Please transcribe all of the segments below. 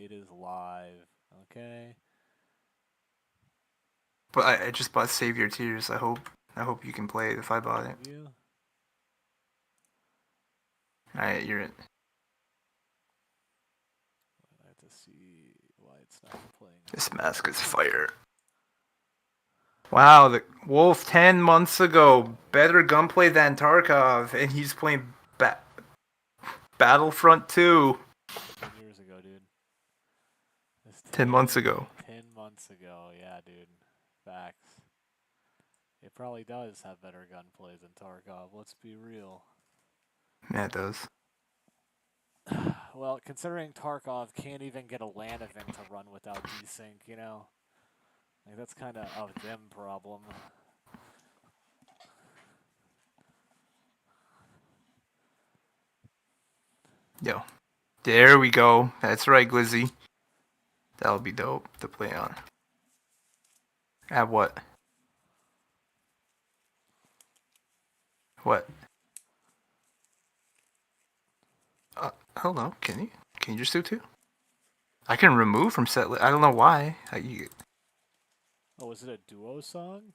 It is live. Okay. But I just bought Save Your Tears. I hope you can play it if I bought it. You? Alright, you're in. I have to see why it's not playing. This mask is fire. Wow, the Wolf 10 months ago, better gunplay than Tarkov, and he's playing Battlefront 2. 10 years ago, dude. 10 months ago. 10 months ago, yeah, dude. Facts. It probably does have better gunplay than Tarkov, let's be real. Yeah, it does. Well, considering Tarkov can't even get a LAN event to run without desync, you know? Like, that's kind of a them problem. Yo. There we go. That's right, Glizzy. That'll be dope to play on. At what? What? Hello, can you? Can you just do two? I can remove from set list. I don't know why. Oh, is it a duo song?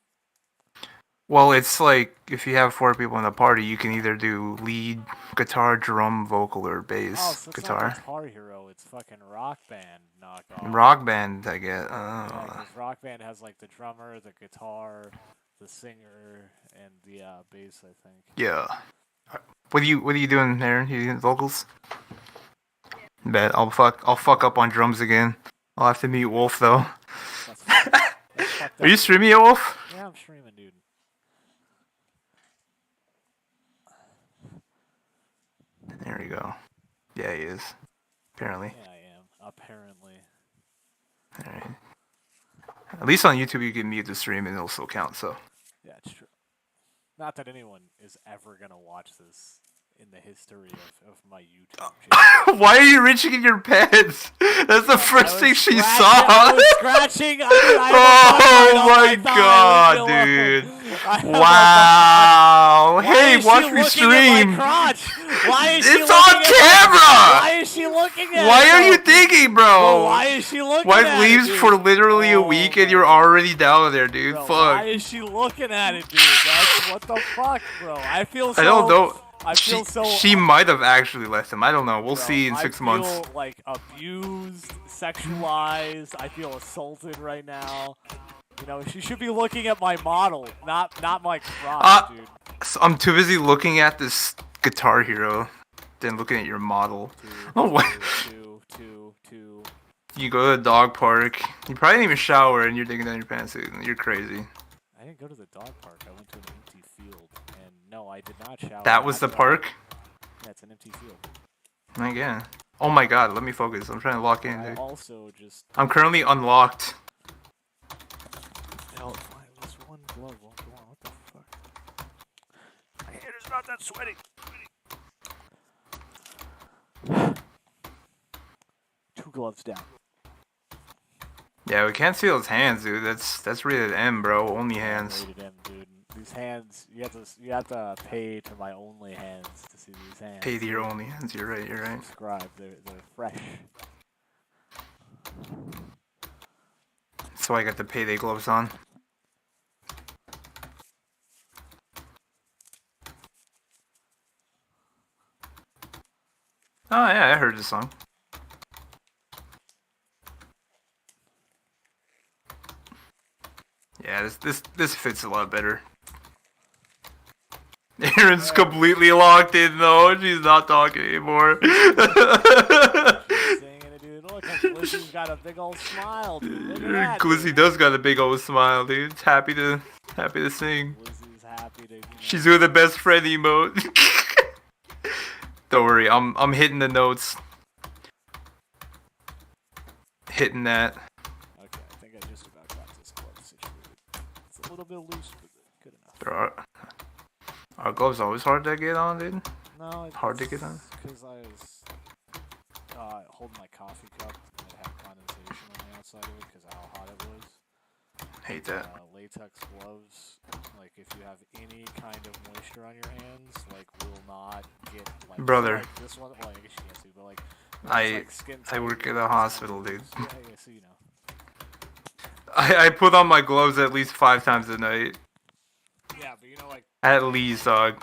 Well, it's like if you have 4 people in a party, you can either do lead, guitar, drum, vocal, or bass so it's guitar. not Guitar Hero, it's fucking Rock Band knockoff. Rock Band, I guess. Yeah, because Rock Band has like the drummer, the guitar, the singer, and the bass, I think. Yeah. What are you doing, Aaron? You doing vocals? Bet I'll fuck up on drums again. I'll have to meet Wolf though. Are you streaming it, Wolf? Yeah, I'm streaming, dude. There we go. Yeah, he is. Apparently. Yeah, I am. Apparently. Alright. At least on YouTube you can mute the stream and it'll still count, so. Yeah, it's true. Not that anyone is ever gonna watch this in the history of my YouTube channel. Why are you reaching in your pants? That's the first thing she saw. I was scratching. Oh my god, dude. Wow. Hey, watch me stream. Why is she it's on camera. Why is she looking at Why are you thinking, bro? Well, why is she looking at it? Wife leaves for literally a week and you're already down there, dude. Bro, fuck. Why is she looking at it, dude? That's what the fuck, bro. I feel so. I don't know. I feel She might have actually left him. I don't know. We'll see in 6 months. I feel like abused, sexualized. I feel assaulted right now. You know, she should be looking at my model, not my crotch, dude. So I'm too busy looking at this Guitar Hero than looking at your model. What? You go to the dog park. You probably didn't even shower and you're digging down your pants. You're crazy. I didn't go to the dog park. I went to an empty field. And no, I did not shower. That was the park? Yeah, it's an empty field. Again. Oh my god, let me focus. I'm trying to lock in, dude. I'm currently unlocked. Hell, fine. This one glove won't go on. What the fuck? My hand is not that sweaty. 2 gloves down. Yeah, we can't see those hands, dude. That's rated M, bro. Only hands. Rated M, dude. These hands, you have to pay to my only hands to see these hands. Pay to your only hands. You're right. You're right. Subscribe. They're fresh. So I got the payday gloves on. Oh yeah, I heard this song. Yeah, this fits a lot better. Aaron's completely locked in though. She's not talking anymore. Glizzy's got a big old smile, dude. Glizzy does got a big old smile, dude. It's happy to sing. Glizzy's happy to. She's doing the best friend emote. Don't worry, I'm hitting the notes. Hitting that. Okay, I think I just about got this glove situated. It's a little bit loose, but good enough. Are gloves always hard to get on, dude? No, it's hard to get on. Because I was holding my coffee cup and it had condensation on the outside of it because of how hot it was. Hate that. Latex gloves, like if you have any kind of moisture on your hands, like will not get like. Brother. Like this one, well I guess you can't see, but like It's like skin I work tightening, at a it's hospital, loose. dude. Yeah, yeah, so you know. I put on my gloves at least 5 times a night. Yeah, but you know, like, At least, dog.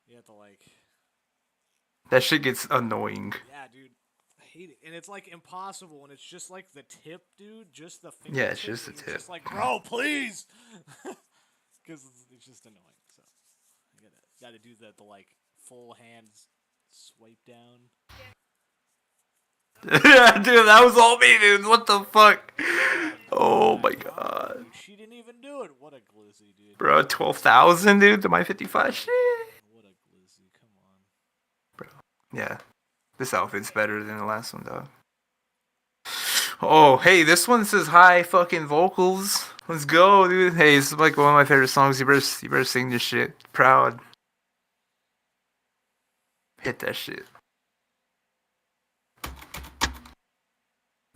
you have to, like... That shit gets annoying. Yeah, dude. I hate it. And it's, like, impossible, and it's just, like, the tip, dude. Just the Yeah, fingertip. it's just the It's tip. just like, bro, please! Because it's just annoying, so... You gotta do the, like, full hands swipe down. Yeah, dude, that was all me, dude. What the fuck? Oh my god. Dude, she didn't even do it. What a glizzy, dude. Bro, 12,000, dude, to my 55 shit. What a glizzy, come on. Bro, yeah. This outfit's better than the last one, dog. Oh, hey, this one says high fucking vocals. Let's go, dude. Hey, this is like one of my favorite songs. You better sing this shit. Proud. Hit that shit.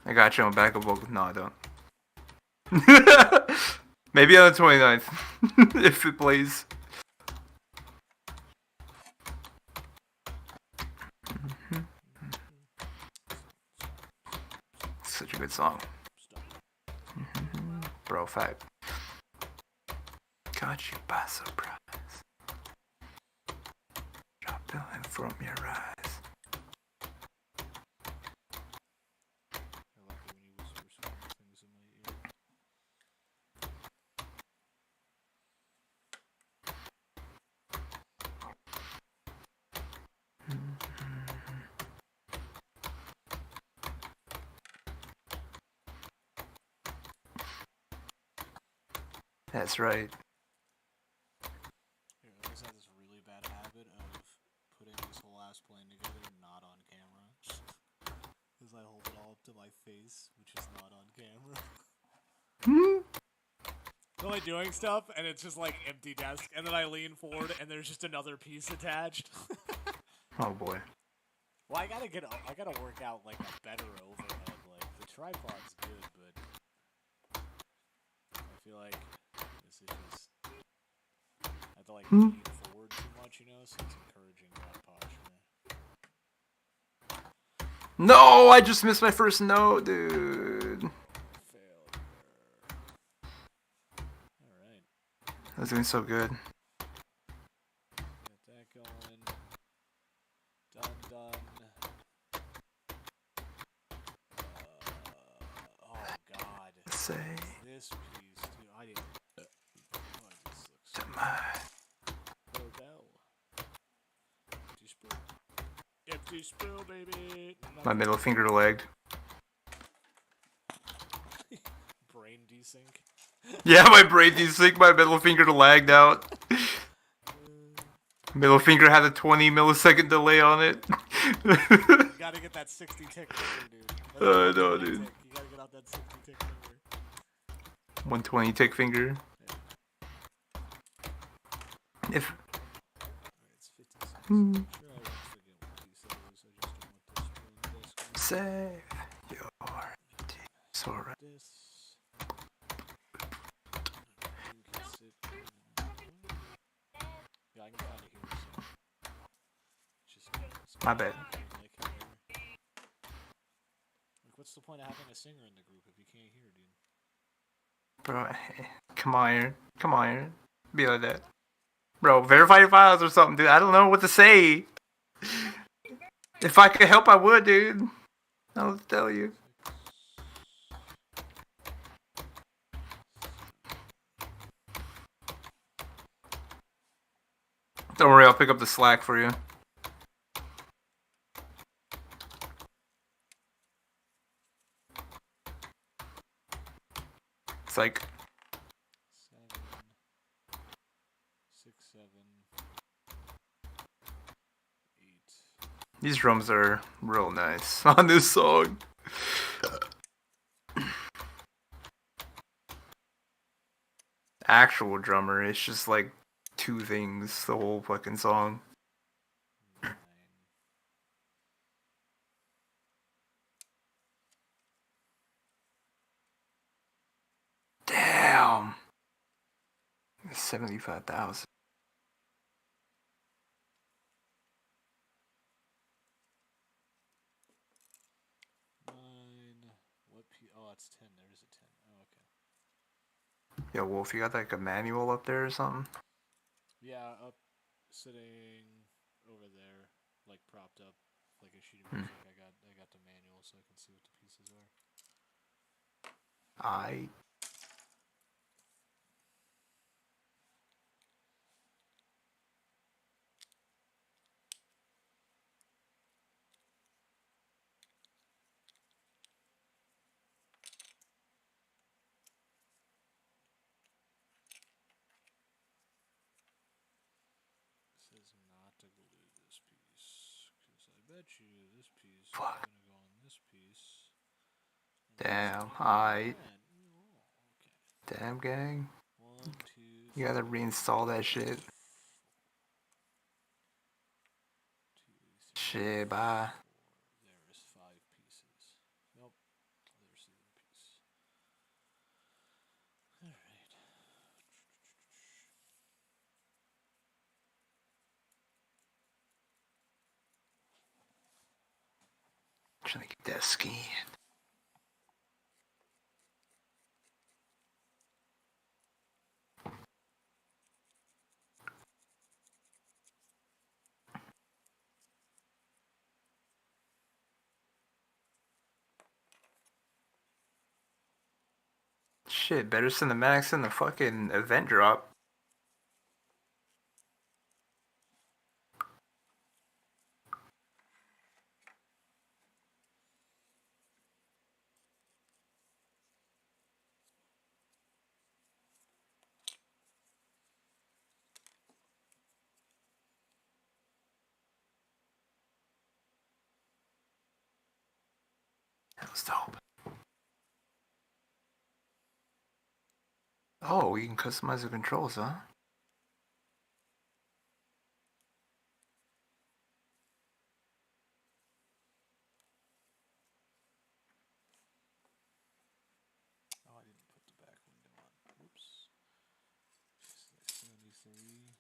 I got you on backup vocal. No, I don't. Maybe on the 29th. If it plays. Such a good song. Bro, fact. Got you by surprise. Drop down from your eyes. I like it when you whisper sweet things in my ear. That's right. Here, I just have this really bad habit of putting this whole ass plane together not on camera. Because I hold it all up to my face, which is not on camera. I'm like doing stuff, and it's just like empty desk, and then I lean forward, and there's just another piece attached. Oh boy. Well, I gotta work out like a better overhead. Like the tripod's good, but I feel like this is just I have to like lean forward too much, you know, so it's encouraging bad posture. No, I just missed my first note, dude. Failure. Alright. I was doing so good. Get that going. Done. Oh god. Say This piece, dude, I didn't. Oh, this looks to my Odell. Empty spill. Empty spill, baby. my middle finger lagged. Brain desync. Yeah, my brain desync, my middle finger lagged out. Middle finger had a 20 millisecond delay on it. You gotta get that 60 tick finger, dude. I know, dude. You gotta get out that 60 tick finger. 120 tick finger. If It's 56. I'm sure I won't forget what he says. I just don't want this one. save your sorrow. This. You can sit. Yeah, I can kind of hear some. Just My bad. like hair. Like, what's the point of having a singer in the group if you can't hear, dude? Bro, come on here. Be like that. Bro, verify your files or something, dude. I don't know what to say. If I could help, I would, dude. I'll tell you. Don't worry, I'll pick up the slack for you. It's like 7, 6, 7, 8. these drums are real nice on this song. Actual drummer, it's just like 2 things the whole fucking song. 9. Damn. 75,000. Oh, it's 10. There is a 10. Oh, okay. Yo, Wolf, you got like a manual up there or something? Yeah, up, sitting over there, like propped up, like a sheet of Hmm. music. I got the manual so I can see what the pieces are. I. It says not to glue this piece, because I bet you this piece is Fuck. gonna go on this piece. And Damn, this I. that. Oh, okay. Damn, gang. 1, 2, You gotta 3, reinstall that 4. shit. 2, 3, Shit, bye. 4. There is 5 pieces. Nope. There's the other piece. Alright. Trying to get that skin. Shit, better cinematics than the fucking event drop. That was dope. Oh, you can customize the controls, huh? Oh, I didn't put the back window on. Whoops. 73.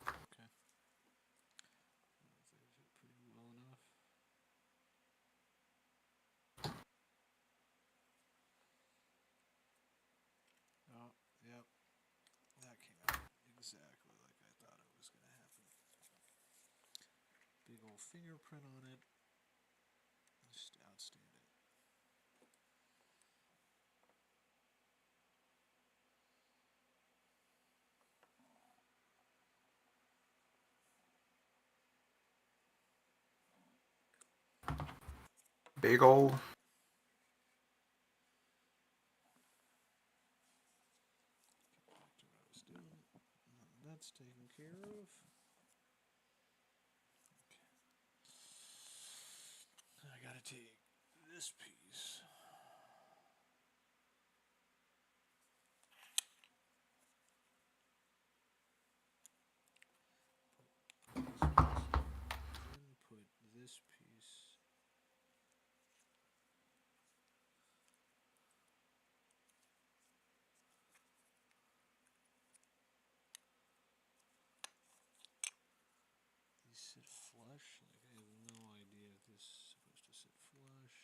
Okay. That fit pretty well enough. Oh, yep. That came out exactly like I thought it was going to happen. Big old fingerprint on it. Just outstanding. Big ol'. Get back to what I was doing. That's taken care of. Okay. I gotta take this piece. Then put this piece. These sit flush? Like, I have no idea if this is supposed to sit flush.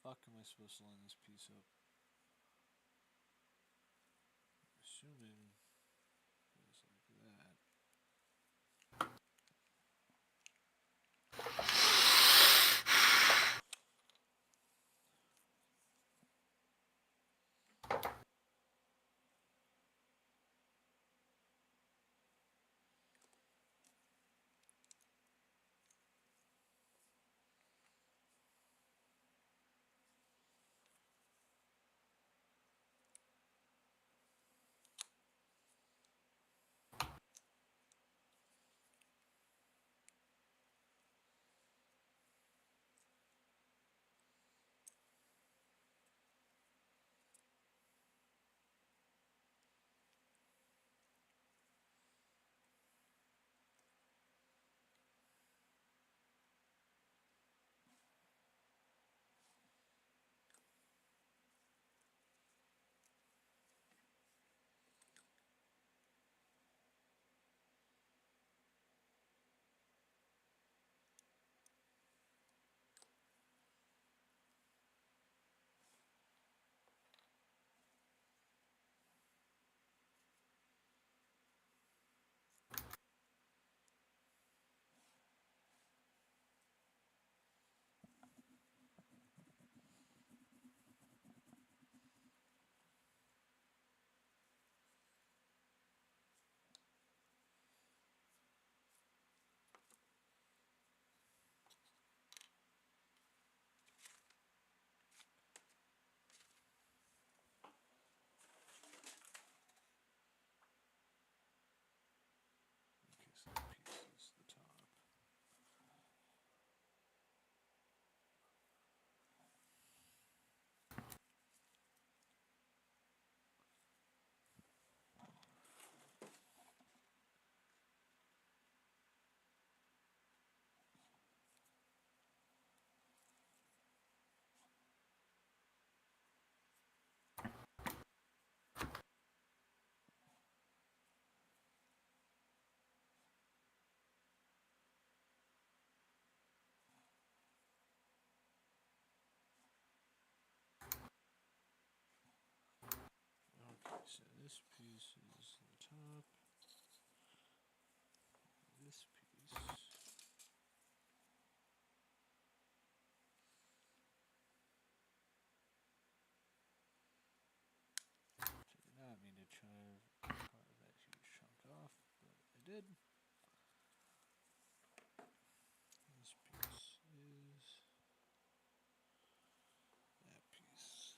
fuck am I supposed to line this piece up? Assuming it's like that. Okay, so that piece is the top. Okay, so this piece is the top. This piece. I did not mean to try to carve that huge chunk off, but I did. This piece is that piece.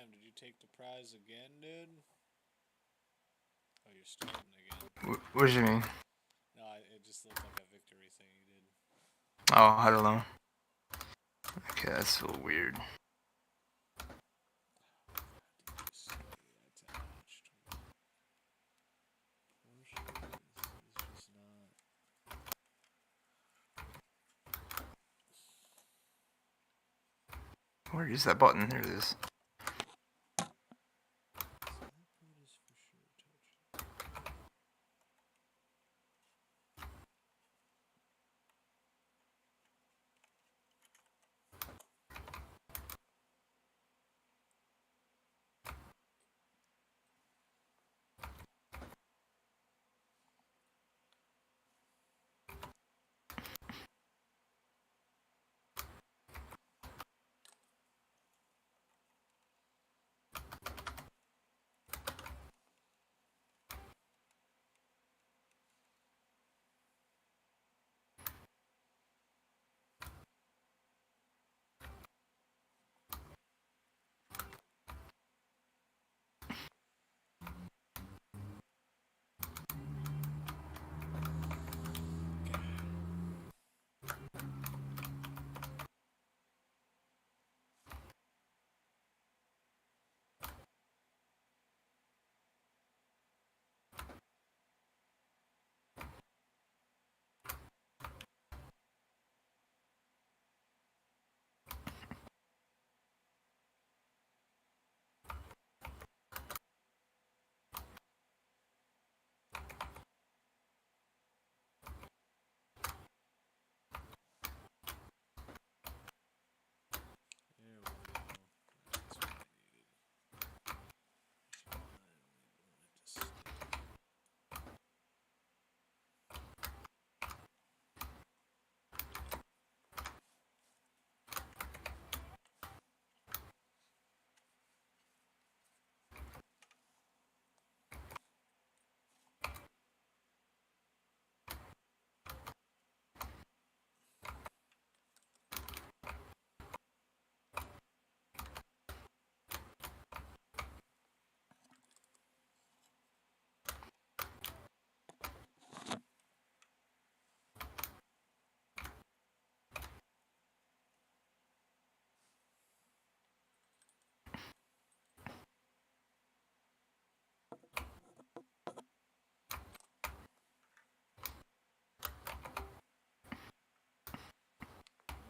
Damn, did you take the prize again, dude? Oh, you're starting again. What do you mean? No, it just looked like a victory thing you did. Oh, I don't know. Okay, that's so weird. Stay attached. Portion. This is just not. Where is that button? There it is. That is for sure touching.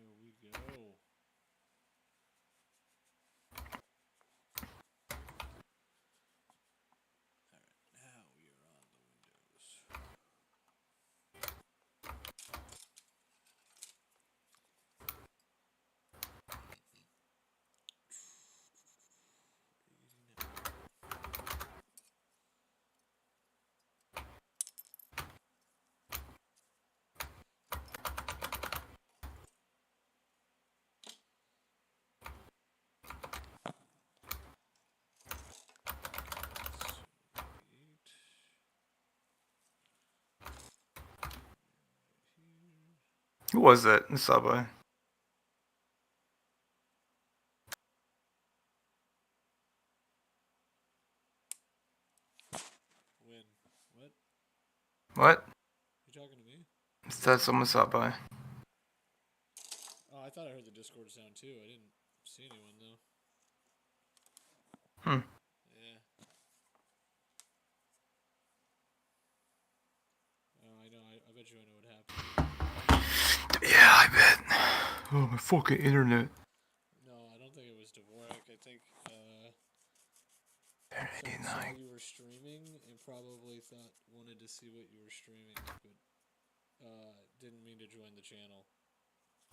There we go. That's what I needed. I wanted to stay. There we go. Alright, now we are on the windows. Who was that in the subway? When? What? What? You talking to me? It said someone stopped by. Oh, I thought I heard the Discord sound too. I didn't see anyone though. Hmm. Yeah. Oh, I know. I bet you I know what happened. Yeah, I bet. Oh, my fucking internet. No, I don't think it was Dvorak. I think someone 89. saw you were streaming and probably wanted to see what you were streaming, but didn't mean to join the channel.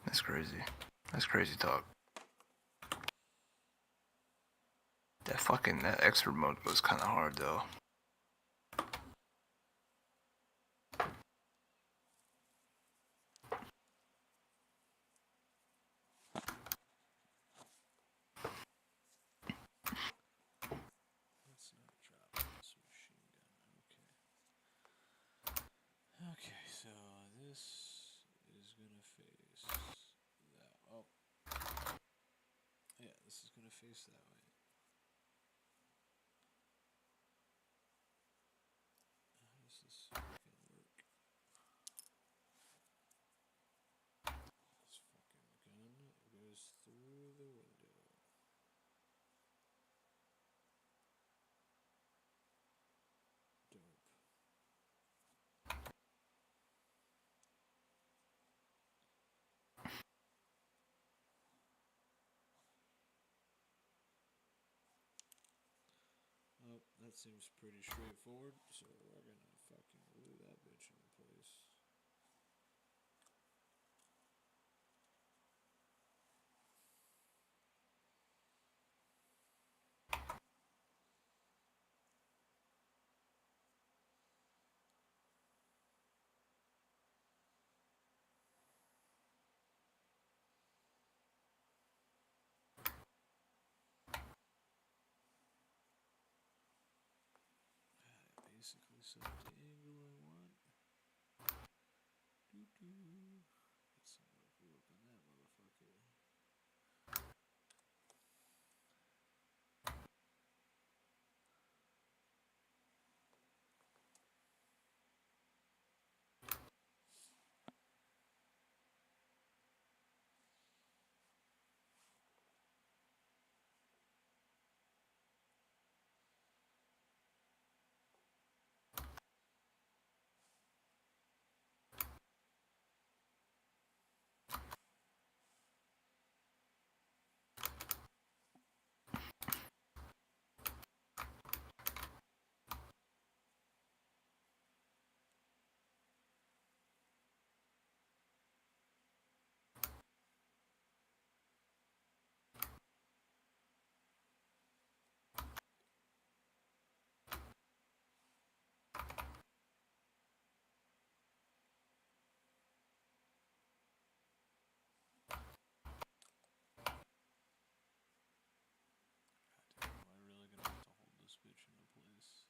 That's crazy. That's crazy talk. That expert mode was kind of hard though. Let's not drop this machine gun. Okay. Okay, so this is gonna face that. Oh. Yeah, this is gonna face that way. That seems pretty straightforward, so we're gonna fucking glue that bitch in place. Basically set the angle I want. Doo-doo. Get some more glue up in that motherfucker. Am I really gonna have to hold this bitch into place?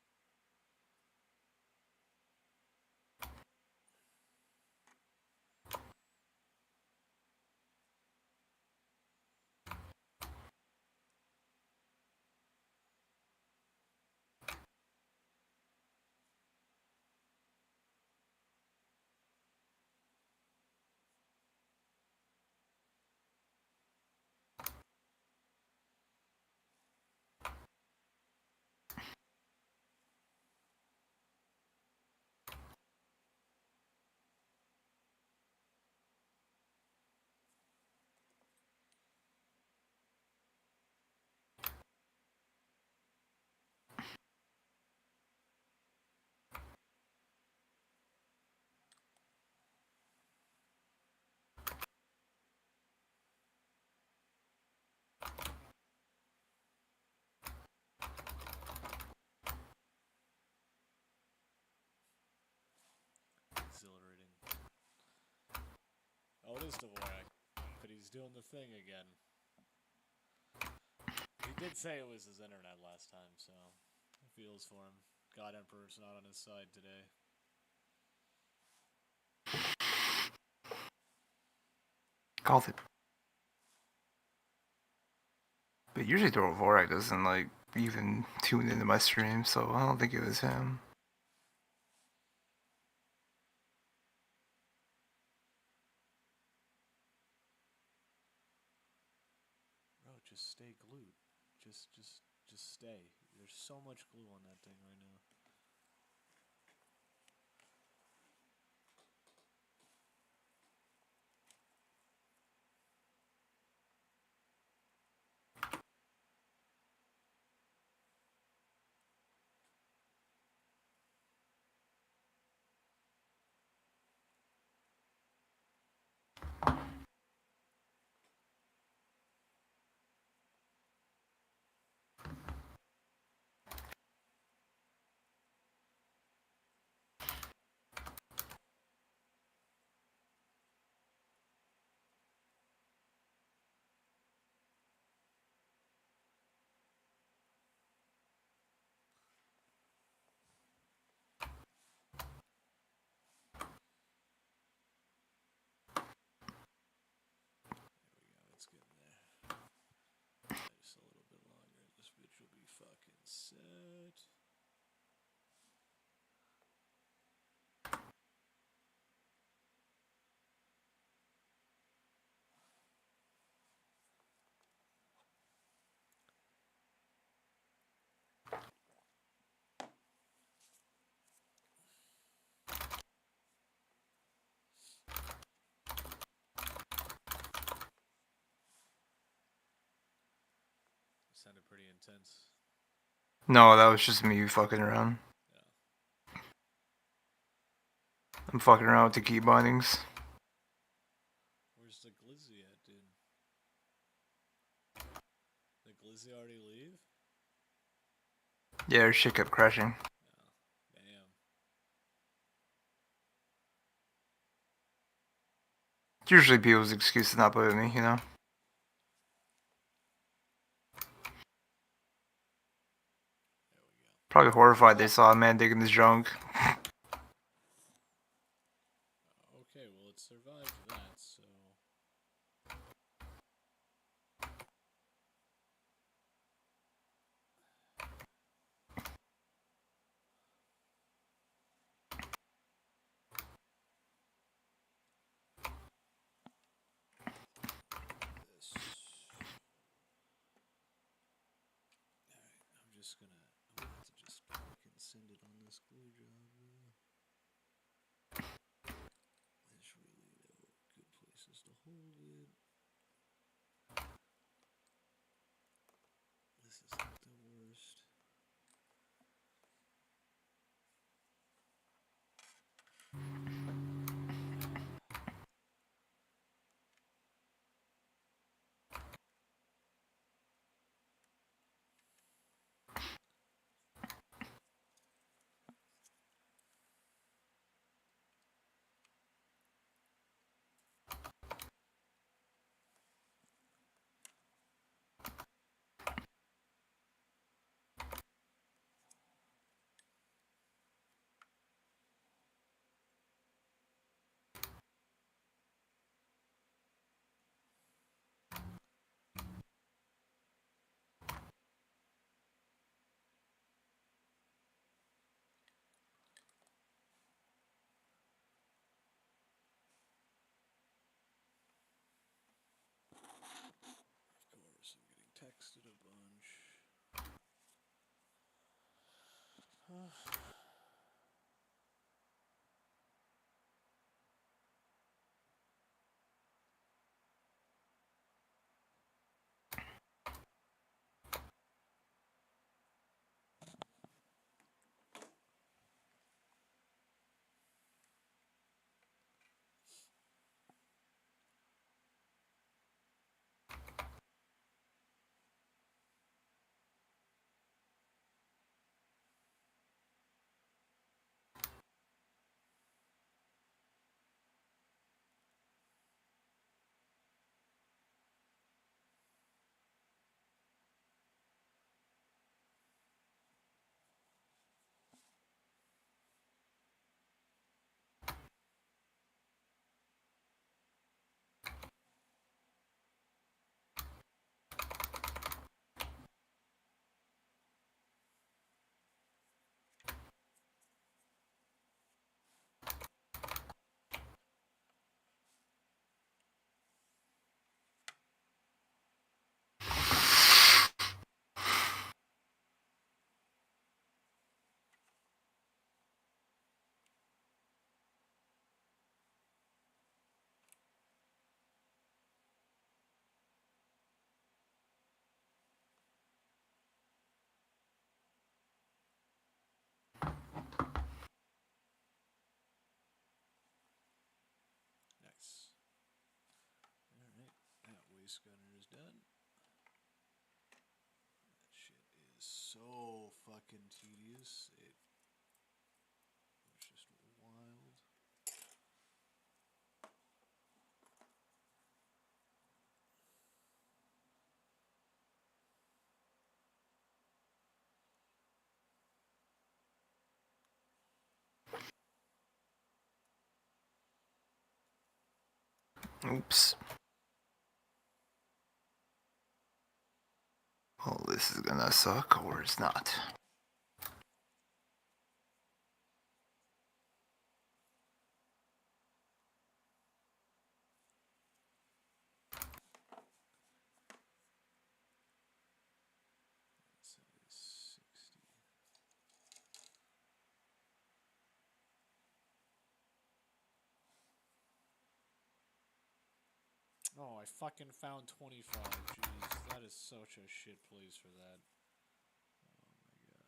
Exhilarating. Oh, it is Dvorak, but he's doing the thing again. He did say it was his internet last time, so it feels for him. God Emperor's not on his side today. Called it. But usually Dvorak doesn't like even tune into my stream, so I don't think it was him. Bro, just stay glued. Just stay. There's so much glue on that thing right now. It's getting there. Just a little bit longer. This bitch will be fucking set. Sounded pretty intense. No, that was just me fucking around. Yeah. I'm fucking around with the key bindings. Where's the glizzy at, dude? Did glizzy already leave? Yeah, her shit kept crashing. Oh, damn. It's usually people's excuse to not play with me, you know? There we go. Probably horrified they saw a man digging his junk. Okay, well, it survived that, so... This. Alright, I'm gonna have to just fucking send it on this glue job. This really though, good places to hold it. This isn't the worst. Of course, I'm getting texted a bunch. Nice. Alright, that waste gunner is done. That shit is so fucking tedious. It was just wild. Oops. Well, this is gonna suck, or it's not. So it's 60. Oh, I fucking found 25. Jeez, that is such a shit place for that. Oh my god.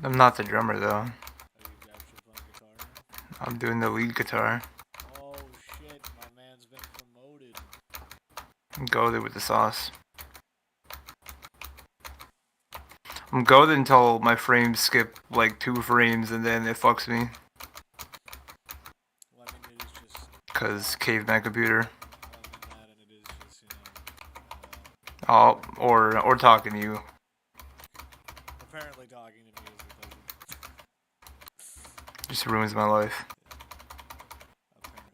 I'm not the drummer though. Are you actually playing guitar now? I'm doing the lead guitar. Oh shit, my man's been promoted. I'm goaded with the sauce. I'm goaded until my frames skip like 2 frames and then it fucks me. Well, I mean, it is just. Cause caveman computer. Well, I mean that, and it is just, Oh, or talking to you. apparently talking to me is what does it. Just ruins my life. Apparently.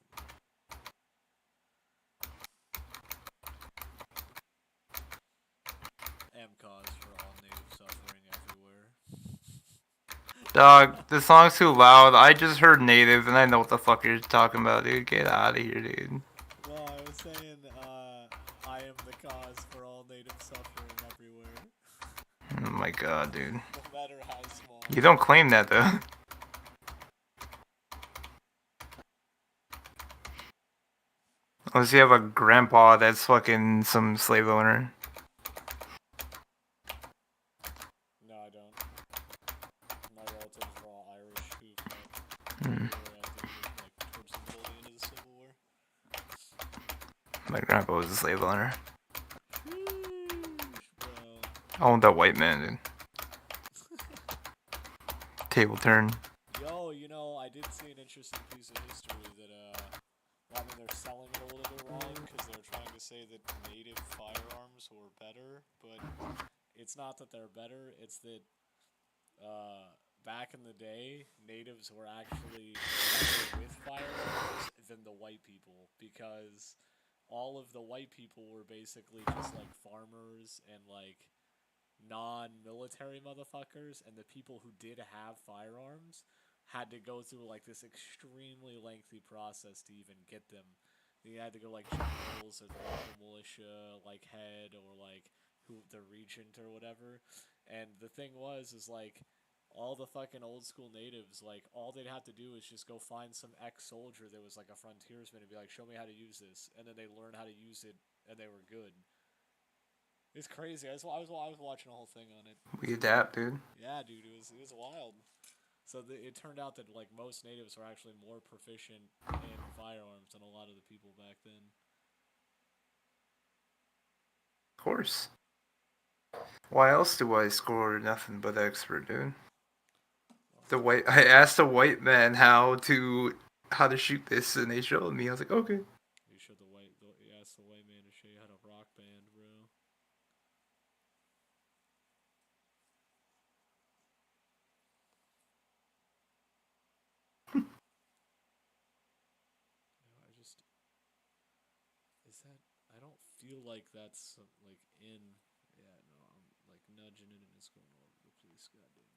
M cause for all native suffering everywhere. Dog, the song's too loud. I just heard native and I know what the fuck you're talking about, dude. Get out of here, dude. Well, I was saying, I am the cause for all native suffering everywhere. Oh my god, dude. No matter how small. You don't claim that though. Unless you have a grandpa that's fucking some slave owner. No, I don't. My relatives are all Irish who fought Hmm. towards the middle end of the Civil War. My grandpa was a slave owner. Sheesh, bro. I want that white man, dude. Table turn. Yo, I did see an interesting piece of history that, well, I mean, they're selling it a little bit wrong because they're trying to say that native firearms were better, but it's not that they're better, it's that, back in the day, natives were actually better with firearms than the white people because all of the white people were basically just like farmers and like non-military motherfuckers, and the people who did have firearms had to go through like this extremely lengthy process to even get them. You had to go like generals or the local militia, like head or like who the regent or whatever. And the thing was, is like all the fucking old school natives, like all they'd have to do is just go find some ex-soldier that was like a frontiersman and be like, "Show me how to use this," and then they learn how to use it, and they were good. It's crazy. I was watching a whole thing on it. We adapt, dude. Yeah, dude, it was wild. So it turned out that like most natives are actually more proficient in firearms than a lot of the people back then. Of course. Why else do I score nothing but expert, dude? I asked a white man how to shoot this, and they showed me. I was like, okay. You showed you asked the white man to show you how to rock band, bro. I just is that I don't feel like that's like in. Yeah, no, I'm like nudging it and it's going all over the place. God damn it.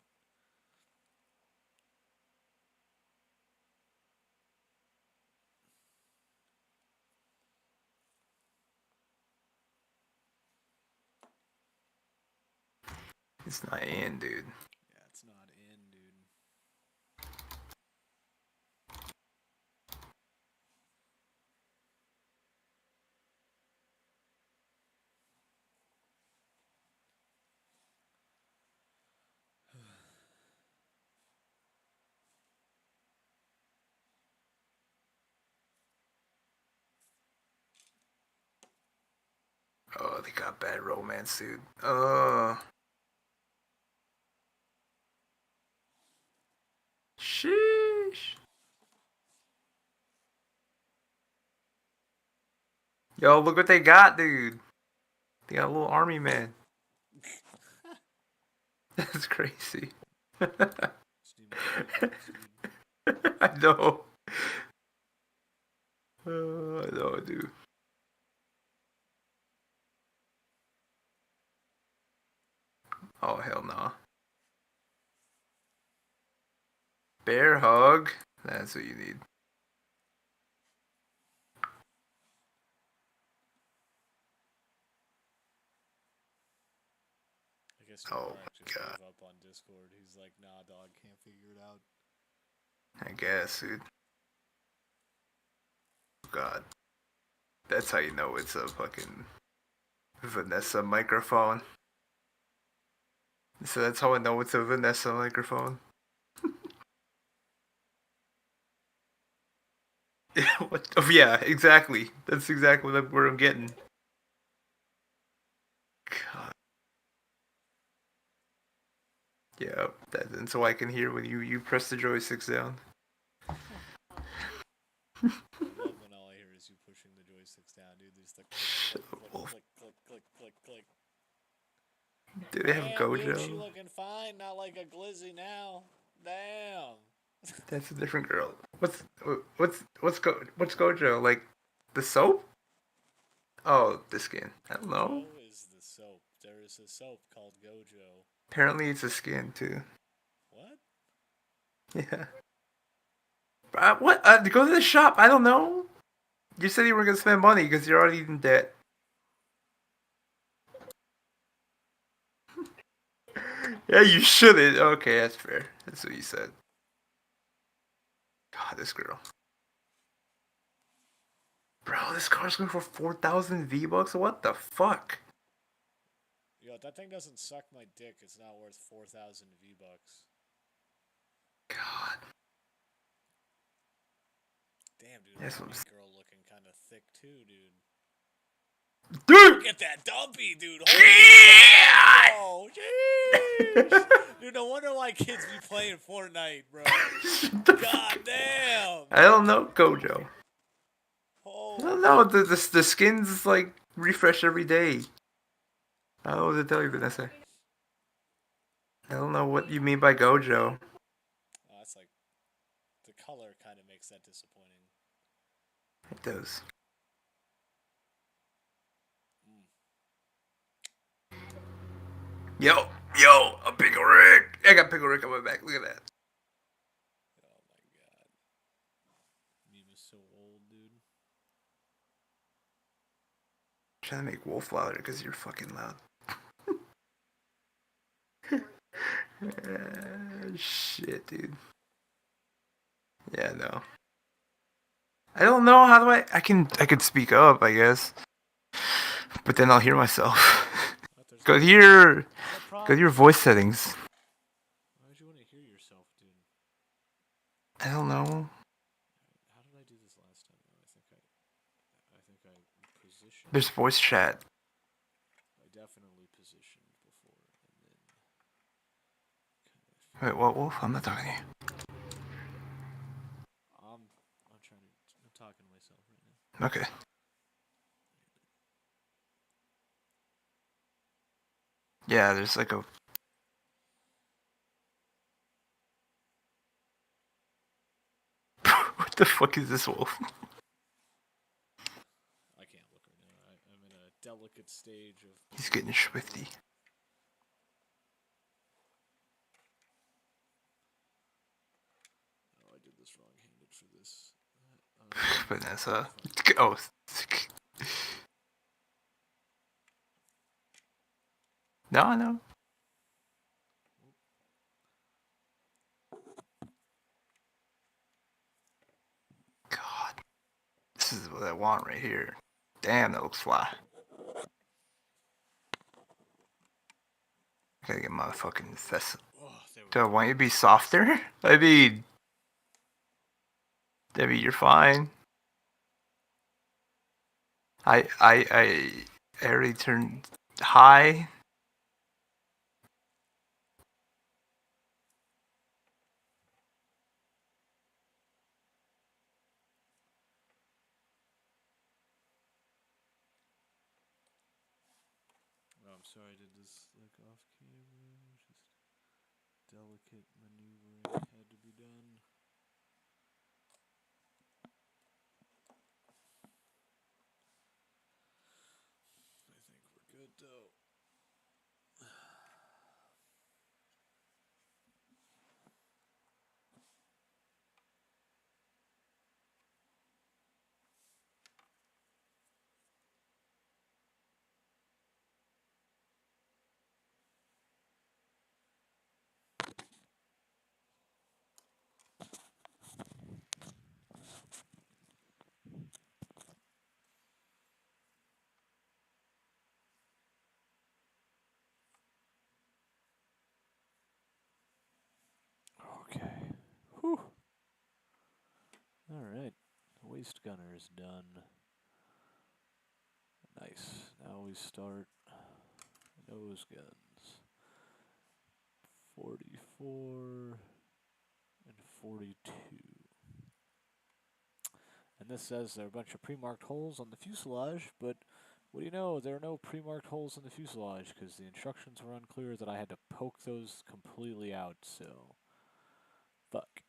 It's not in, dude. Yeah, it's not in, dude. Oh, they got bad romance, dude. Sheesh. Yo, look what they got, dude. They got a little army man. That's crazy. I know. I know, dude. Oh, hell no. Bear hug. That's what you need. I guess Oh Mark my just god. gave up on Discord. He's like, nah, dog, can't figure it out. I guess, dude. God. That's how you know it's a fucking Vanessa microphone. So that's how I know it's a Vanessa microphone. What? Oh yeah, exactly. That's exactly where I'm getting. God. Yeah, and so I can hear when you press the joysticks down. Love when all I hear is you pushing the joysticks down, dude. There's the click, click, click, click, click, click, click, click. Do they have Damn, dude, she Gojo? looking fine. Not like a glizzy now. Damn. That's a different girl. What's Gojo? Like the soap? Oh, the skin. I don't know. Gojo is the soap. There is a soap called Gojo. Apparently it's a skin too. What? Yeah. What? Go to the shop. I don't know. You said you were gonna spend money because you're already in debt. Yeah, you shouldn't. Okay, that's fair. That's what you said. God, this girl. Bro, this car's going for 4,000 V-Bucks? What the fuck? Yo, if that thing doesn't suck my dick, it's not worth 4,000 V-Bucks. God. Damn, dude, Yes, army girl looking kind of thick too, dude. Dude! Look at that dumpy, dude. Holy shit, bro. Jeez. Dude, no wonder why kids be playing Fortnite, bro. God damn. I don't know, Gojo. Oh. I don't know. The skins like refresh every day. I don't know what to tell you, Vanessa. I don't know what you mean by Gojo. Oh, that's like the color kind of makes that disappointing. It does. Yo, a Pickle Rick. I got Pickle Rick on my back. Look at that. Oh my god. Meme is so old, dude. I'm trying to make Wolf louder because you're fucking loud. Shit, dude. Yeah, no. I don't know. How do I can speak up, I guess. But then I'll hear myself. Go to your voice settings. Why would you want to hear yourself, dude? I don't know. How did I do this last time? I think I positioned. There's voice chat. I definitely positioned before, and then. Wait, what, Wolf? I'm not talking to you. I'm talking to myself right now. Okay. Yeah, there's like a. What the fuck is this, Wolf? I can't look right now. I'm in a delicate stage of. He's getting swifty. Oh, I did this wrong-handed for this. Vanessa. Oh. No. God. This is what I want right here. Damn, that looks fly. Gotta get my fucking fest. Do I want you to be softer? Debbie, you're fine. I already turned high. Oh, I'm sorry. I did this like off camera. Just delicate maneuvering had to be done. I think we're good though. Alright, the waste gunner is done. Nice. Now we start nose guns. 44 and 42. And this says there are a bunch of pre-marked holes on the fuselage, but what do you know? There are no pre-marked holes in the fuselage because the instructions were unclear that I had to poke those completely out, so fuck.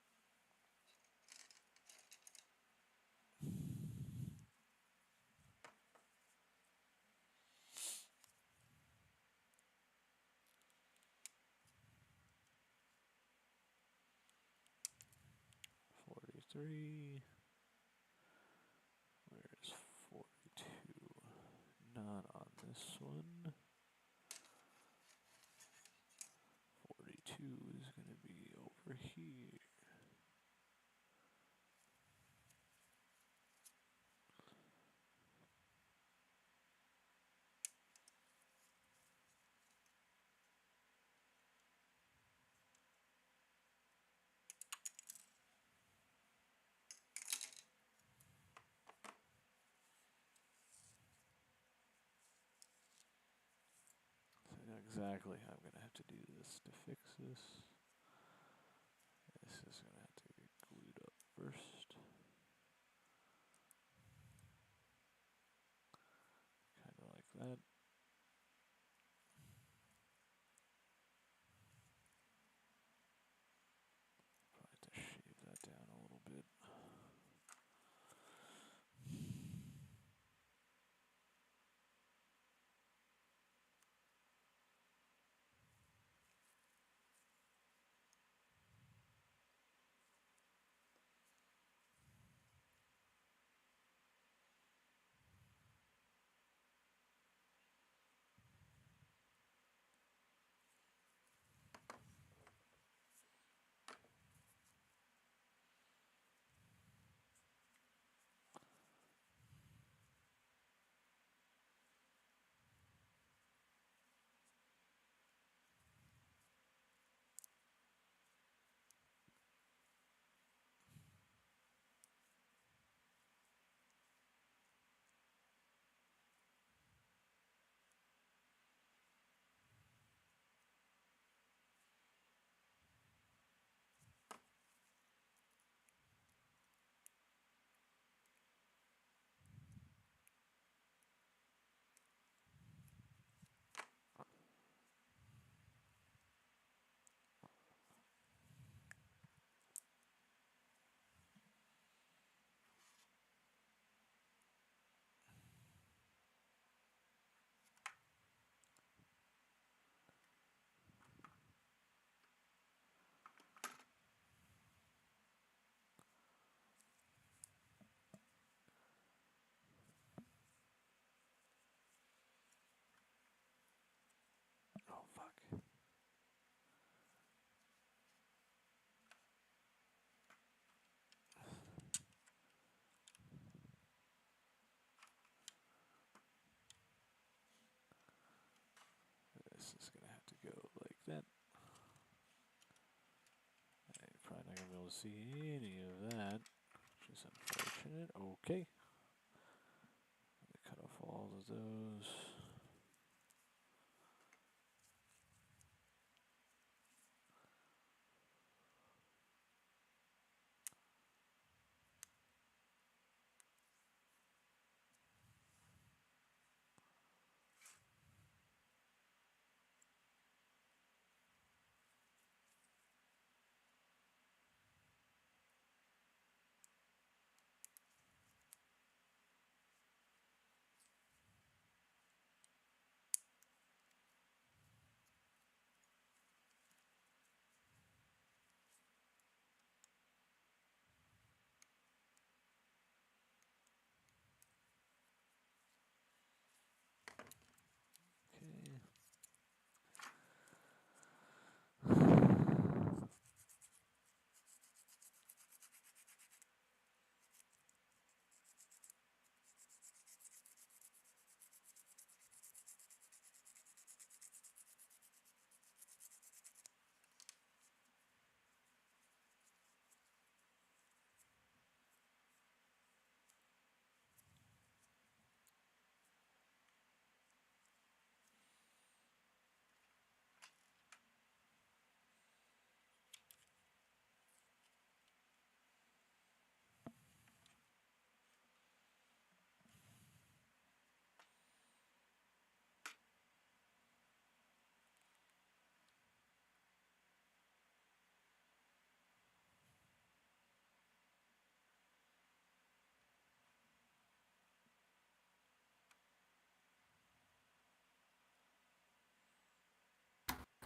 "43. Where's 42? Not on this one. 42 is going to be over here. So I know exactly how I'm going to have to do this to fix this. This is going to have to get glued up first. Kind of like that. Probably have to shave that down a little bit. Oh, fuck. This is going to have to go like that. You're probably not going to be able to see any of that, which is unfortunate. Okay. Let me cut off all of those.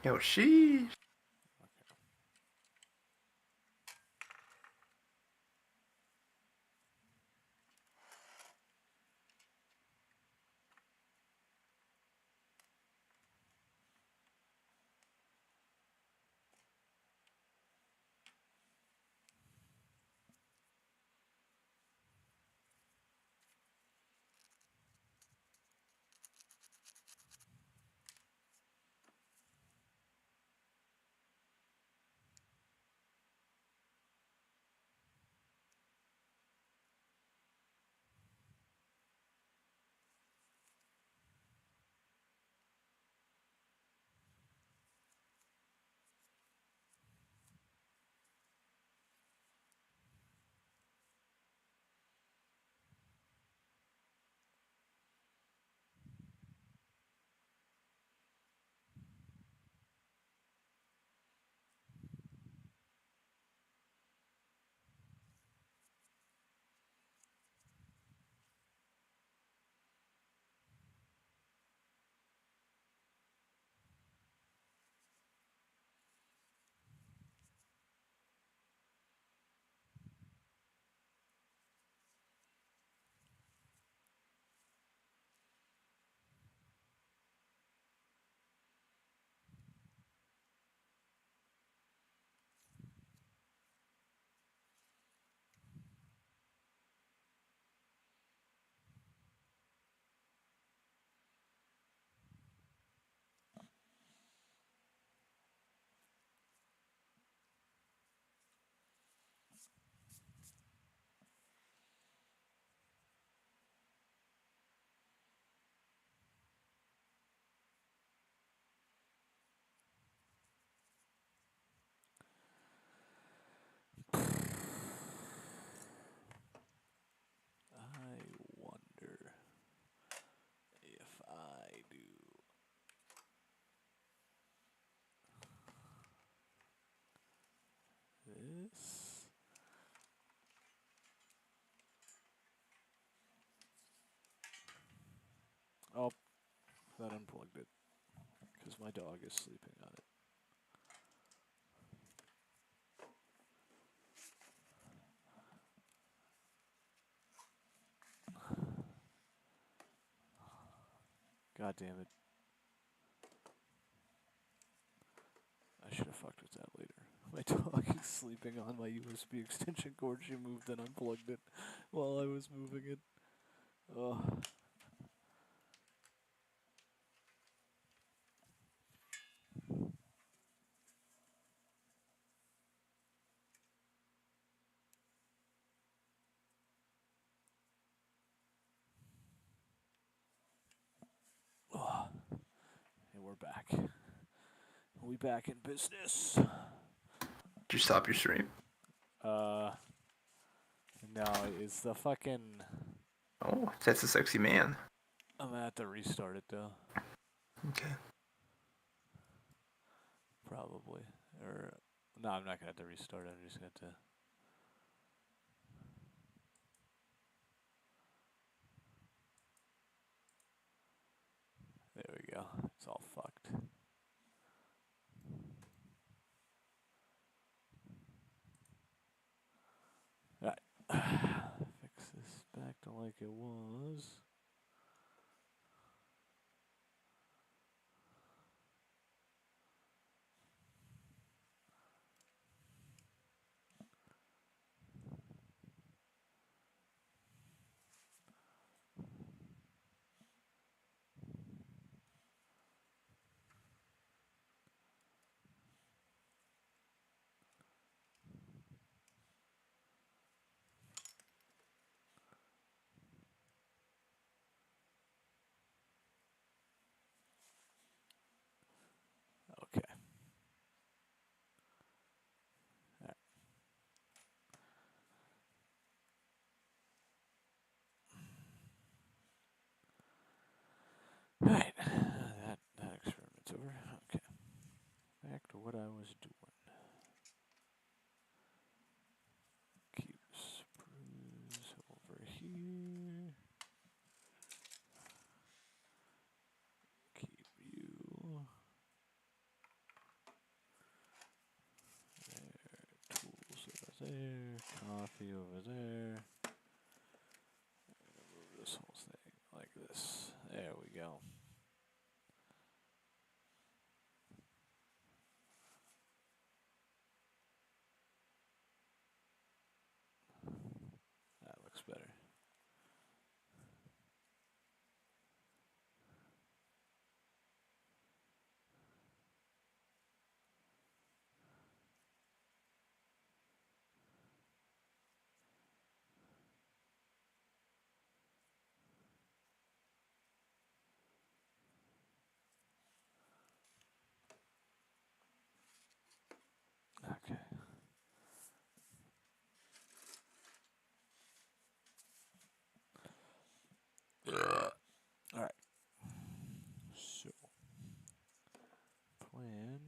Yo, sheesh. I wonder if I do this. Oh, that unplugged it because my dog is sleeping on it. God damn it. I should have fucked with that later. My dog is sleeping on my USB extension cord. She moved and unplugged it while I was moving it. Oh. Oh. And we're back. We back in business. Did you stop your stream? No, it's the fucking. Oh, that's a sexy man. I'm gonna have to restart it though. Okay. Probably. Or. No, I'm not gonna have to restart it. I'm just gonna have to. There we go. It's all fucked. Alright. Fix this back to like it was. there, coffee over there. I'm gonna move this whole thing like this. There we go. That looks better. Okay. Alright. So, plan.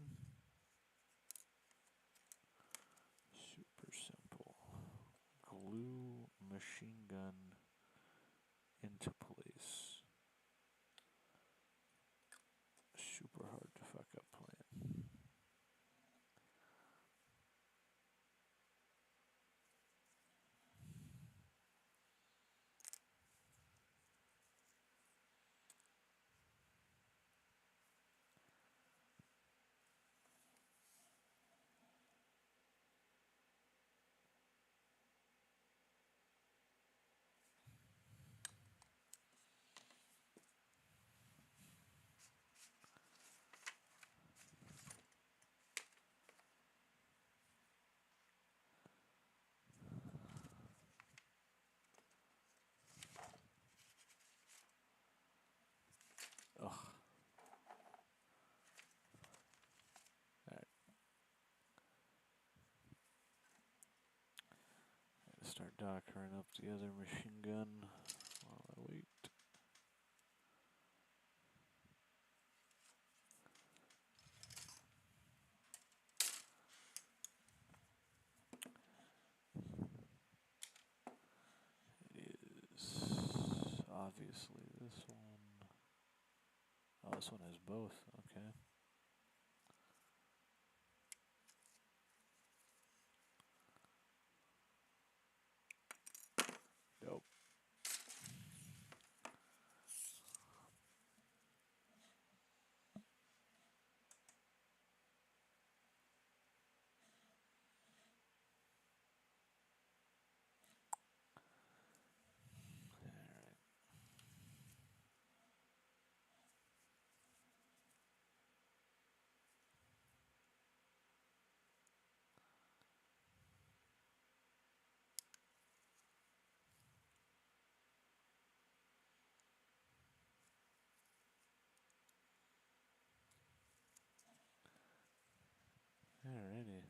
Super simple. Glue machine gun into place. Super hard to fuck up plan. Ugh. Alright. Gotta start dockering up the other machine gun while I wait. It is obviously this one. Oh, this one has both. Okay. Dope. Alrighty.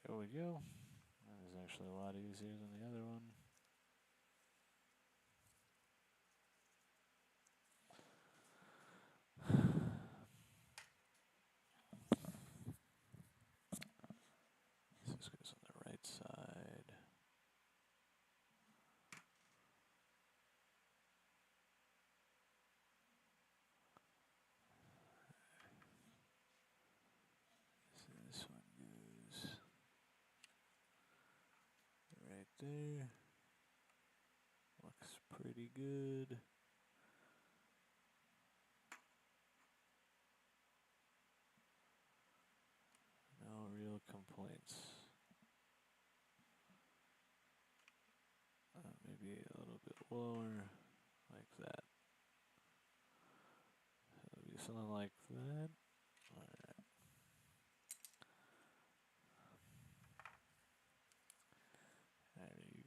There we go. That is actually a lot easier than the other one. This goes on the right side. So this one goes right there. Looks pretty good. No real complaints. Maybe a little bit lower, like that. It'll be something like that. Alright.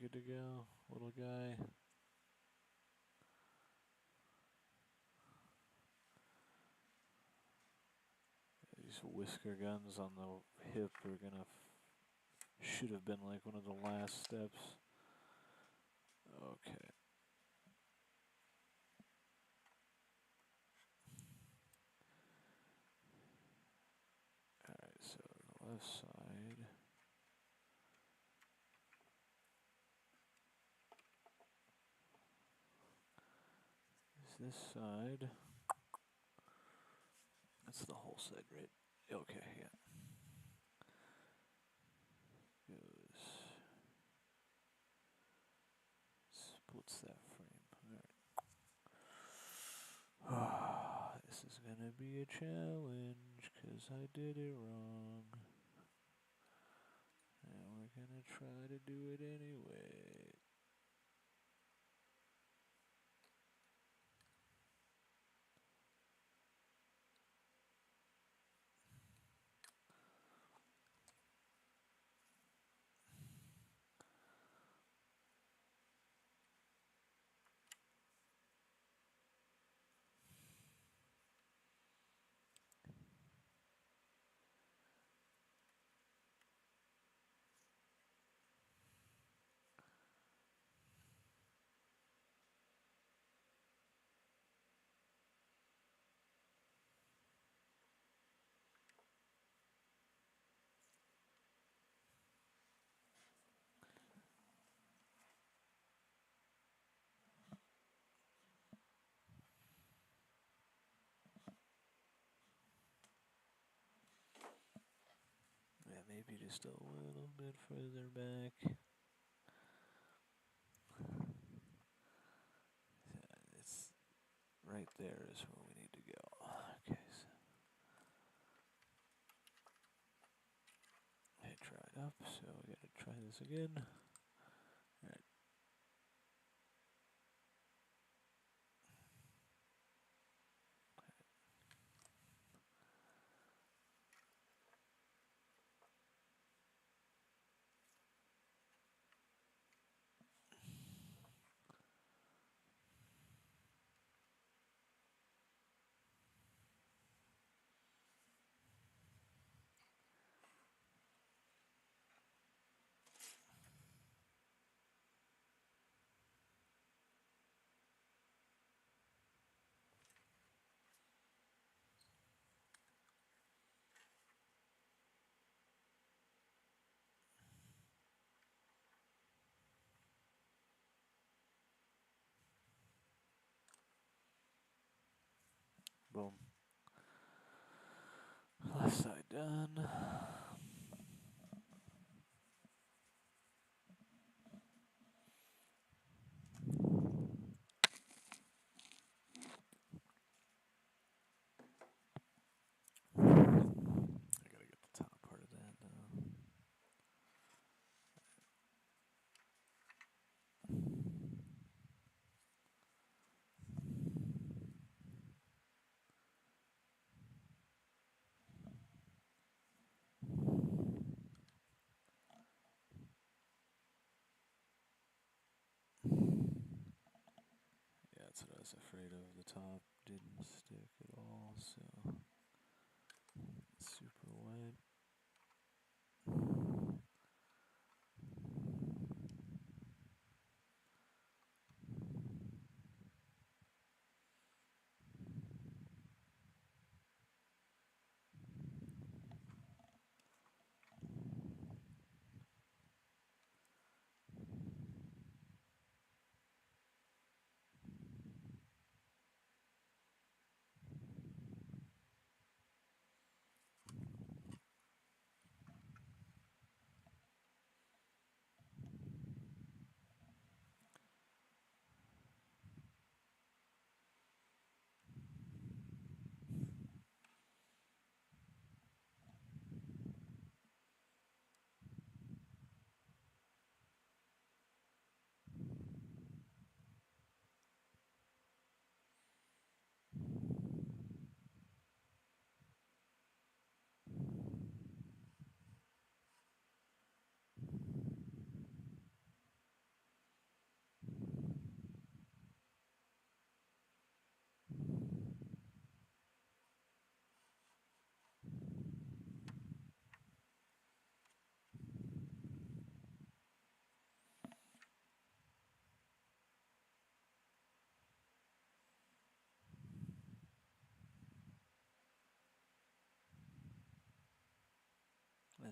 good to go, little guy? These whisker guns on the hip are gonna should have been like one of the last steps. Okay. Alright, so the left side. Is this side? That's the whole side, right? Okay, yeah. Splits that frame. Alright. This is gonna be a challenge, cause I did it wrong. And we're gonna try to do it anyway. Yeah, maybe just a little bit further back. It's right there is where we need to go. Okay, so I tried up, so we gotta try this again. Alright. Boom. Left side done. I gotta get the top part of that now. Yeah, that's what I was afraid of. The top didn't stick at all, so it's super wet.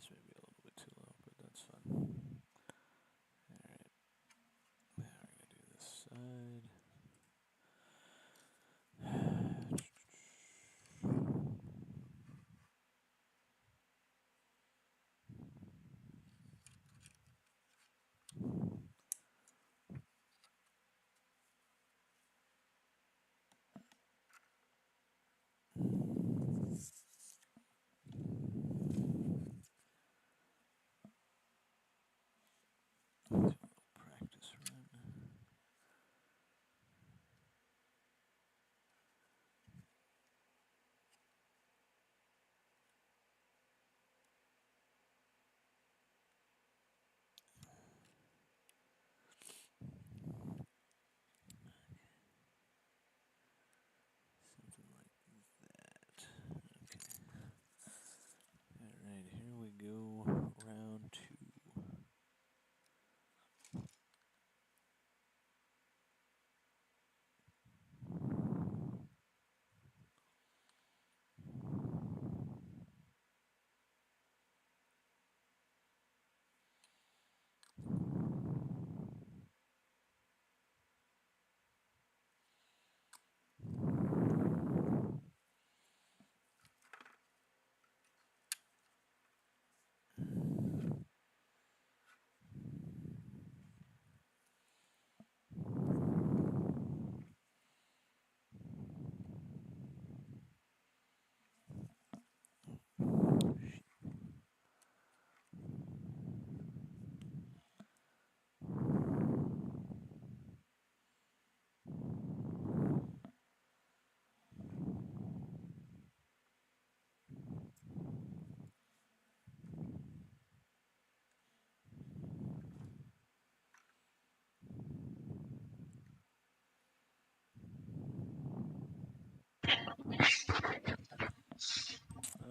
This may be a little bit too low, but that's fun. Alright. Now we're going to do this side. Practice run. Something like that. Okay. Alright, here we go. Round 2.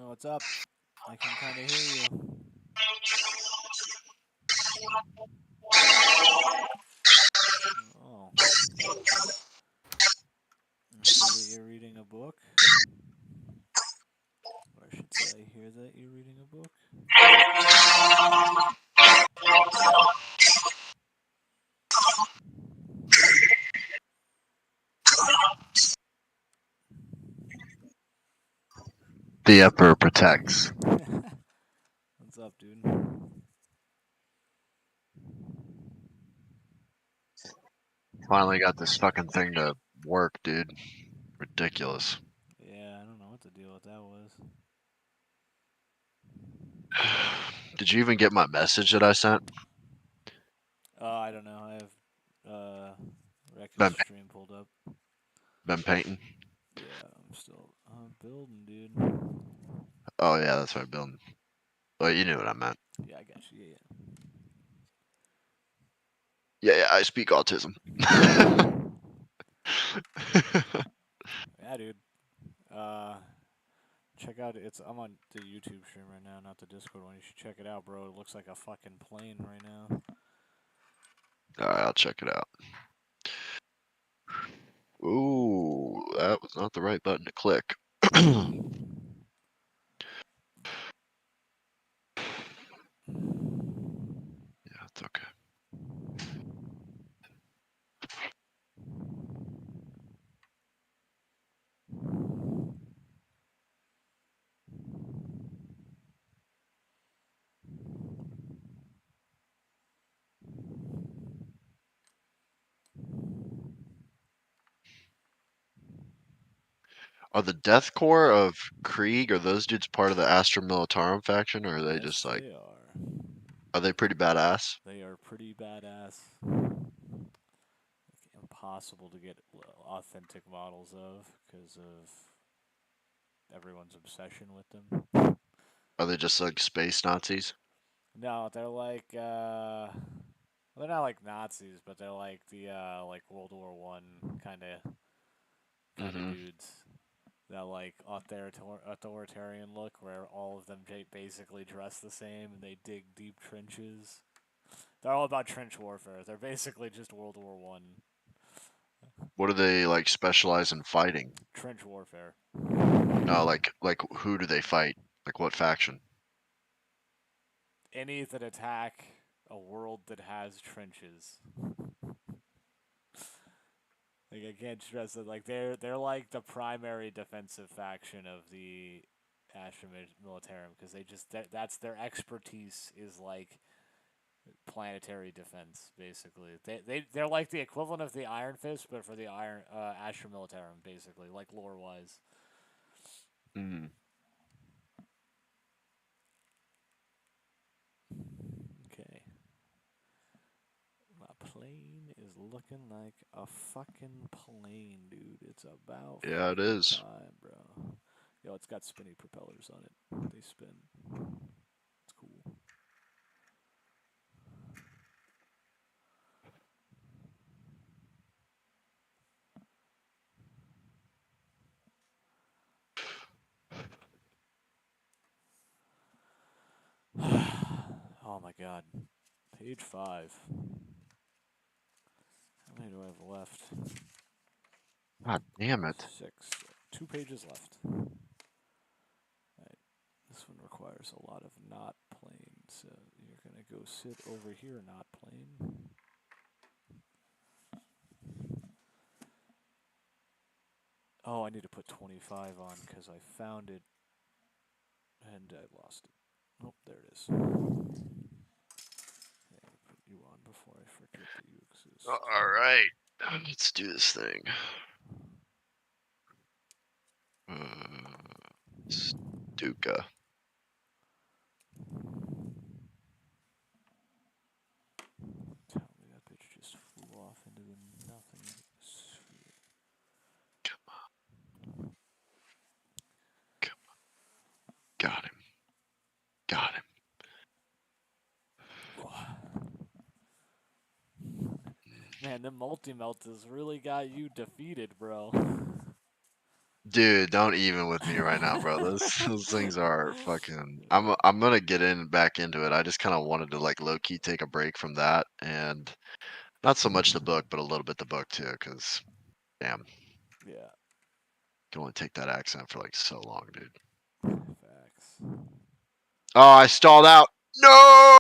Oh, what's up? I can kind of hear you. Oh. I see that you're reading a book. Or I should say, I hear that you're reading a book. The Emperor protects. What's up, dude? Finally got this fucking thing to work, dude. Ridiculous. Yeah, I don't know what the deal with that was. Did you even get my message that I sent? I don't know. I have Reckon's Ben- stream pulled up. Been painting? Yeah, I'm building, dude. Oh yeah, that's right, building. Well, you knew what I meant. Yeah, I got you. Yeah, I speak autism. Yeah, dude. Check out I'm on the YouTube stream right now, not the Discord one. You should check it out, bro. It looks like a fucking plane right now. Alright, I'll check it out. Ooh, that was not the right button to click. Yeah, it's okay. Are the Death Corps of Krieg, are those dudes part of the Astra Militarum faction, or are they Yes, just like, they are. are they pretty badass? They are pretty badass. Impossible to get authentic models of because of everyone's obsession with them. Are they just like space Nazis? No, they're like they're not like Nazis, but they're like the like World War One kind of Mm-hmm. dudes. That like authoritarian look, where all of them basically dress the same and they dig deep trenches. They're all about trench warfare. They're basically just World War One. What do they like specialize in fighting? Trench warfare. No, like who do they fight? Like what faction? any that attack a world that has trenches. Like I can't stress that. Like they're like the primary defensive faction of the Astra Militarum because they just that's their expertise is like planetary defense basically. They're like the equivalent of the Iron Fist but for the Astra Militarum basically like lore wise. Mm. Okay. My plane is looking like a fucking plane, dude. It's about Yeah, it is. time, bro. Yo, it's got spinny propellers on it. They spin. It's cool. Oh my god. Page 5. How many do I have left? God damn it. 6. 2 pages left. Alright. This one requires a lot of not plane, so you're gonna go sit over here, not plane. Oh, I need to put 25 on because I found it and I lost it. Oh, there it is. Yeah, put you on before I forget that you exist. Alright. Let's do this thing. Stuka. Tell me that bitch just flew off into the nothing sphere. Come on. Come on. Got him. Got him. Man, the multi-melt has really got you defeated, bro. Dude, don't even with me right now, bro. Those things are fucking. I'm gonna get back into it. I just kind of wanted to like low key take a break from that, and not so much the book, but a little bit the book too, because damn, Yeah, can only take that accent for like so long, dude. facts. Oh, I stalled out. No.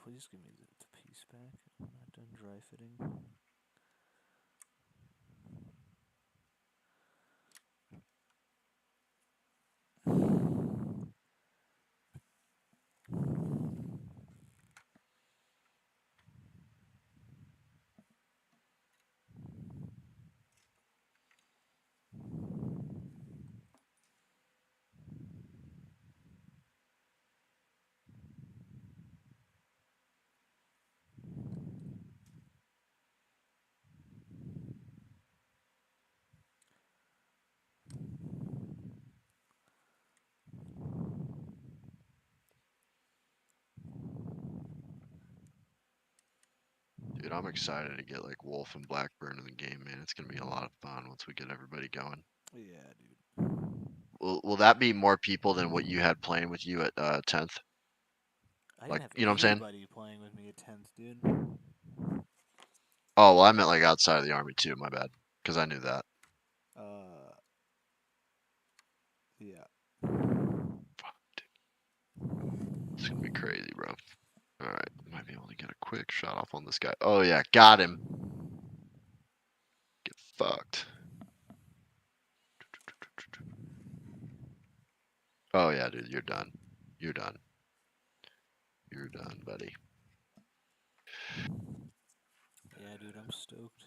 Please give me the piece back. I'm not done dry fitting. Dude, I'm excited to get like Wolf and Blackburn in the game, man. It's gonna be a lot of fun once we get everybody going. Yeah, dude. Will that be more people than what you had playing with you at 10th? I didn't Like, have you know what I'm saying? anybody playing with me at 10th, dude. Oh, well, I meant like outside of the army too. My bad, because I knew that. Yeah. Fuck, dude. It's gonna be crazy, bro. All right, might be able to get a quick shot off on this guy. Oh yeah, got him. Get fucked. Oh yeah, dude, you're done. You're done. You're done, buddy. Yeah, dude, I'm stoked.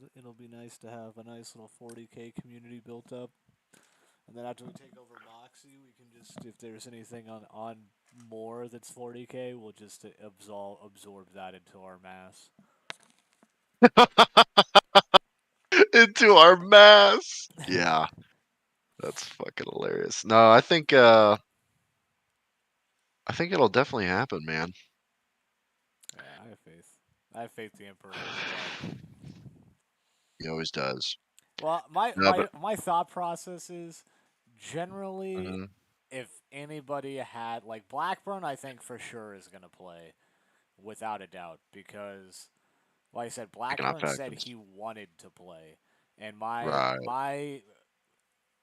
and it'll be nice to have a nice little 40k community built up. And then after we take over Moxie, we can just, if there's anything on more that's 40k, we'll just absorb that into our mass. Into our mass. Yeah, that's fucking hilarious. No, I think it'll definitely happen, man. Yeah, I have faith. I have faith the Emperor will survive. He always does. Well, my No, my but my thought process is generally mhm, if anybody had like Blackburn, I think for sure is gonna play without a doubt because, like I said, picking off Blackburn said tactics. he wanted to play, and my Right. my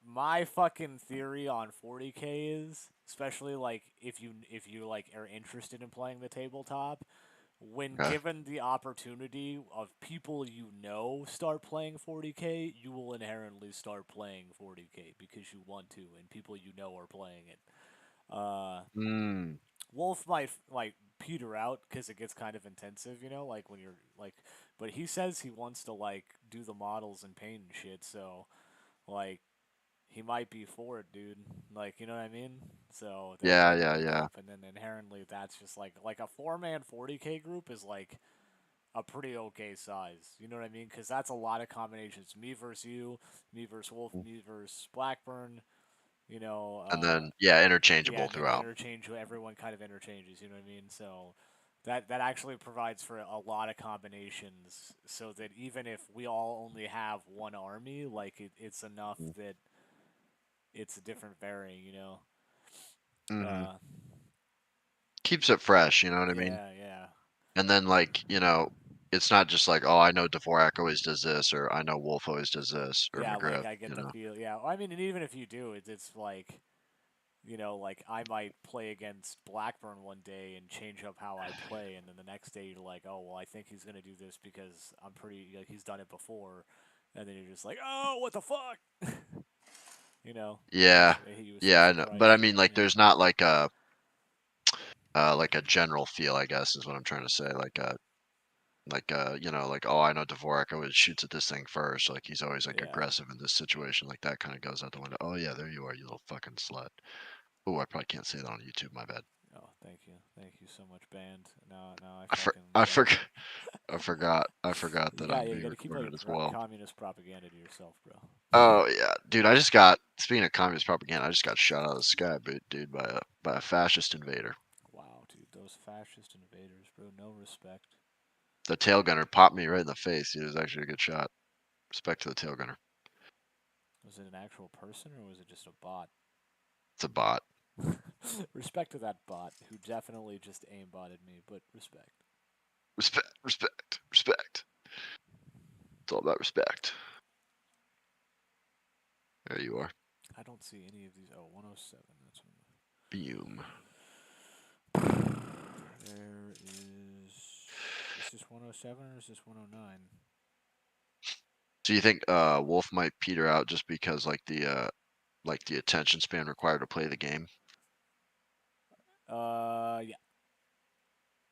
my fucking theory on 40k is, especially like if you like are interested in playing the tabletop, when Okay. given the opportunity of people you know start playing 40k, you will inherently start playing 40k because you want to, and people you know are playing it. Mm. Wolf might like peter out because it gets kind of intensive, like when you're like. But he says he wants to like do the models and paint and shit, so like he might be for it, dude. Like, you know what I mean? So then you Yeah, get a yeah, big yeah. group, and then inherently that's just like a 4-man 40k group is like a pretty okay size. You know what I mean? Because that's a lot of combinations. Me versus you, me versus Wolf, me versus Blackburn. You know, And then yeah, yeah, interchangeable and then throughout. interchange. Everyone kind of interchanges. You know what I mean? So that actually provides for a lot of combinations. So that even if we all only have one army, like it's enough that it's a different varying. Mm-hmm. Uh, Keeps it fresh, you know what I mean? yeah, yeah. And then like, it's not just like, oh, I know Dvorak always does this, or I know Wolf always does this, or Yeah, like McGriff, I get you the know. feel. Yeah, I mean, and even if you do, it's like like I might play against Blackburn one day and change up how I play, and then the next day you're like, oh well, I think he's gonna do this because I'm pretty like he's done it before, and then you're just like, oh, what the fuck, Yeah. It hit you with some Yeah, I know. surprise But I shit. mean like Yeah, there's not like a general feel, I guess is what I'm trying to say. Like oh, I know Dvorak always shoots at this thing first. Like he's always like yeah. aggressive in this situation. Like that kind of goes out the window. Oh yeah, there you are, you little fucking slut. Oh, I probably can't say that on YouTube. My bad. Oh, thank you so much, band. Now I I for, fucking I yeah. forgot. I forgot that I'm You being got to keep all your recorded as well. communist propaganda to yourself, bro. Oh yeah, dude. I just got. Speaking of communist propaganda, I just got shot out of the sky, dude, by a fascist invader. Wow, dude, those fascist invaders, bro. No respect. The tail gunner popped me right in the face. It was actually a good shot. Respect to the tail gunner. Was it an actual person or was it just a bot? It's a bot. Respect to that bot who definitely just aimbotted me, but respect. Respect, respect, respect. It's all about respect. There you are. I don't see any of these. Oh, 107. That's one. Boom. There is. Is this 107 or is this 109? Do you think Wolf might peter out just because like the attention span required to play the game? Yeah.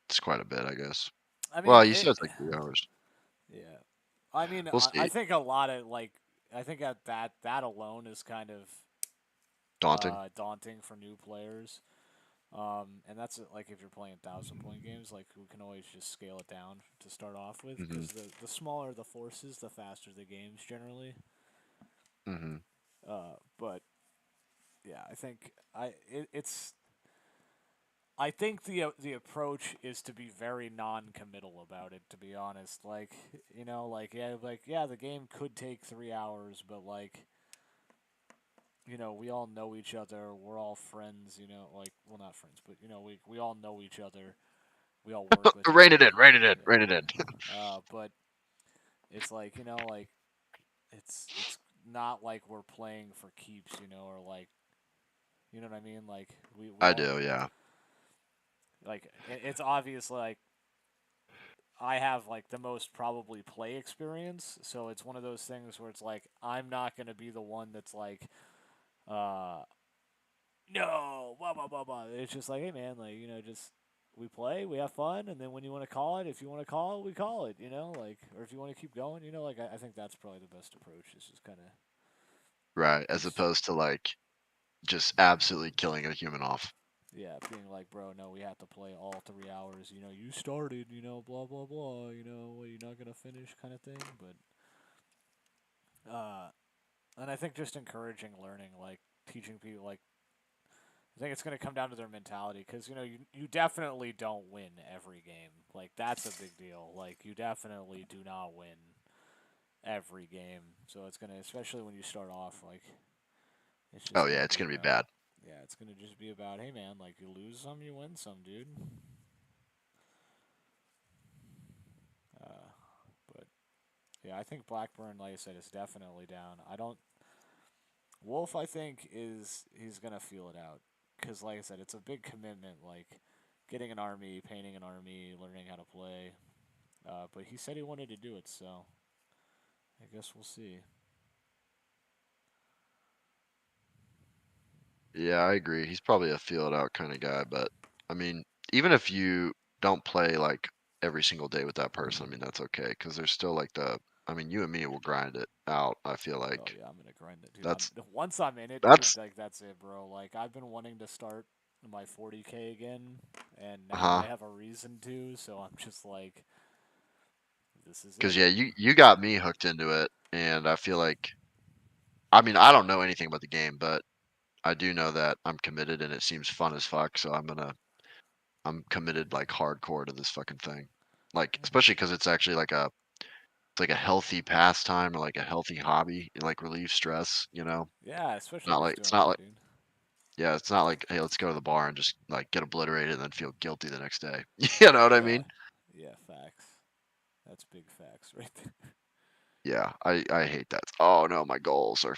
It's quite a bit, I guess. I mean, Well, you said it's like 3 hours. yeah. I mean, We'll I see. think a lot of like. I think that alone is kind of Daunting. daunting for new players. And that's like if you're playing 1,000-point games, like we can always just scale it down to start off with, Mhm. because the smaller the forces, the faster the games generally. Mhm. But yeah, I think it's. I think the approach is to be very non-committal about it. To be honest, like yeah, the game could take 3 hours, but like we all know each other. We're all friends. Like well, not friends, but we all know each other. We all work with each Rein it in. other. Rein it in. Yeah. Rein it in. But it's like like it's not like we're playing for keeps, or like you know what I mean. Like we I all do. Yeah. like it's obvious like I have like the most probably play experience, so it's one of those things where it's like I'm not gonna be the one that's like uh no blah blah blah blah. It's just like hey man, like just we play, we have fun, and then when you want to call it, if you want to call it, we call it. Like, or if you want to keep going, like I think that's probably the best approach. Is just kind of Right, as just opposed to like just absolutely killing a human off. yeah, being like, bro, no, we have to play all 3 hours. You started, blah blah blah. What, you're not gonna finish, kind of thing. But and I think just encouraging learning, like teaching people, like I think it's going to come down to their mentality because you definitely don't win every game. Like that's a big deal. Like you definitely do not win every game. So it's gonna, especially when you start off, like it's just Oh gonna yeah, it's be gonna be about bad. yeah, it's gonna just be about hey man, like you lose some, you win some, dude. Uh, but yeah, I think Blackburn, like I said, is definitely down. I don't. Wolf, I think he's gonna feel it out because, like I said, it's a big commitment. Like getting an army, painting an army, learning how to play. But he said he wanted to do it, so I guess we'll see. Yeah, I agree. He's probably a feel it out kind of guy, but I mean, even if you don't play like every single day with that person, I mean that's okay because there's still like I mean, you and me will grind it out. I feel Oh like yeah, I'm gonna grind it, dude. that's Once I'm in it, dude. that's Like that's it, bro. Like I've been wanting to start my 40K again, and now I uh-huh. have a reason to. So I'm just like, this is Because it. yeah, you got me hooked into it, and I feel like I mean I don't know anything about the game, but I do know that I'm committed and it seems fun as fuck. So I'm committed like hardcore to this fucking thing. Like Yeah, especially because it's actually like it's like a healthy pastime or like a healthy hobby. It like relieves stress. yeah. Especially Not just like doing it's not that, like dude. yeah, it's not like hey let's go to the bar and just like get obliterated and then feel guilty the next day. You know what I Yeah, mean? yeah. Facts. That's big facts right there. Yeah, I hate that. Oh no, my goals are.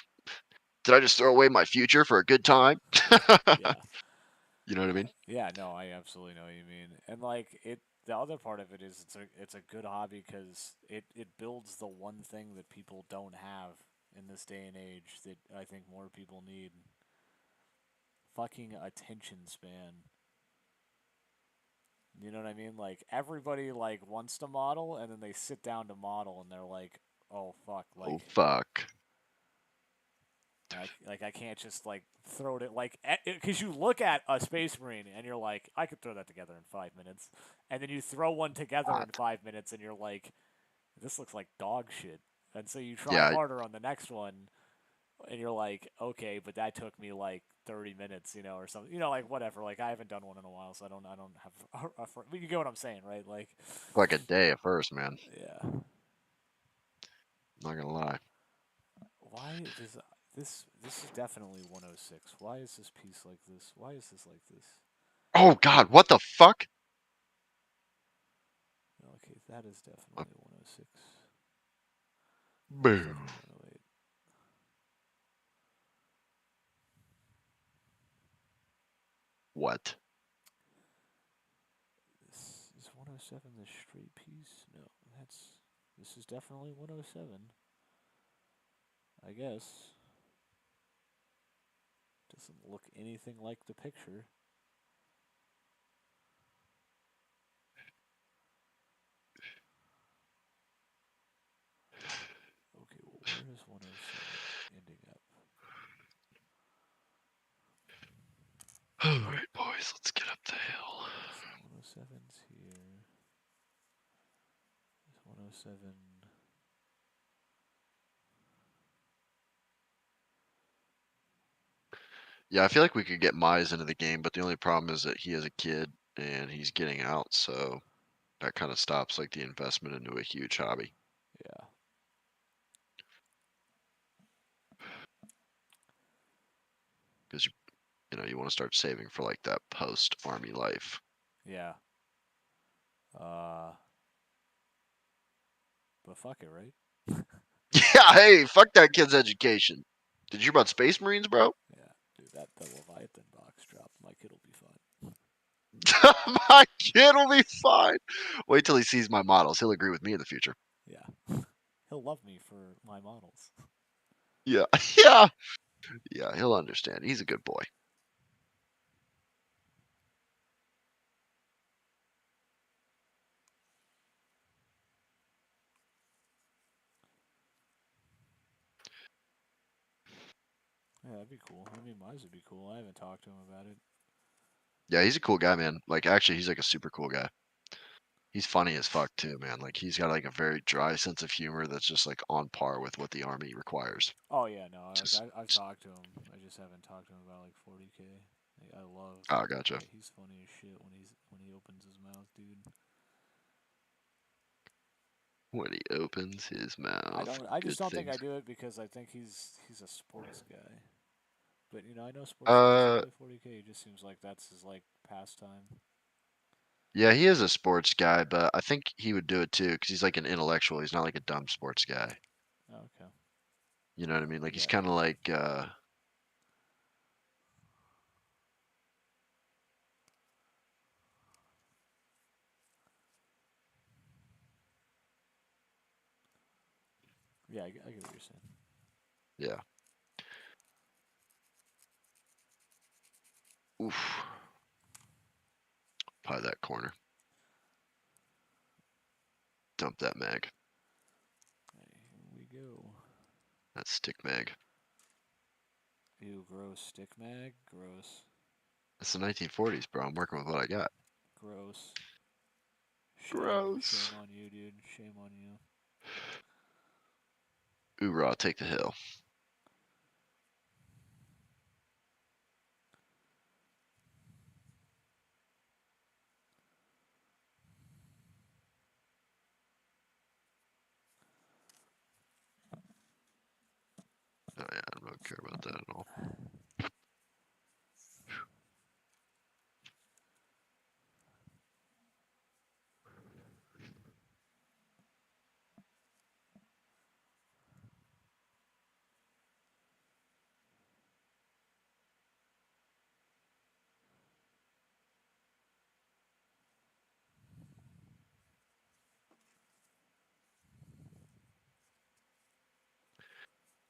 Did I just throw away my future for a good time? Yeah. You know what I mean? Yeah, no, I absolutely know what you mean. And like it the other part of it is it's a good hobby cuz it builds the one thing that people don't have in this day and age that I think more people need. Fucking attention span. You know what I mean? Like everybody like wants to model and then they sit down to model and they're like, "Oh fuck, Oh like fuck. I can't just like throw it like because you look at a space marine and you're like I could throw that together in 5 minutes, and then you throw one together in God. 5 minutes and you're like this looks like dog shit, and so you try Yeah, harder on the next one and you're like okay, but that took me like 30 minutes, or something, like whatever. Like I haven't done one in a while, so I don't have but you get what I'm saying, right? Like like a day at first, man. yeah, Not gonna lie. why does this is definitely 106. Why is this piece like this? Why is this like this? Oh God, what the fuck? Okay, that is Uh, definitely 106. That's Boo. definitely 108. What? This is 107 the straight piece? No, this is definitely 107. I guess. Doesn't look anything like the picture. Okay, well, where is 107 ending up? All right, boys, let's get up the hill. So 107's here. Is 107. Yeah, I feel like we could get Mize into the game, but the only problem is that he has a kid and he's getting out, so that kind of stops like the investment into a huge hobby Yeah. because you want to start saving for like that post army life. Yeah. Uh, but fuck it, right? Yeah, hey, fuck that kid's education. Did you hear about Space Marines, bro? Yeah, dude, that Leviathan box drop. My kid will be fine. My kid will be fine. Wait till he sees my models. He'll agree with me in the future. Yeah. He'll love me for my models. Yeah, yeah, yeah. He'll understand. He's a good boy. Yeah, that'd be cool. I mean, Mize would be cool. I haven't talked to him about it. Yeah, he's a cool guy, man. Like, actually, he's like a super cool guy. He's funny as fuck too, man. Like, he's got like a very dry sense of humor that's just like on par with what the army requires. Oh yeah, no, like Just, I've talked to him. I just haven't talked to him about like 40K. Like, I love. oh, gotcha. Yeah, he's funny as shit when he opens his mouth, dude. When he opens his mouth, I just good don't think I things. do it because I think he's a sports guy. But you know, I know sports guys that Uh, play 40K. It just seems like that's his like pastime. yeah, he is a sports guy, but I think he would do it too because he's like an intellectual. He's not like a dumb sports guy. Oh, okay. You know what I mean? Like, he's Yeah, kind of yeah. like, Yeah, I get what you're saying. yeah. Oof. Pie that corner. Dump that mag. Hey, here we go. That stick mag. Ew, gross. Stick mag? Gross. It's the 1940s, bro. I'm working with what I got. Gross. Shame Gross. on you, dude. Shame on you. Oorah, take the hill. Oh yeah, I don't care about that at all.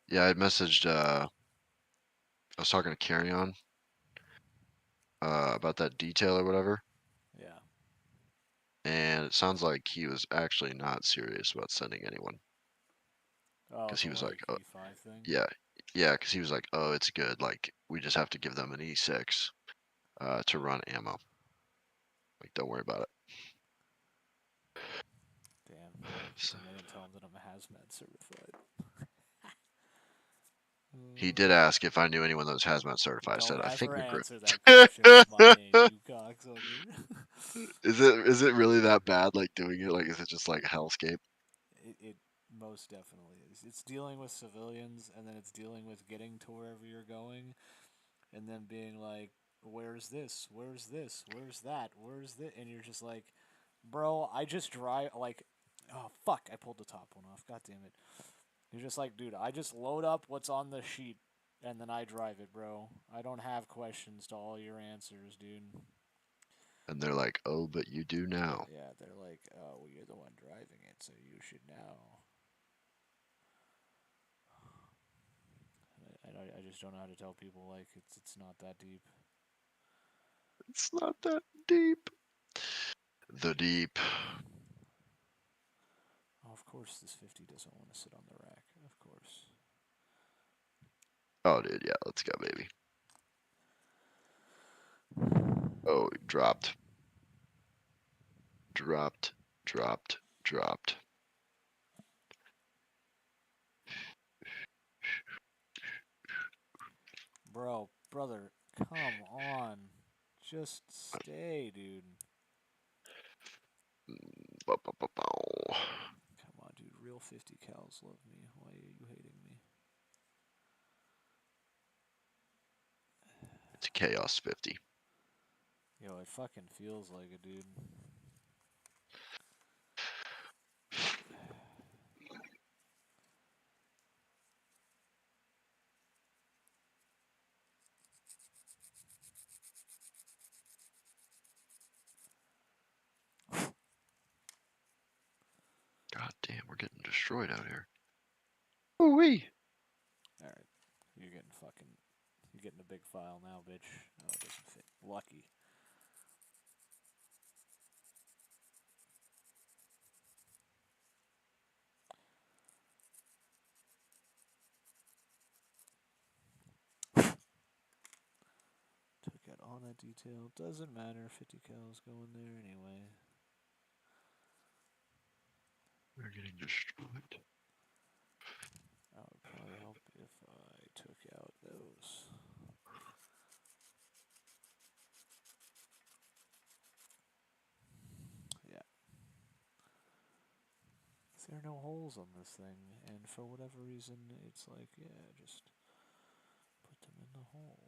Yeah, I messaged. I was talking to Carry On about that detail or whatever, Yeah. and it sounds like he was actually not serious about sending anyone Oh, because the he was like, like oh, E5 thing? yeah, yeah, because he was like, oh, it's good. Like, we just have to give them an E6 to run ammo. Like, don't worry about it. Damn. So And they didn't tell him that I'm hazmat certified. he did ask if I knew anyone that was hazmat certified. I said, Don't I think ever the group. answer that question with my name, you cocksucker. Is it really that bad? Like doing it? Like, is it just like hellscape? It most definitely is. It's dealing with civilians, and then it's dealing with getting to wherever you're going, and then being like, "Where's this? Where's this? Where's that? Where's this?" And you're just like, "Bro, I just drive like, oh fuck, I pulled the top one off. God damn it." You're just like, "Dude, I just load up what's on the sheet, and then I drive it, bro. I don't have questions to all your answers, dude." And they're like, oh, but you do now. Yeah, they're like, "Oh, well, you're the one driving it, so you should know." I just don't know how to tell people like it's not that deep. It's not that deep. The deep. Oh, of course this 50 doesn't want to sit on the rack. Of course. Oh, dude, yeah, let's go, baby. Oh, dropped. Dropped. Dropped. Dropped. Bro, brother, come on. Just stay, dude. Come on, dude. Real 50 cows love me. Why are you hating me? It's a Chaos 50. Yo, it fucking feels like it, dude. God damn, we're getting destroyed out here. Ooh-wee. Alright. You're getting fucking. You're getting a big file now, bitch. Oh, it doesn't fit. Lucky. on that detail. Doesn't matter. 50 cals go in there anyway. We're getting destroyed. That would probably help if I took out those. Yeah. There are no holes on this thing, and for whatever reason, it's like, yeah, just put them in the hole.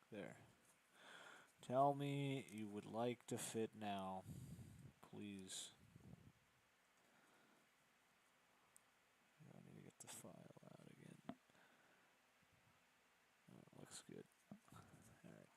There. Tell me you would like to fit now, please. I need to get the file out again. Oh, it looks good. Alright.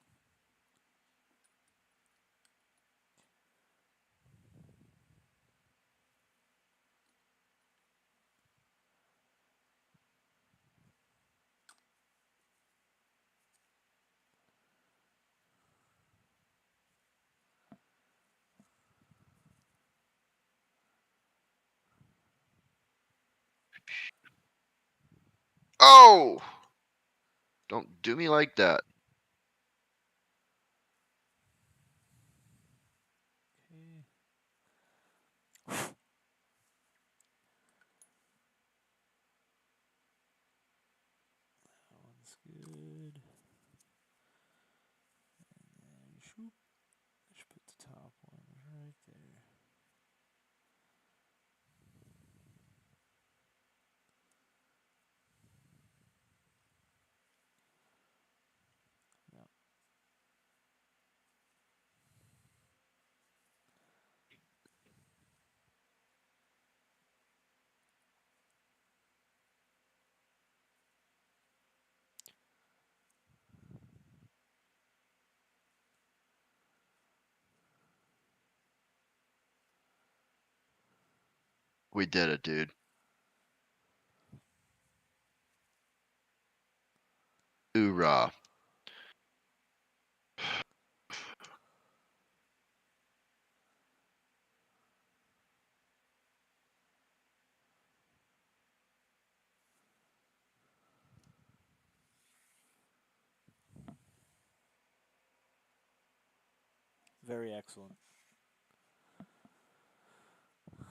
Oh! Don't do me like that. Okay. That one's good. And then shoop. Just put the top one right there. No. We did it, dude. Hoorah. Very excellent.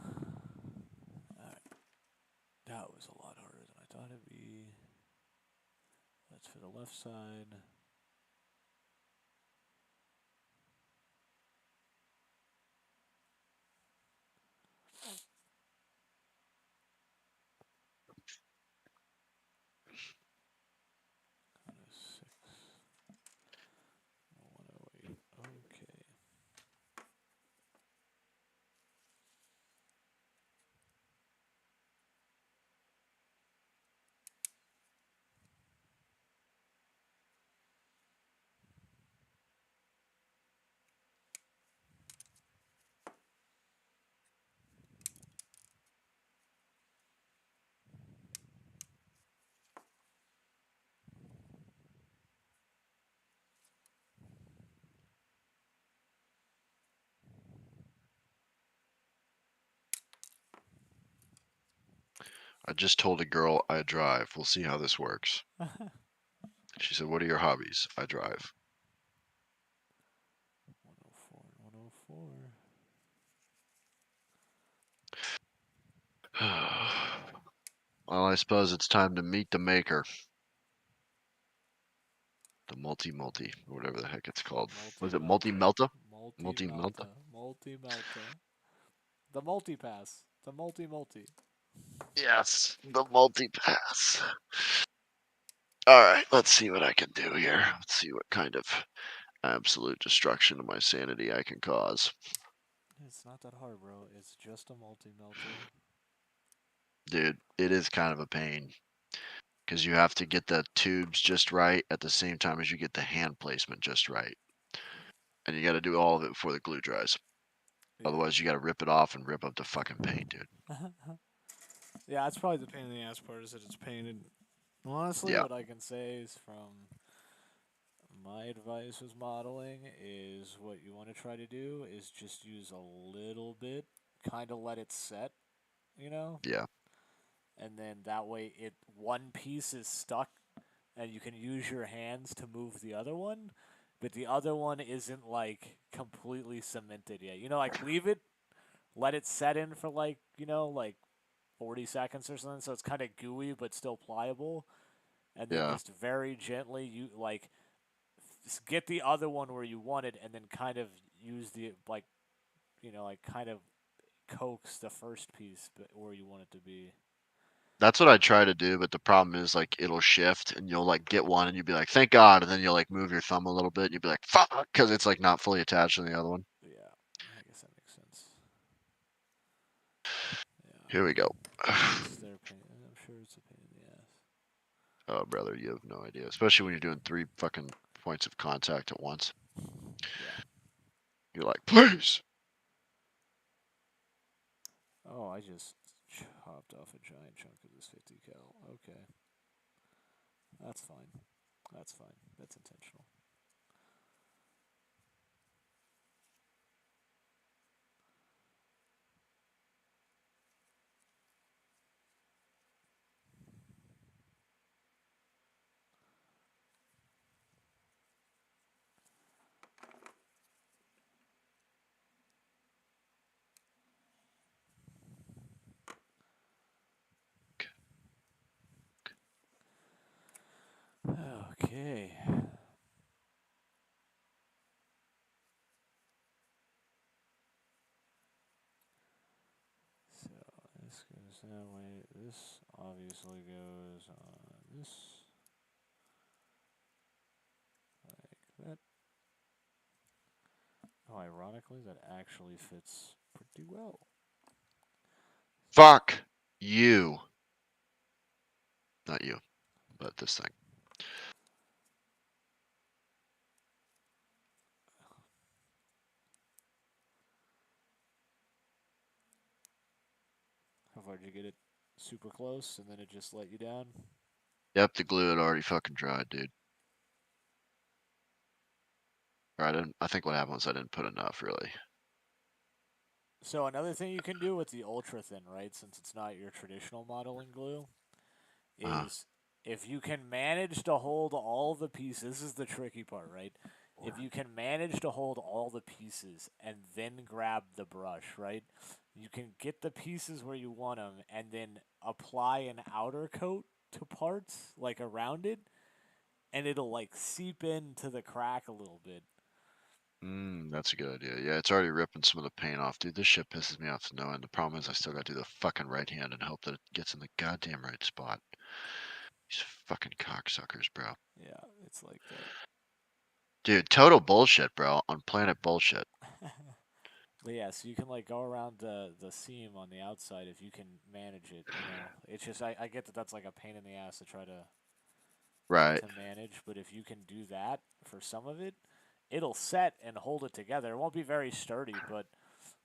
Alright. That was a lot harder than I thought it'd be. That's for the left side. Kind of 6. 108. Okay. I just told a girl I drive. We'll see how this works. She said, "What are your hobbies?" I drive. 104 and 104. Well, I suppose it's time to meet the maker. The multi, whatever the heck it's called. Was it multi-melta? Multi-melta? Multi-melta. The multi-pass. The multi-multi. Yes, the multi-pass. Alright, let's see what I can do here. Let's see what kind of absolute destruction to my sanity I can cause. It's not that hard, bro. It's just a multi-melta. Dude, it is kind of a pain. because you have to get the tubes just right at the same time as you get the hand placement just right. And you got to do all of it before the glue dries. Yeah. Otherwise, you got to rip it off and rip up the fucking paint, dude. Yeah, that's probably the pain in the ass part is that it's painted. Honestly, Yeah. what I can say is from my advice with modeling is what you want to try to do is just use a little bit, kind of let it set, you know, Yeah. and then that way it one piece is stuck, and you can use your hands to move the other one, but the other one isn't like completely cemented yet. You know, like leave it, let it set in for like 40 seconds or something, so it's kind of gooey but still pliable, and then Yeah. just very gently you like get the other one where you want it, and then kind of use the like kind of coax the first piece where you want it to be. That's what I try to do, but the problem is like it'll shift and you'll like get one and you'll be like, thank God, and then you'll like move your thumb a little bit and you'll be like, fuck, because it's like not fully attached to the other one. Yeah, I guess that makes sense. Yeah, Here we go. it's their pain. I'm sure it's a pain in the ass. Oh, brother, you have no idea. Especially when you're doing 3 fucking points of contact at once. Yeah. You're like, please. Oh, I just chopped off a giant chunk of this 50 cal. Okay. That's fine. That's fine. That's intentional. Okay. So this goes that way. This obviously goes on this like that. Oh, ironically, that actually fits pretty well. Fuck you. Not you, but this thing. How far did you get it? Super close, and then it just let you down? Yep, the glue had already fucking dried, dude. Or I think what happened was I didn't put enough, really. So another thing you can do with the ultra thin, right, since it's not your traditional modeling glue, Uh-huh. is if you can manage to hold all the pieces, this is the tricky part, right? If you can manage to hold all the pieces and then grab the brush, right? You can get the pieces where you want them and then apply an outer coat to parts, like around it, and it'll like seep into the crack a little bit. That's a good idea. Yeah, it's already ripping some of the paint off. Dude, this shit pisses me off to no end. The problem is I still gotta do the fucking right hand and hope that it gets in the goddamn right spot. These fucking cocksuckers, bro. Yeah, it's like that. Dude, total bullshit, bro. On planet bullshit. But yeah, so you can like go around the seam on the outside if you can manage it. You know, it's just I get that that's like a pain in the ass to try Right. to manage, but if you can do that for some of it, it'll set and hold it together. It won't be very sturdy, but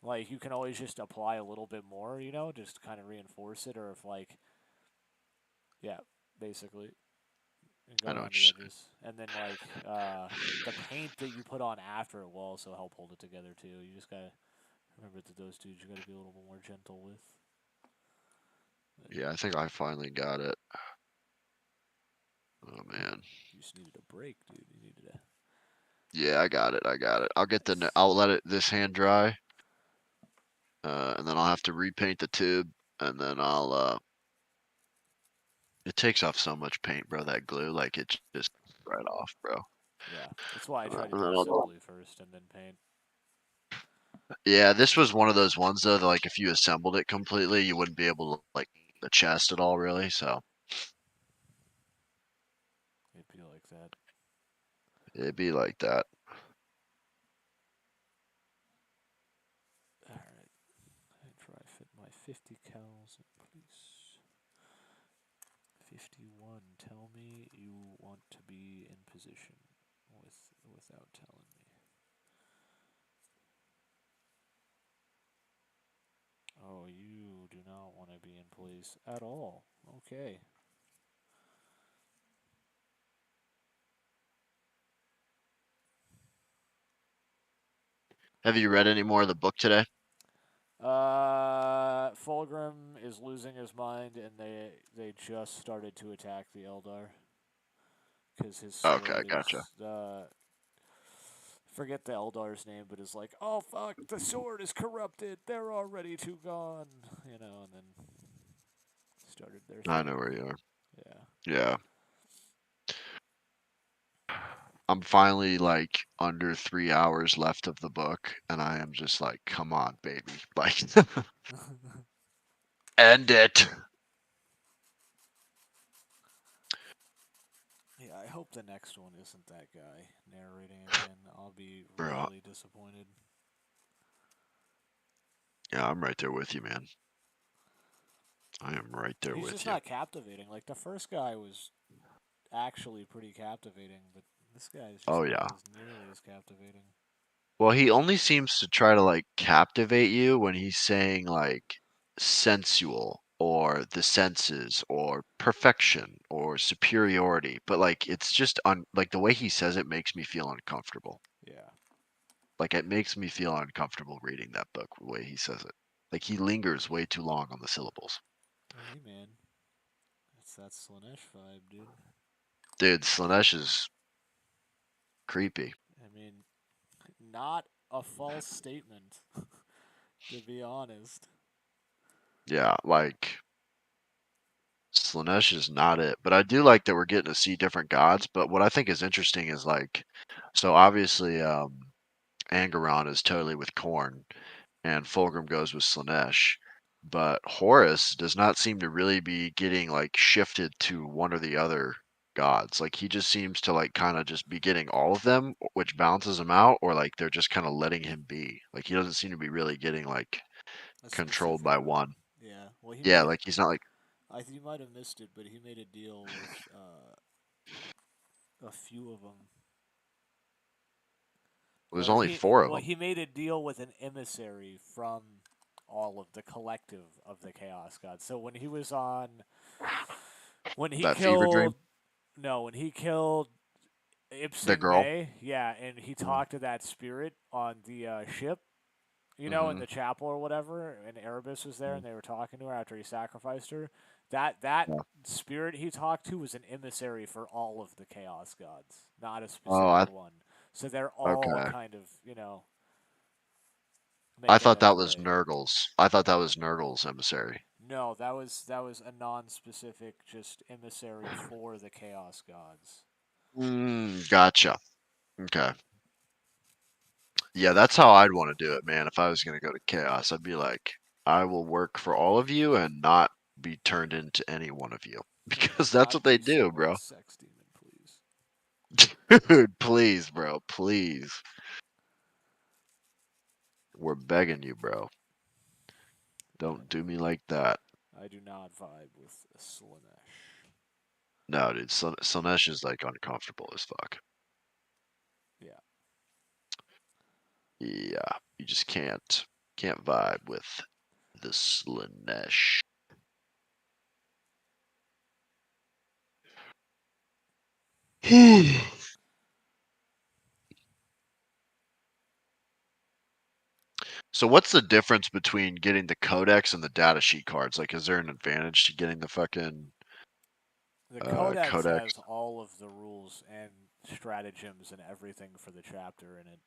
like you can always just apply a little bit more. You know, just kind of reinforce it, or if like yeah, basically. And go I know around what the you're saying. edges, and then like the paint that you put on after it will also help hold it together too. You just gotta remember that those dudes you gotta be a little bit more gentle with. But Yeah, I think I finally got it. Oh, man. you just needed a break, dude. You needed a Yeah, I got it. I got it. I'll get nice. I'll let it this hand dry. And then I'll have to repaint the tube. And then it takes off so much paint, bro, that glue. Like, it just right off, bro. Yeah, that's why I try to And do then assembly first and then paint. yeah, this was one of those ones, though, that, like, if you assembled it completely, you wouldn't be able to, like, the chest at all, really. So It'd be like that. it'd be like that. All right, I try fit my 50 cals in, please. 51. Tell me you want to be in position without telling me. Oh, you do not want to be in place at all. Okay. Have you read any more of the book today? Fulgrim is losing his mind, and they just started to attack the Eldar because his Okay, sword gotcha. is forget the Eldar's name, but is like, oh fuck, the sword is corrupted. They're already too gone, and then started their I thing. know where you are. Yeah. Yeah. I'm finally like under 3 hours left of the book, and I am just like, come on, baby. Like, end it. Yeah, I hope the next one isn't that guy narrating again. I'll be Bro. really disappointed. Yeah, I'm right there with you, man. I am right there He's with just you. not captivating. Like, the first guy was actually pretty captivating, but this guy is Oh, just not yeah. as nearly as captivating. Well, he only seems to try to like captivate you when he's saying like sensual or the senses or perfection or superiority, but like it's just like the way he says it makes me feel uncomfortable. Yeah. Like it makes me feel uncomfortable reading that book the way he says it. Like he lingers way too long on the syllables. Hey, man. It's that Slanesh vibe, dude. Dude, Slanesh is creepy. I mean, not a false statement, to be honest. Yeah, like Slanesh is not it. But I do like that we're getting to see different gods. But what I think is interesting is like, so obviously, Angeron is totally with Korn, and Fulgrim goes with Slanesh. But Horus does not seem to really be getting like shifted to one or the other gods. Like he just seems to like kind of just be getting all of them, which balances him out, or like they're just kind of letting him be. Like he doesn't seem to be really getting like A controlled specific by one. one. Yeah. Well, he Yeah, made it. like he's not like You might have missed it, but he made a deal with a few of them. there's Or only he four of well them. he made a deal with an emissary from all of the collective of the Chaos Gods. So when he That fever dream, killed when he killed the Ibsen girl. May, yeah, and he talked to that spirit on the ship, in Mm-hmm. the chapel or whatever, and Erebus was there, and they were talking to her after he sacrificed her. That Yeah. spirit he talked to was an emissary for all of the Chaos Gods, not a Oh, specific one. So they're all okay. kind of, I making thought their that was play. Nurgle's. I thought that was Nurgle's emissary. No, that was a non-specific, just emissary for the Chaos Gods. Gotcha. Okay. Yeah, that's how I'd want to do it, man. If I was going to go to Chaos, I'd be like, I will work for all of you and not be turned into any one of you. Because that's Not what they be do, bro. someone's sex demon, please. Dude, please, bro. Please. We're begging you, bro. Yeah, Don't do no, me like that. I do not vibe with Slanesh. No, dude. Slanesh is like uncomfortable as fuck. Yeah. Yeah. You just can't vibe with the Slanesh. So what's the difference between getting the codex and the datasheet cards? Like, is there an advantage to getting the fucking The Codex codex? has all of the rules and stratagems and everything for the chapter in it.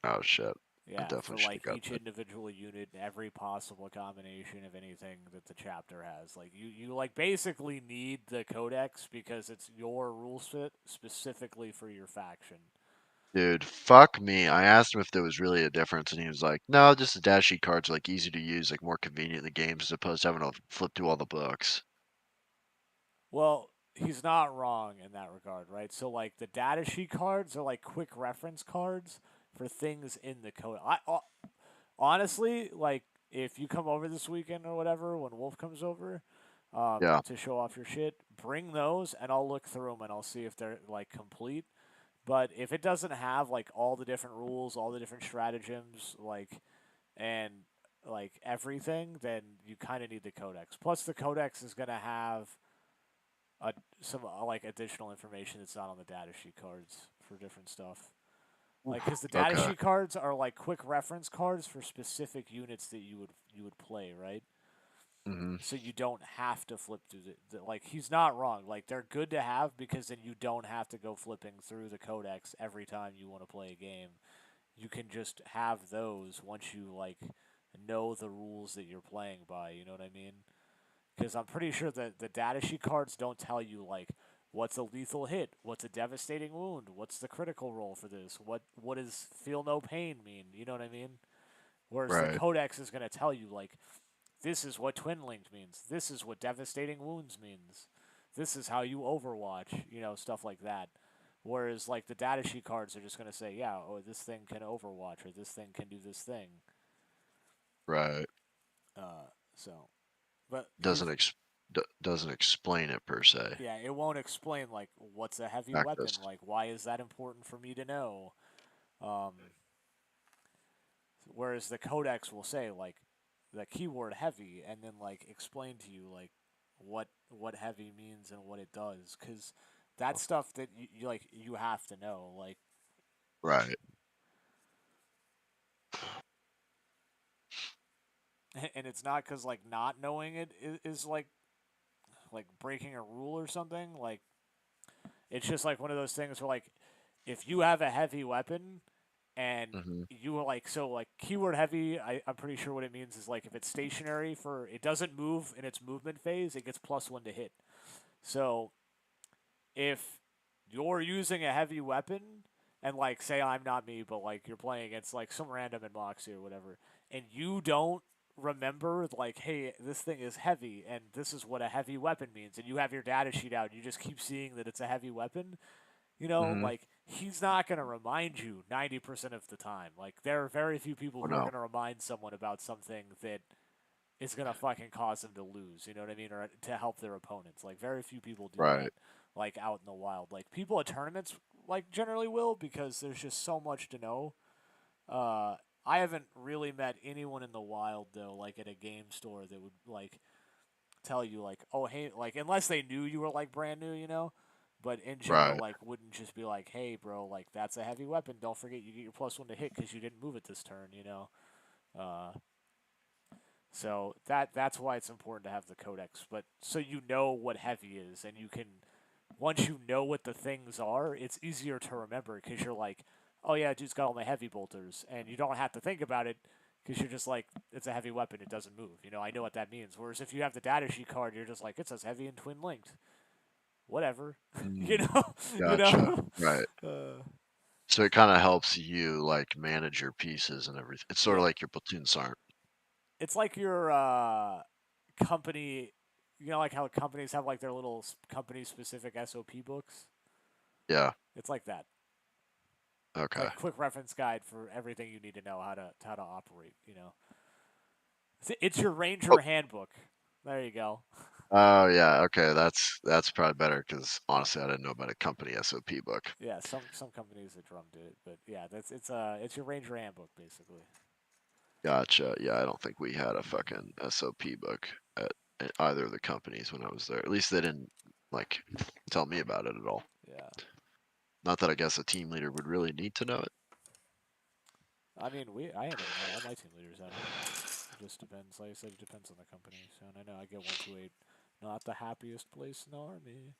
Oh shit! I Yeah, for definitely should have like got each that. individual unit and every possible combination of anything that the chapter has. Like you like basically need the Codex because it's your rule set specifically for your faction. Dude, fuck me. I asked him if there was really a difference, and he was like, "No, just the datasheet cards are like easy to use, like more convenient in the games as opposed to having to flip through all the books." Well, he's not wrong in that regard, right? So like the data sheet cards are like quick reference cards for things in the code. Honestly, like if you come over this weekend or whatever when Wolf comes over, Yeah. to show off your shit. Bring those, and I'll look through them and I'll see if they're like complete. But if it doesn't have like all the different rules, all the different stratagems, and like everything, then you kind of need the codex. Plus, the codex is gonna have some like additional information that's not on the data sheet cards for different stuff. Like, because the data Okay. sheet cards are like quick reference cards for specific units that you would play, right? Hmm. So you don't have to flip through like he's not wrong. Like they're good to have because then you don't have to go flipping through the codex every time you want to play a game. You can just have those once you like know the rules that you're playing by. You know what I mean? Because I'm pretty sure that the data sheet cards don't tell you like what's a lethal hit, what's a devastating wound, what's the critical roll for this, what does feel no pain mean. You know what I mean? Whereas the Right. codex is going to tell you like this is what twin linked means, this is what devastating wounds means, this is how you overwatch, stuff like that. Whereas like the data sheet cards are just going to say, yeah, oh, this thing can overwatch or this thing can do this thing. Right. So, but Doesn't doesn't explain it per se. yeah, it won't explain like what's a heavy weapon, Backlist. like why is that important for me to know. Um, Whereas the codex will say like the keyword heavy and then like explain to you like what heavy means and what it does because that's stuff that you like you have to know like Right. and it's not because like not knowing it is like breaking a rule or something like it's just like one of those things where like if you have a heavy weapon and Hmm. you were like so like keyword heavy I'm pretty sure what it means is like if it's stationary for it doesn't move in its movement phase it gets +1 to hit. So if you're using a heavy weapon and like say I'm not me but like you're playing against like some random in Moxie or whatever and you don't remember like hey this thing is heavy and this is what a heavy weapon means and you have your data sheet out and you just keep seeing that it's a heavy weapon, Hmm. like he's not going to remind you 90% of the time. Like there are very few people Oh who are no. going to remind someone about something that is going to fucking cause them to lose, you know what I mean, or to help their opponents. Like very few people do that Right. like out in the wild. Like people at tournaments like generally will because there's just so much to know. Uh I haven't really met anyone in the wild though like at a game store that would like tell you like, oh hey, like unless they knew you were like brand new, But in general, Right. like wouldn't just be like, hey bro, like that's a heavy weapon. Don't forget you get your +1 to hit because you didn't move it this turn. Uh, so that's why it's important to have the codex. But so you know what heavy is, and you can once you know what the things are, it's easier to remember because you're like, oh yeah, dude's got all my heavy bolters, and you don't have to think about it because you're just like, it's a heavy weapon, it doesn't move. I know what that means. Whereas if you have the data sheet card, you're just like, it says heavy and twin linked. Whatever, you Mm, know, you gotcha. know. Right. Uh, So it kind of helps you like manage your pieces and everything. It's sort of yeah, like your platoon sergeant. it's like your company. Like how companies have like their little company specific SOP books. Yeah. It's like that. It's Okay. like a quick reference guide for everything you need to know how to operate. It's your Oh. Ranger handbook. There you go. Oh yeah. Okay. That's probably better because honestly, I didn't know about a company SOP book. Yeah, some companies that drum do it, but yeah, it's your Ranger handbook basically. Gotcha. Yeah, I don't think we had a fucking SOP book at either of the companies when I was there. At least they didn't like tell me about it at all. Yeah, Not that I guess a team leader would really need to know it. I mean I had all my team leaders had it. It just depends. Like I said, it depends on the company. So and I know I get 128, not the happiest place in the army.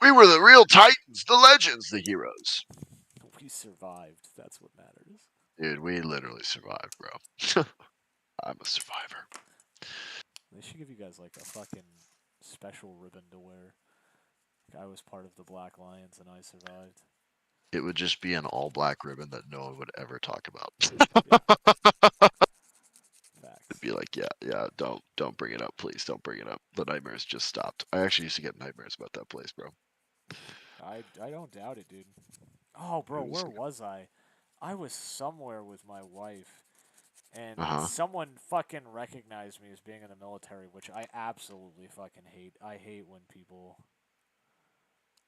We were the real titans, the legends, the heroes. We survived. That's what matters. Dude, we literally survived, bro. I'm a survivor. They should give you guys like a fucking special ribbon to wear. Like, I was part of the Black Lions and I survived. It would just be an all black ribbon that no one would ever talk about. Yeah, It'd facts. be like, yeah, yeah, don't bring it up, please, don't bring it up. The nightmares just stopped. I actually used to get nightmares about that place, bro. I don't doubt it, dude. Oh, It bro, was where was I? I was somewhere with my wife, and Uh-huh. someone fucking recognized me as being in the military, which I absolutely fucking hate. I hate when people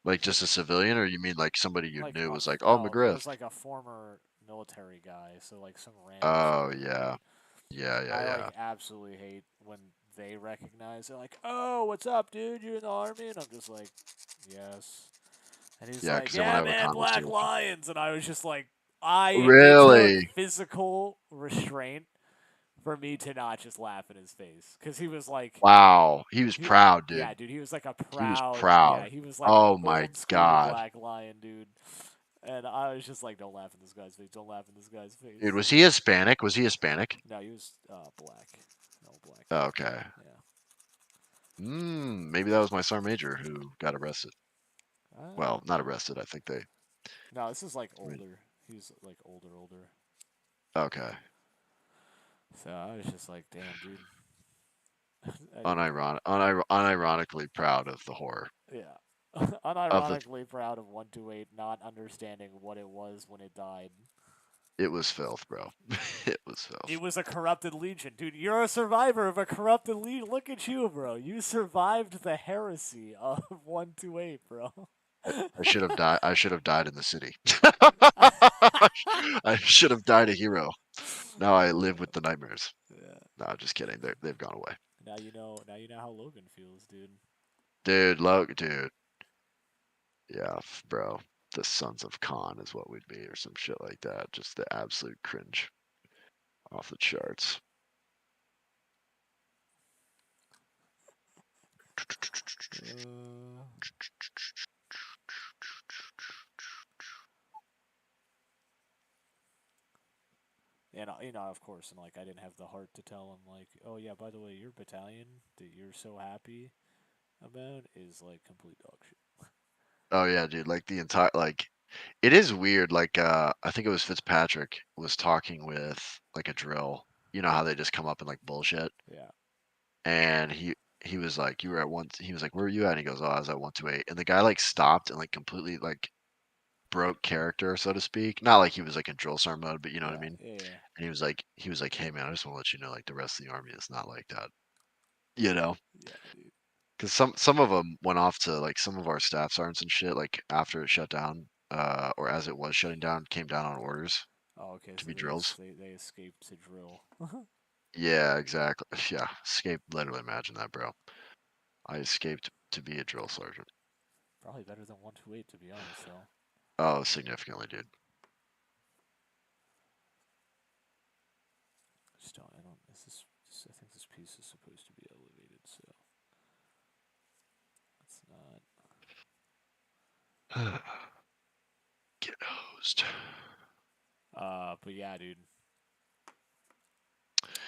Like just a civilian, or you mean like somebody you like knew was like, oh, no, it McGriff? was like a former military guy, so like some random Oh civilian yeah, dude. yeah, yeah, I yeah. like absolutely hate when they recognize. They're like, "Oh, what's up, dude? You're in the army?" And I'm just like, "Yes." And he's Yeah, like, because they want to "Yeah, have a man, Black conversation. Lions." And I was just like, it took Really? physical restraint for me to not just laugh in his face, because he was like, Wow. He was he, proud, dude. yeah, dude, he was like a He was proud, proud. yeah, he was like Oh my old school God. Black Lion, dude. And I was just like, "Don't laugh in this guy's face. Don't laugh in this guy's Dude, face." was he Hispanic? Was he Hispanic? No, he was black. No, black Oh, dude. okay. Yeah. Maybe that was my sergeant major who got arrested. Well, not No. arrested. I think they. No, this is like I mean, older. He's like older. okay. So I was just like, damn, dude. Unironically proud of the horror Yeah. of the. Unironically proud of 128 not understanding what it was when it died. It was filth, bro. It was It filth. was a corrupted legion. Dude, you're a survivor of a corrupted legion. Look at you, bro. You survived the heresy of 128, bro. I should have died. I should have died in the city. I should have died a hero. Now I live with the nightmares. Yeah. No, just kidding. They've gone away. Now you know how Logan feels, dude. Dude. Yeah, bro. The Sons of Khan is what we'd be, or some shit like that. Just the absolute cringe off the charts. Uh, and of course, and like I didn't have the heart to tell him, like, oh yeah, by the way, your battalion that you're so happy about is like complete dog shit. Oh yeah, dude. Like the entire it is weird. Like I think it was Fitzpatrick was talking with like a drill. You know how they just come up and like bullshit. Yeah, And he was like, "You were at one." He was like, "Where were you at?" And he goes, "Oh, I was at 128." And the guy like stopped and like completely like broke character, so to speak. Not like he was like in drill sergeant mode, but you know what I yeah, mean. yeah, yeah, And he was like, "Hey man, I just want to let you know, like the rest of the army is not like that." You know, yeah, dude. because some of them went off to like some of our staff sergeants and shit, like after it shut down, or as it was shutting down, came down on orders Oh, okay, to so be drills. they escaped to drill. Yeah, exactly. Yeah, escaped. Literally, imagine that, bro. I escaped to be a drill sergeant. Probably better than 128, to be honest, though. Oh, significantly, dude. Just don't. I don't. I think this piece is supposed to be elevated, so it's not. Get hosed. But yeah, dude.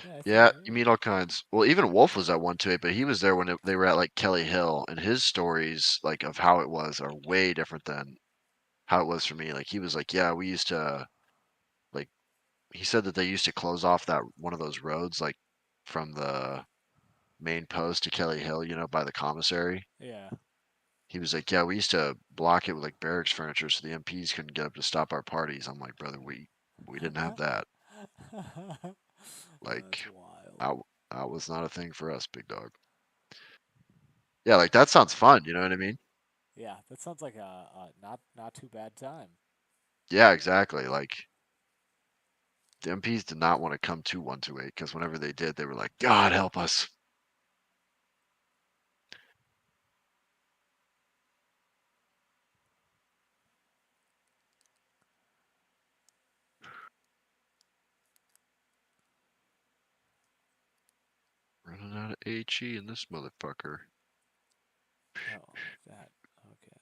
Yeah, I think. Yeah, you meet all kinds. Well, even Wolf was at 128, but he was there when they were at like Kelly Hill, and his stories like of how it was are way different than how it was for me. Like he was like, yeah, we used to like he said that they used to close off that one of those roads like from the main post to Kelly Hill, by the commissary. Yeah. He was like, yeah, we used to block it with like barracks furniture so the MPs couldn't get up to stop our parties. I'm like, brother, we didn't have that. That's Like, wild. that was not a thing for us, big dog. Yeah, like that sounds fun. You know what I mean? Yeah, that sounds like a not too bad time. Yeah, exactly. Like the MPs did not want to come to 128 because whenever they did, they were like, God help us. Running out of HE in this motherfucker. Oh, that. Okay.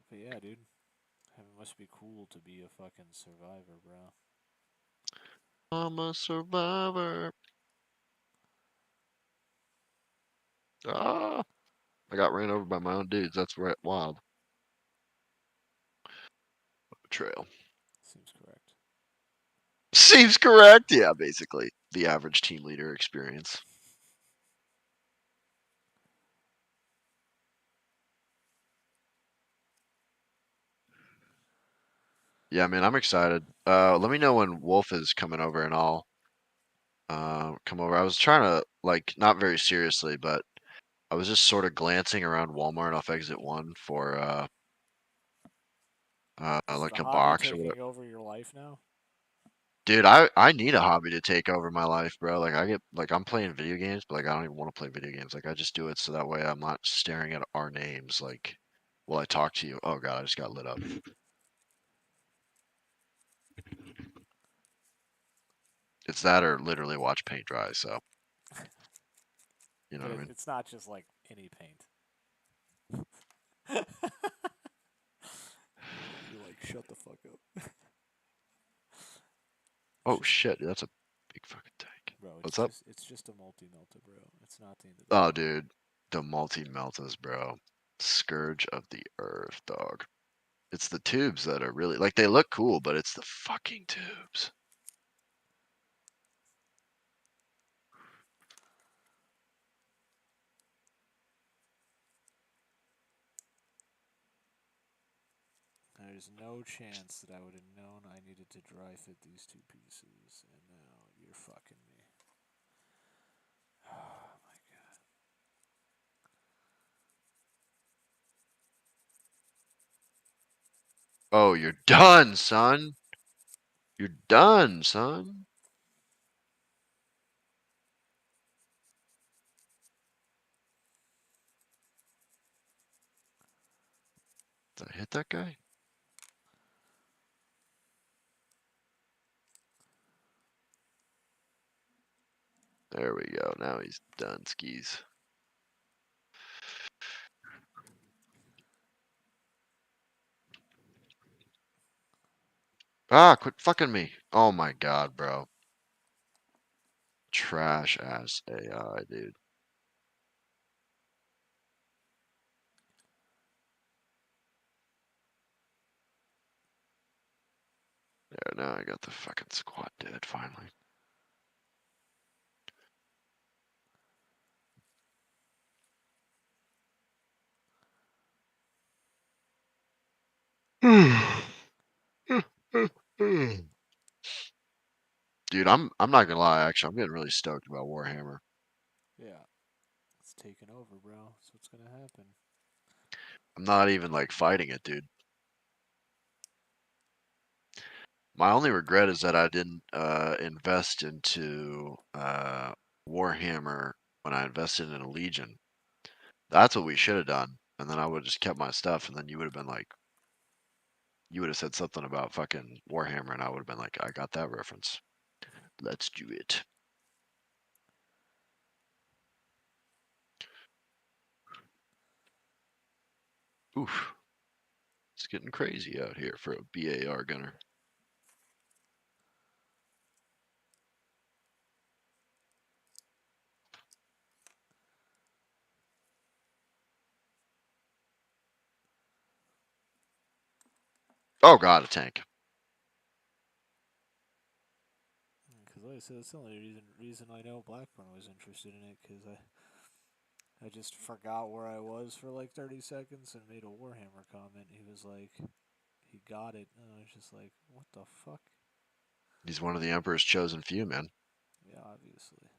But yeah, dude. It must be cool to be a fucking survivor, bro. I'm a survivor. Ah, I got ran over by my own dudes. That's right, wild. Betrayal. Seems correct. Seems correct. Yeah, basically the average team leader experience. Yeah, man, I'm excited. Let me know when Wolf is coming over, and I'll come over. I was trying to like not very seriously, but I was just sort of glancing around Walmart off exit 1 for Is like the a hobby box or whatever. taking over your life now? Dude, I need a hobby to take over my life, bro. Like I get like I'm playing video games, but like I don't even want to play video games. Like I just do it so that way I'm not staring at our names like while I talk to you. Oh god, I just got lit up. It's that or literally watch paint dry, so you know But what I mean? it's not just like any paint. You're like, shut the fuck up. Oh Just, shit, dude, that's a big fucking tank. bro, What's up? it's just a multi-melta, bro. It's not the end of the Oh world. dude, the multi-meltas, bro. Scourge of the earth, dog. It's the tubes that are really like they look cool, but it's the fucking tubes. There's no chance that I would have known I needed to dry fit these two pieces, and now you're fucking me. Oh my god. Oh, you're done, son. You're done, son. Did I hit that guy? There we go. Now he's done skis. Ah, quit fucking me. Oh my god, bro. Trash ass AI, dude. Yeah, now I got the fucking squad dead finally. Dude, I'm not gonna lie, actually, I'm getting really stoked about Warhammer. Yeah. It's taking over, bro. That's what's gonna happen. I'm not even like fighting it, dude. My only regret is that I didn't invest into Warhammer when I invested in a Legion. That's what we should have done. And then I would have just kept my stuff, and then you would have been like, you would have said something about fucking Warhammer, and I would have been like, I got that reference. Let's do it. Oof. It's getting crazy out here for a BAR gunner. Oh god, a tank. Because like I said, that's the only reason I know Blackburn was interested in it. Because I just forgot where I was for like 30 seconds and made a Warhammer comment. He was like, he got it, and I was just like, what the fuck? He's one of the Emperor's chosen few, man. Yeah, obviously.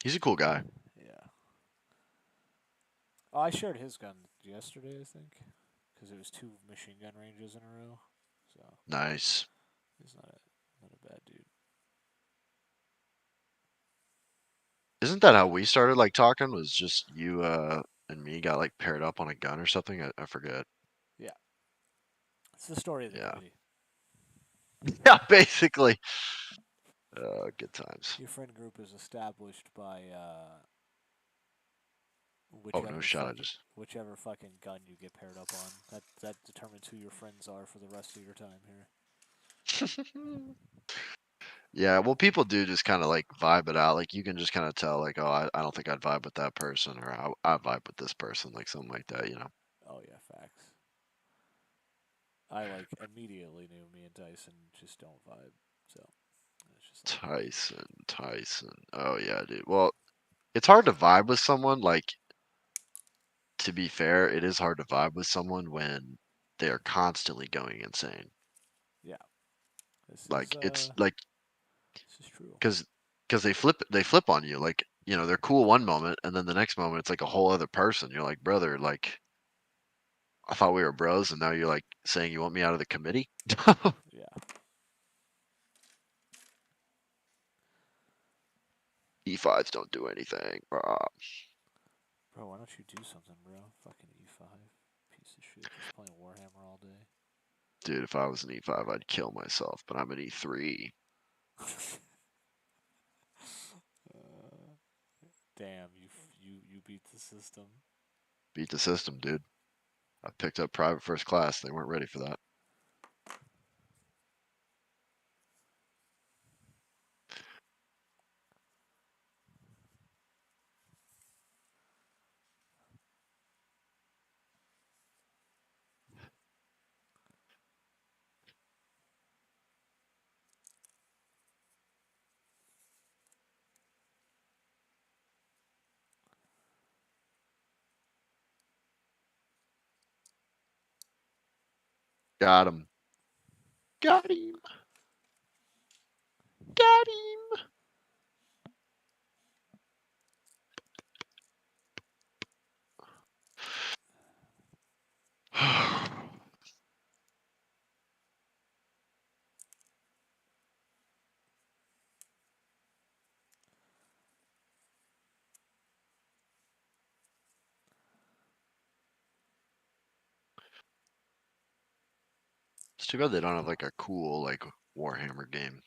He's a cool guy. Yeah. Oh, I shared his gun yesterday, I think, because it was 2 machine gun ranges in a row. So Nice. he's not a bad dude. Isn't that how we started like talking? Was just you and me got like paired up on a gun or something? I forget. Yeah, it's the story of the Yeah. committee. Yeah, basically. Good times. Your friend group is established by Oh no shot! I just. whichever fucking gun you get paired up on. That determines who your friends are for the rest of your time here. Yeah, well, people do just kind of like vibe it out. Like you can just kind of tell, like, oh, I don't think I'd vibe with that person, or I vibe with this person, like something like that, you know. Oh yeah, facts. I like immediately knew me and Dyson just don't vibe. So it's just like Tyson. Oh yeah, dude. Well, it's hard to vibe with someone. Like, to be fair, it is hard to vibe with someone when they are constantly going insane. yeah, this is Like, it's uh like this is true. because they flip on you. Like, they're cool one moment, and then the next moment it's like a whole other person. You're like, brother, like I thought we were bros, and now you're like saying you want me out of the committee. Yeah, E5s don't do anything. bro, why don't you do something, bro? Fucking E5, piece of shit, just playing Warhammer all day. Dude, if I was an E5, I'd kill myself, but I'm an E3. uh, damn, you beat the system. Beat the system, dude. I picked up private first class. They weren't ready for that. Got him. Got him. Got him. It's too bad they don't have like a cool like Warhammer game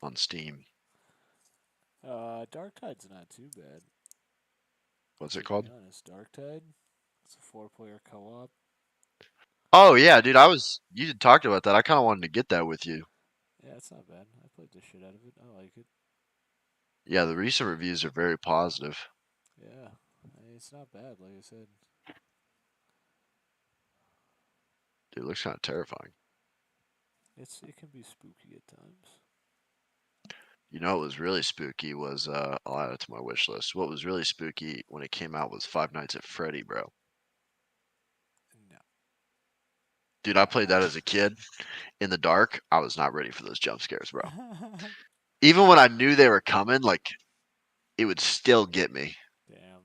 on Steam. Dark Tide's not too bad, What's it to be called? honest. Dark Tide, it's a four-player co-op. Oh yeah, dude. You had talked about that. I kind of wanted to get that with you. Yeah, it's not bad. I played the shit out of it. I like it. Yeah, the recent reviews are very positive. Yeah, it's not bad. Like I said, Dude, it looks kind of terrifying. it can be spooky at times. You know what was really spooky was I'll add it to my wish list. What was really spooky when it came out was Five Nights at Freddy, bro. No. Dude, I played that as a kid in the dark. I was not ready for those jump scares, bro. Even when I knew they were coming, like it would still get me. Damn.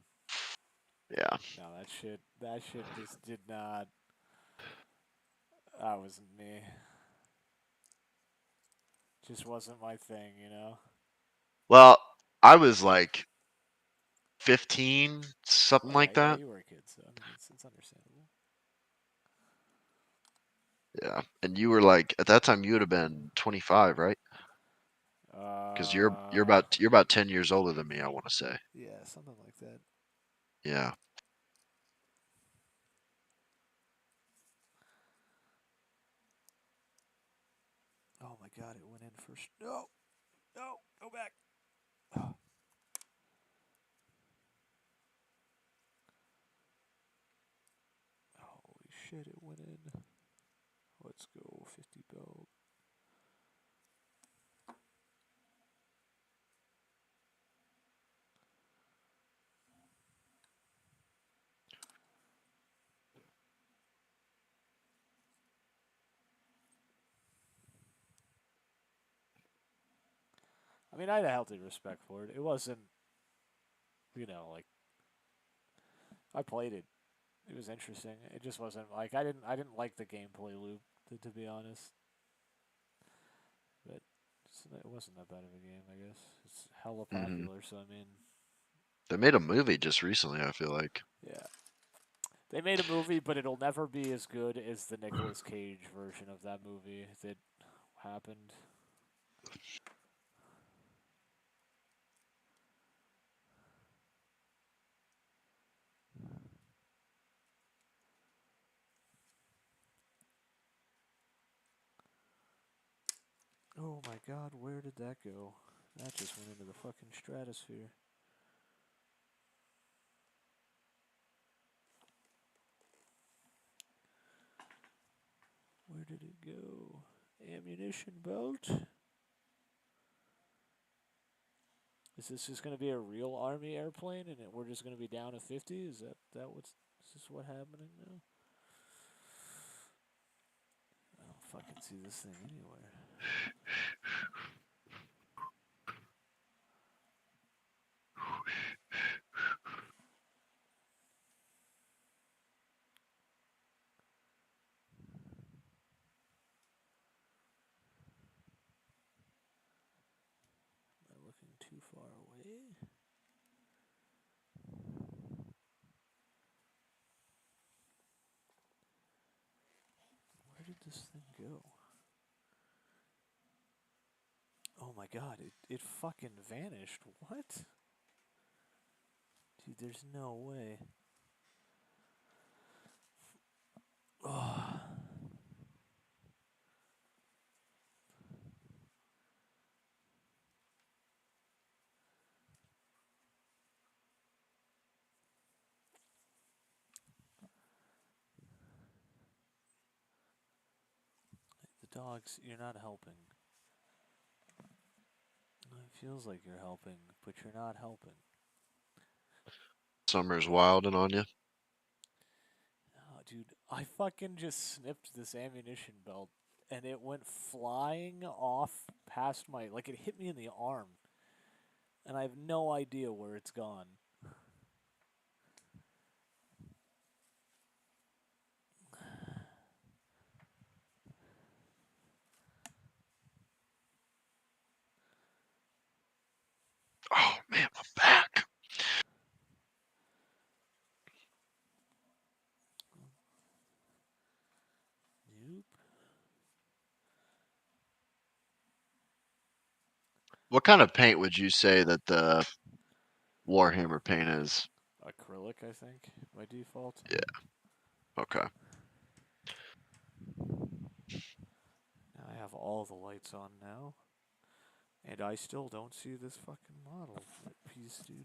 Yeah. No, that shit just did not. That wasn't me. Just wasn't my thing, you know. Well, I was like 15, something Yeah, like yeah, that. you were a kid, so I mean, it's understandable. Yeah. And you were like at that time you would have been 25, right? Because Uh, you're about 10 years older than me, I want to say. yeah, something like that. Yeah. Oh my god, it went in first. No, no, go back. Holy shit, it went in. Let's go, 50 belt. I mean, I had a healthy respect for it. It wasn't, like I played it. It was interesting. It just wasn't like I didn't like the gameplay loop to be honest. But it wasn't that bad of a game, I guess. It's hella Hmm. popular, so I mean, They made a movie just recently, I feel like. yeah. They made a movie, but it'll never be as good as the Nicolas Cage version of that movie that happened. Oh my god, where did that go? That just went into the fucking stratosphere. Where did it go? Ammunition belt? Is this just going to be a real army airplane and we're just going to be down to 50? Is this what happening now? I don't fucking see this thing anywhere. Am I looking too far away? Where did this thing go? Oh my god, it fucking vanished. What? Dude, there's no way. Oh. The dogs, you're not helping. It feels like you're helping, but you're not helping. Summer's wilding on you. Oh, dude, I fucking just snipped this ammunition belt, and it went flying off past my... Like, it hit me in the arm, and I have no idea where it's gone. Oh man, my back. Nope. What kind of paint would you say that the Warhammer paint is? Acrylic, I think, by default. Yeah. Okay. Now I have all the lights on now. And I still don't see this fucking model piece, dude.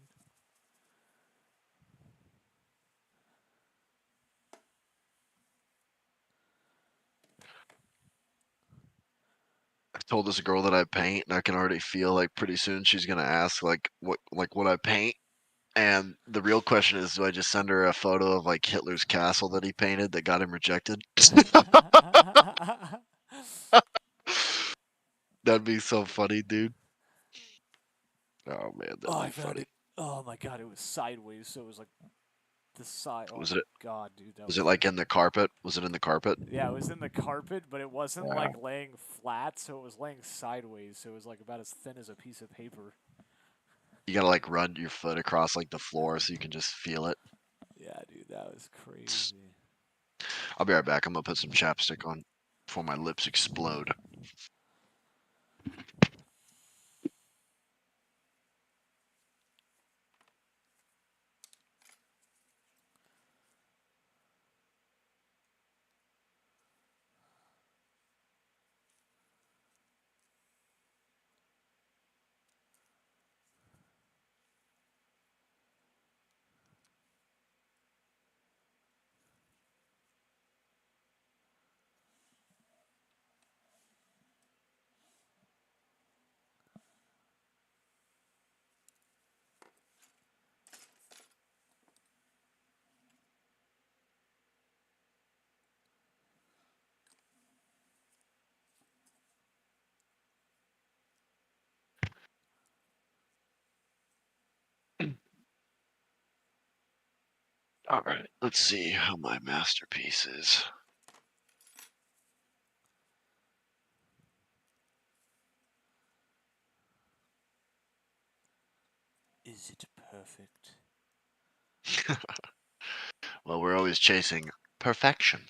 I told this girl that I paint, and I can already feel like pretty soon she's gonna ask like what I paint. And the real question is, do I just send her a photo of like Hitler's castle that he painted that got him rejected? That'd be so funny, dude. Oh man, Oh, that'd I be found funny. it. Oh my god, it was sideways, so it was like the side. Oh Was my it god, dude, that was was it like in the carpet? Was it in the carpet? yeah, it was in the carpet, but it wasn't Yeah. like laying flat, so it was laying sideways, so it was like about as thin as a piece of paper. You gotta like run your foot across like the floor so you can just feel it. Yeah, dude, that was crazy. I'll be right back. I'm gonna put some chapstick on before my lips explode. All right, let's see how my masterpiece is. Is it perfect? Well, we're always chasing perfection.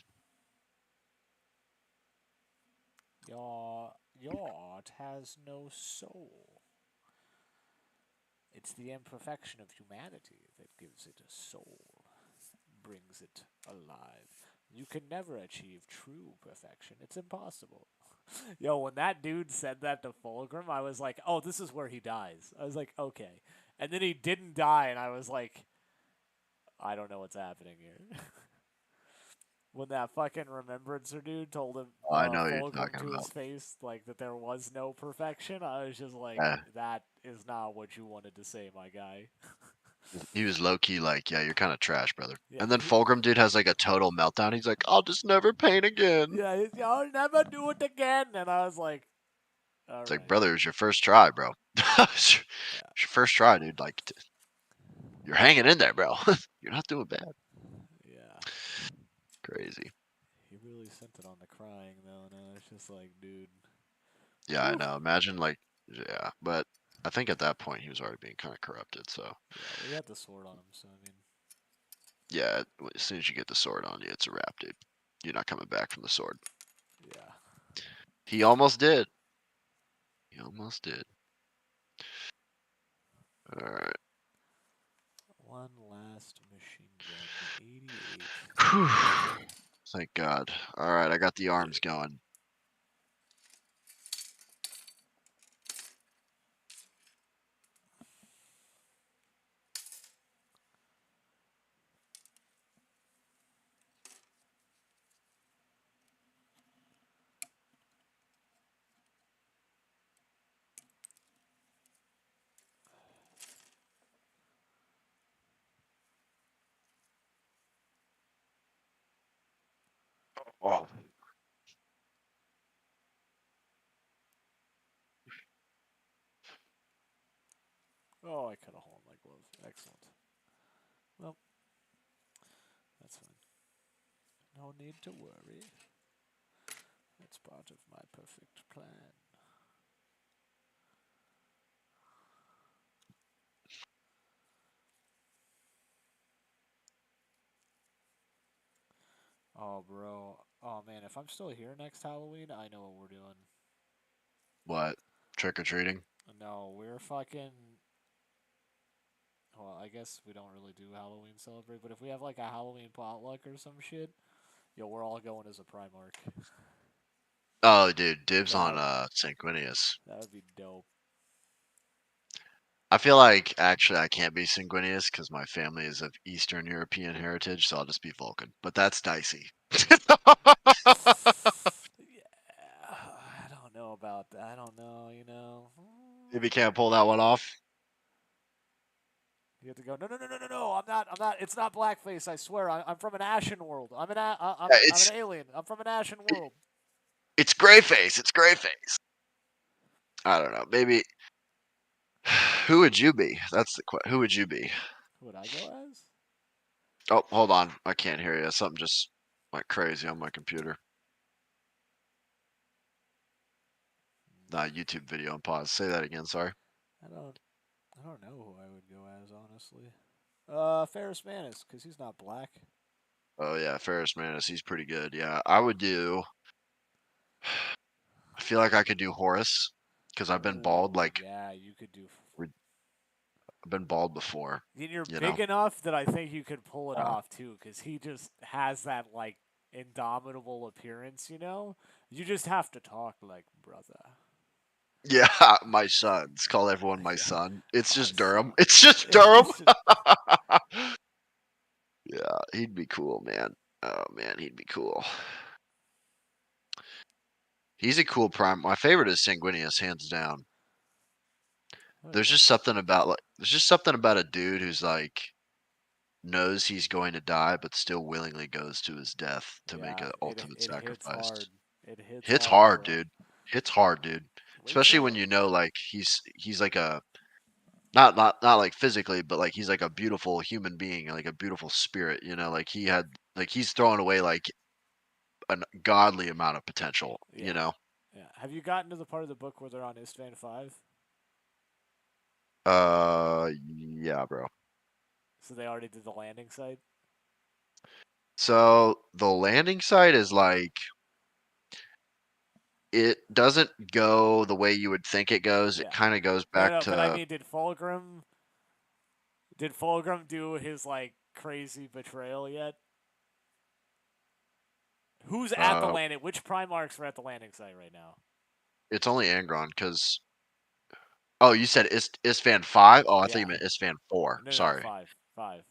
Your art has no soul. It's the imperfection of humanity that gives it a soul, brings it alive, You can never achieve true perfection. It's impossible. Yo, when that dude said that to Fulgrim, I was like, oh, this is where he dies. I was like, okay. And then he didn't die, and I was like, I don't know what's happening here. When that fucking Remembrancer dude told him, Oh, I know what you're Fulgrim talking to his about. face, like, that there was no perfection, I was just like, Yeah. that is not what you wanted to say, my guy. He was low key like, yeah, you're kind of trash, brother. Yeah, And then Fulgrim dude has like a total meltdown. He's like, I'll just never paint again. yeah, I'll never do it again. And I was like, all It's like, right. brother, it was your first try, bro. It's Yeah, your first try, dude. Like, you're hanging in there, bro. You're not doing bad. yeah. Crazy. He really sent it on the crying, though. No, it's just like, dude. Yeah, I Whew. know. Imagine like, yeah, but I think at that point he was already being kind of corrupted. So Yeah, well, he had the sword on him, so I mean, yeah, as soon as you get the sword on you, it's a wrap, dude. You're not coming back from the sword. yeah. He almost did. He almost did. All right. One last machine gun, 88. Whew. Thank God. All right, I got the arms going. Oh. Oh, I cut a hole in my glove. Excellent. Well, that's fine. No need to worry. That's part of my perfect plan. Oh, bro. Oh, man, if I'm still here next Halloween, I know what we're doing. What? Trick or treating? No, we're fucking. Well, I guess we don't really do Halloween celebrate, but if we have like a Halloween potluck or some shit, yo, we're all going as a Primarch. Oh, dude, dibs on That Sanguinius. that would be dope. I feel like actually I can't be Sanguinius because my family is of Eastern European heritage, so I'll just be Vulcan. But that's dicey. Yeah, I don't know about that. I don't know, you know. If you can't pull that one off, You have to go. No, no, no, no, no, no. I'm not. I'm not. It's not blackface. I swear. I'm from an Ashen world. yeah, I'm an alien. I'm from an Ashen world. it's gray face. It's gray face. I don't know. Maybe who would you be? That's the question. Who would you be? Who would I go as? Oh, hold on. I can't hear you. Something just went crazy on my computer. Nah, YouTube video and pause. Say that again. Sorry. I don't. I don't know who I would go as, honestly. Ferris Manus, because he's not black. Oh yeah, Ferris Manus. He's pretty good. Yeah, I would do. I feel like I could do Horus because I've been bald. Oh, Like yeah, you could do. I've been bald before. And you're You know. big enough that I think you could pull it Uh, off too, because he just has that like indomitable appearance. You know, you just have to talk like brother. yeah, my sons. Call everyone my Yeah, son. It's my just Durham. son. It's just Durham. It's just Yeah, he'd be cool, man. Oh man, he'd be cool. He's a cool prime. My favorite is Sanguinius, hands down. oh, There's yeah. just something about there's just something about a dude who's like knows he's going to die, but still willingly goes to his death to make Yeah, an it ultimate it hits sacrifice. hard. It hits Hits hard, hard, bro. dude. Hits hard, dude. Wait Especially when till you know like he's like a not like physically, but like he's like a beautiful human being, like a beautiful spirit, you know, like he had like he's throwing away like a godly amount of potential, you yeah, know. yeah. Have you gotten to the part of the book where they're on Istvan 5? Yeah, bro. So they already did the landing site. So the landing site is like it doesn't go the way you would think it goes. It Yeah. kind of goes No, back no. But I to mean, did Fulgrim do his like crazy betrayal yet? Who's at the Uh, landing? Which Primarchs are at the landing site right now? it's only Angron because. Oh, you said Isfan 5? Oh, I thought you Yeah. meant Isfan 4. No, Sorry. 5.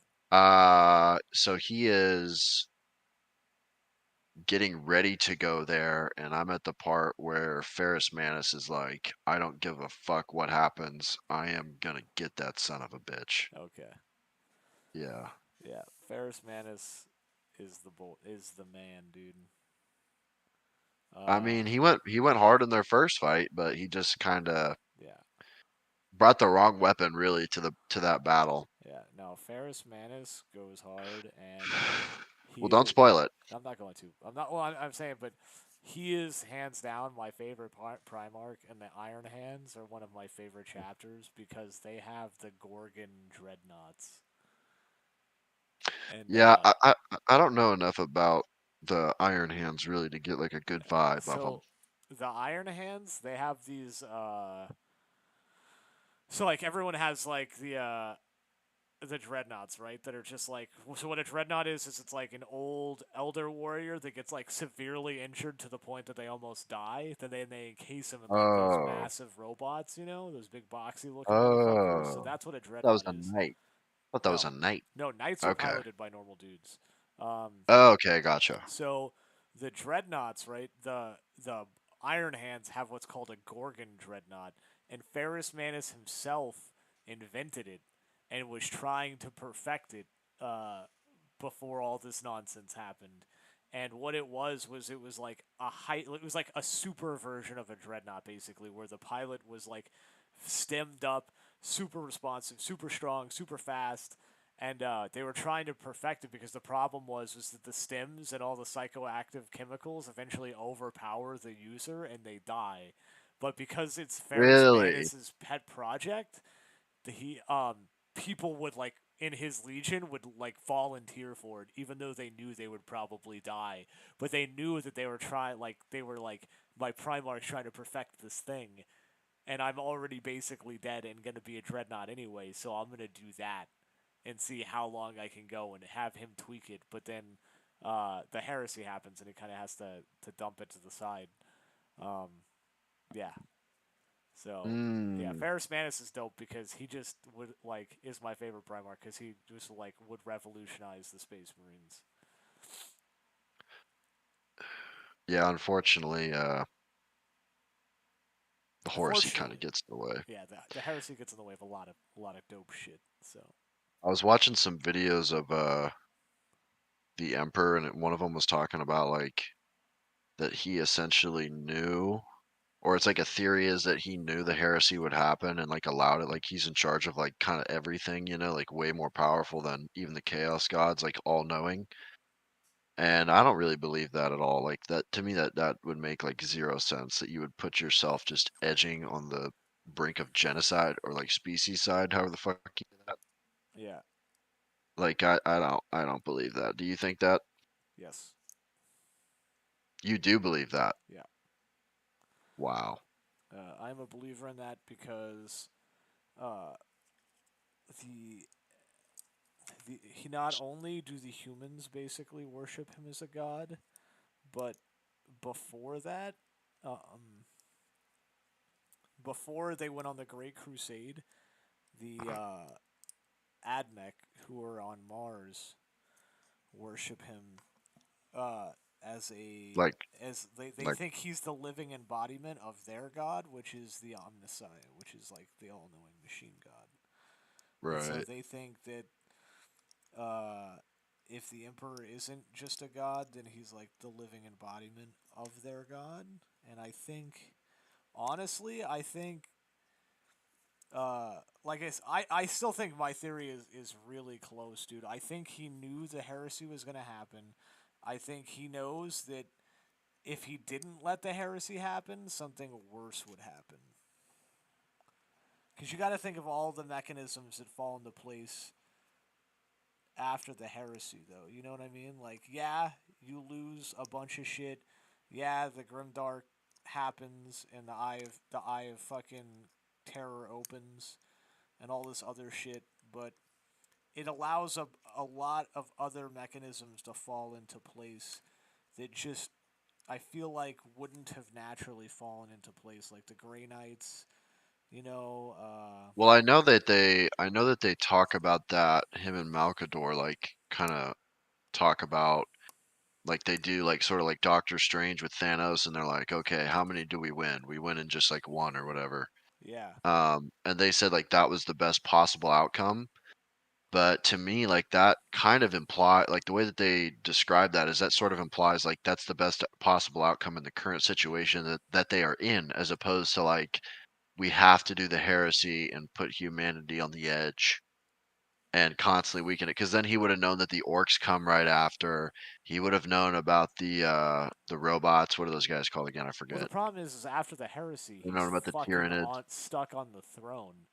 So he is getting ready to go there, and I'm at the part where Ferris Manus is like, I don't give a fuck what happens. I am gonna get that son of a bitch. Okay. Yeah. Yeah. Ferris Manus is the man, dude. I Uh, mean, he went hard in their first fight, but he just kind of yeah. brought the wrong weapon really to that battle. Yeah. No, Ferris Manus goes hard, and Well, he don't is. spoil it. I'm not going to. I'm not. Well, I'm saying, but he is hands down my favorite Primarch, and the Iron Hands are one of my favorite chapters because they have the Gorgon dreadnoughts. And Yeah, I don't know enough about the Iron Hands really to get like a good vibe of them. so the Iron Hands, they have these. So like everyone has like the dreadnoughts, right? That are just like so. What a dreadnought is it's like an old elder warrior that gets like severely injured to the point that they almost die. Then they encase him in like those Oh, massive robots, those big boxy looking motherfuckers. So oh, that's what a that was dreadnought a is. knight. I thought that was No, a knight. no, knights are Okay. piloted by normal dudes. Um, Oh, okay, gotcha. so the dreadnoughts, right? The Iron Hands have what's called a Gorgon dreadnought, and Ferris Manus himself invented it and was trying to perfect it before all this nonsense happened. And what it was it was like it was like a super version of a dreadnought, basically, where the pilot was like stemmed up, super responsive, super strong, super fast, and they were trying to perfect it because the problem was that the stems and all the psychoactive chemicals eventually overpower the user and they die. But because it's Ferris Really? Manus's pet project, he people would like in his legion would like volunteer for it, even though they knew they would probably die. But they knew that they were like my Primarch's trying to perfect this thing, and I'm already basically dead and gonna be a dreadnought anyway, so I'm gonna do that and see how long I can go and have him tweak it. But then the heresy happens and he kind of has to dump it to the side. Um, yeah. So yeah, Mm. Ferris Manus is dope because he just would like is my favorite Primarch because he just like would revolutionize the Space Marines. Yeah, unfortunately, the horsey kind of Unfortunately, gets in the way. yeah, the heresy gets in the way of a lot of dope shit. So I was watching some videos of the Emperor, and one of them was talking about like that he essentially knew, or it's like a theory is that he knew the heresy would happen and like allowed it. Like he's in charge of like kind of everything, like way more powerful than even the Chaos Gods, like all knowing. And I don't really believe that at all. Like that to me, that would make like zero sense that you would put yourself just edging on the brink of genocide or like species side, however the fuck you do that. yeah, Like I don't believe that. Do you think that? yes, You do believe that? yeah. Wow. I'm a believer in that because uh, the he not only do the humans basically worship him as a god, but before that, um, before they went on the Great Crusade, the Admech, who are on Mars, worship him uh, as a Like as they like think he's the living embodiment of their god, which is the Omnissiah, which is like the all-knowing machine god. And so right. they think that uh, if the Emperor isn't just a god, then he's like the living embodiment of their god. And honestly, I think I still think my theory is really close, dude. I think he knew the heresy was gonna happen. I think he knows that if he didn't let the heresy happen, something worse would happen. Because you got to think of all the mechanisms that fall into place after the heresy, though. You know what I mean? Like, yeah, you lose a bunch of shit. Yeah, the Grimdark happens, and the eye of fucking terror opens, and all this other shit. But it allows a lot of other mechanisms to fall into place that just I feel like wouldn't have naturally fallen into place, like the Grey Knights, you know. Well, I know that they talk about that. Him and Malkador like kind of talk about like they do like sort of like Doctor Strange with Thanos, and they're like, okay, how many do we win? We win in just like one or whatever. Yeah. And they said like that was the best possible outcome. But to me, like that kind of imply like the way that they describe that is that sort of implies like that's the best possible outcome in the current situation that they are in, as opposed to like we have to do the heresy and put humanity on the edge and constantly weaken it. Because then he would have known that the orcs come right after. He would have known about the robots. What are those guys called again? I Well, the forget. problem is after the heresy, He would have he's known about the fucking Tyranids. stuck on the throne.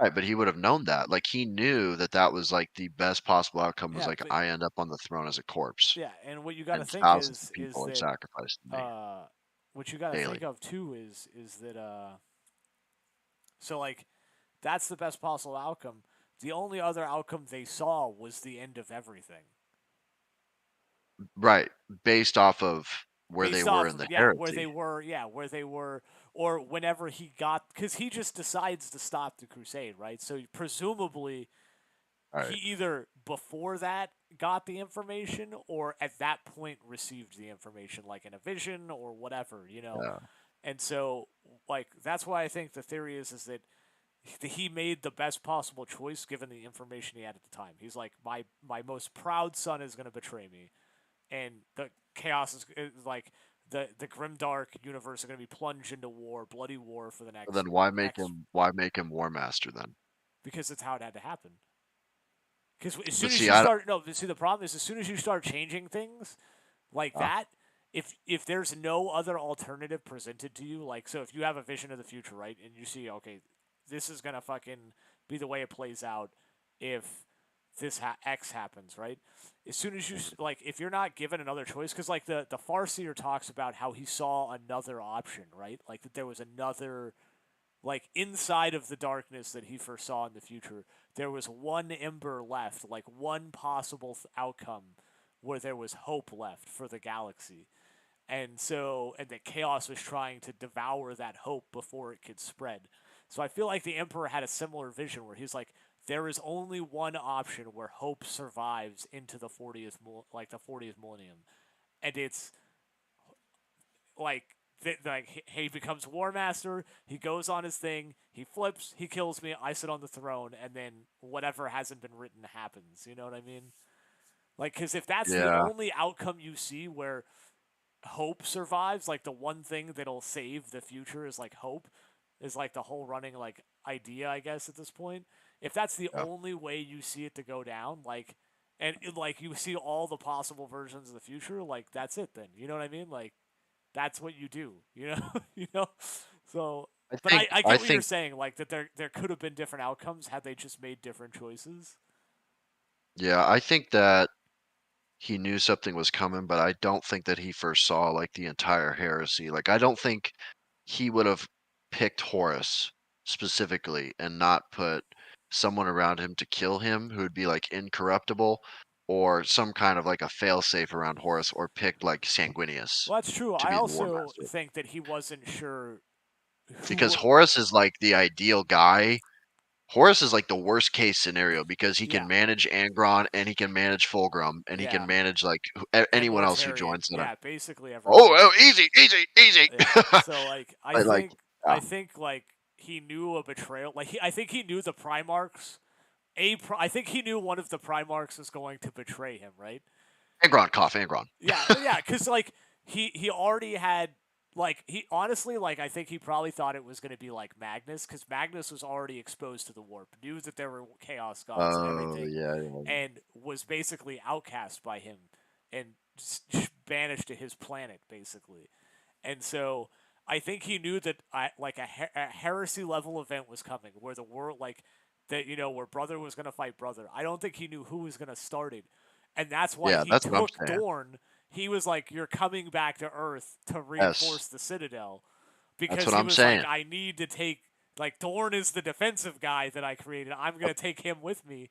Right, but he would have known that. Like he knew that that was like the best possible outcome was Yeah, like but I end up on the throne as a corpse yeah, and what you got to and think thousands of is people are that sacrificed to me uh, what you got to think daily. of too is that so like that's the best possible outcome. The only other outcome they saw was the end of everything. Right, based off of where they Based were off in of the heresy. where they were, or whenever he got, because he just decides to stop the crusade, right? So presumably he Right. either before that got the information or at that point received the information, like in a vision or whatever, you know. Yeah. And so, like, that's why I think the theory is that he made the best possible choice given the information he had at the time. He's like, my most proud son is going to betray me, and the chaos is like the grimdark universe are going to be plunged into war, bloody war for the So next then next why make him War Master then? because that's how it had to happen. Because as But soon as see, you I start, no, see the problem is as soon as you start changing things like uh, that, if there's no other alternative presented to you, like so if you have a vision of the future, right, and you see, okay, this is gonna fucking be the way it plays out if this X happens, right? As soon as you like, if you're not given another choice, because like the Farseer talks about how he saw another option, right? Like that there was another like inside of the darkness that he foresaw in the future, there was one ember left, like one possible outcome where there was hope left for the galaxy. And so, and that chaos was trying to devour that hope before it could spread. So I feel like the Emperor had a similar vision where he's like, there is only one option where hope survives into the 40th, like the 40th millennium, and it's like like he becomes War Master. He goes on his thing. He flips. He kills me. I sit on the throne, and then whatever hasn't been written happens. You know what I mean? Like, because if that's the yeah, only outcome you see where hope survives, like the one thing that'll save the future is like hope, is like the whole running like idea, I guess, at this point. If that's the yeah, only way you see it to go down, like, and like you see all the possible versions of the future, like that's it. Then you know what I mean? Like that's what you do, you know, you know. So, but I I get what you're think saying, like that there could have been different outcomes had they just made different choices. yeah, I think that he knew something was coming, but I don't think that he foresaw like the entire heresy. Like I don't think he would have picked Horus specifically and not put someone around him to kill him who would be like incorruptible or some kind of like a failsafe around Horus or picked like Sanguinius Well, that's true. to I be the War also Master. think that he wasn't sure Because who. Horus is like the ideal guy. Horus is like the worst case scenario because he can Yeah, manage Angron and he can manage Fulgrim and he can yeah, manage like and anyone else who Mortarion. joins that. Yeah, basically Oh, everybody. oh, easy, easy, easy. Yeah. So like, But like, I yeah, think like he knew a betrayal. Like I think he knew the Primarchs. I think he knew one of the Primarchs was going to betray him. Right. Angron, cough, Angron. Yeah, yeah, because like he already had like he honestly like I think he probably thought it was going to be like Magnus because Magnus was already exposed to the warp, knew that there were chaos gods and Oh everything, yeah, yeah. and was basically outcast by him and banished to his planet basically. And so I think he knew that like a heresy level event was coming where the world like that where brother was going to fight brother. I don't think he knew who was going to start it, and that's why Yeah, he that's what I'm took saying. Dorn. He was like, "You're coming back to Earth to Yes, reinforce the Citadel," that's because what he I'm was like, saying. "I need to take like Dorn is the defensive guy that I created. I'm going to take him with me."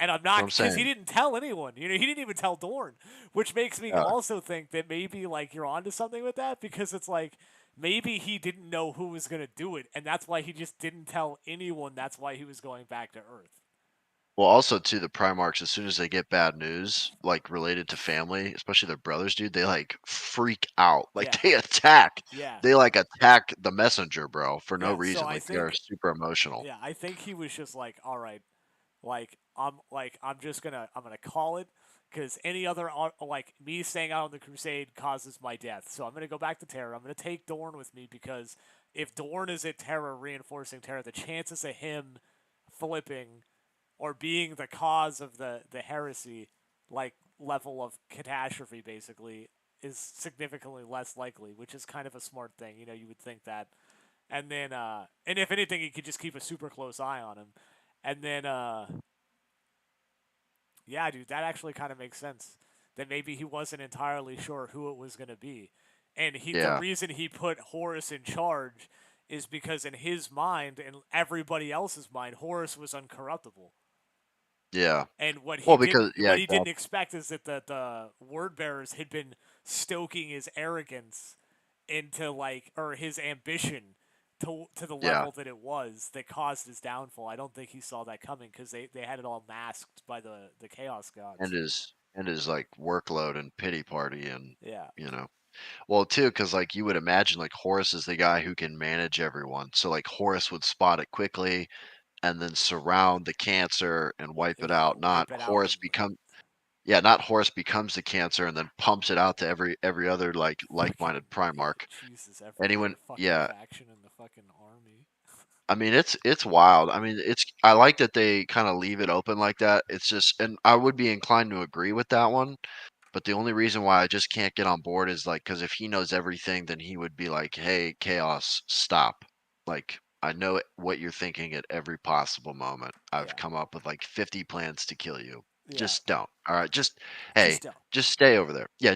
And I'm That's what not I'm because he saying. didn't tell anyone. He didn't even tell Dorn, which makes me Yeah. also think that maybe like you're onto something with that because it's like maybe he didn't know who was gonna do it, and that's why he just didn't tell anyone. That's why he was going back to Earth. Well, also too, the Primarchs, as soon as they get bad news, like related to family, especially their brothers, dude, they like freak out. Like Yeah, they attack. yeah, They like attack the messenger, bro, for no yeah. So reason. I Like they are think, super emotional. yeah, I think he was just like, all right, I'm just gonna call it because any other like me staying out on the crusade causes my death. So I'm gonna go back to Terra. I'm gonna take Dorn with me because if Dorn is at Terra reinforcing Terra, the chances of him flipping or being the cause of the heresy, like level of catastrophe, basically, is significantly less likely, which is kind of a smart thing. You would think that, and then and if anything, he could just keep a super close eye on him, and then yeah, dude, that actually kind of makes sense. That maybe he wasn't entirely sure who it was gonna be, and the Yeah, reason he put Horus in charge is because in his mind and everybody else's mind, Horus was uncorruptible. yeah. And Well, because yeah, what he didn't exactly. expect is that the word bearers had been stoking his arrogance into like or his ambition to the Yeah, level that it was that caused his downfall. I don't think he saw that coming because they had it all masked by the chaos gods. and his like workload and pity party and Yeah. you know. Well, too, because like you would imagine, like Horus is the guy who can manage everyone. So like Horus would spot it quickly and then surround the cancer and wipe it Yeah, out. Not wipe it out Horus become Yeah, not Horus becomes the cancer and then pumps it out to every other fucking like-minded Primarch. Jesus, every Anyone, other fucking yeah. faction in the fucking army. I mean, it's wild. I mean, it's I like that they kind of leave it open like that. It's just, and I would be inclined to agree with that one. But the only reason why I just can't get on board is like because if he knows everything, then he would be like, "Hey, Chaos, stop! Like, I know what you're thinking at every possible moment. I've Yeah. come up with like 50 plans to kill you. Yeah. Just don't. All right, just hey, Just don't. just stay over there. Yeah,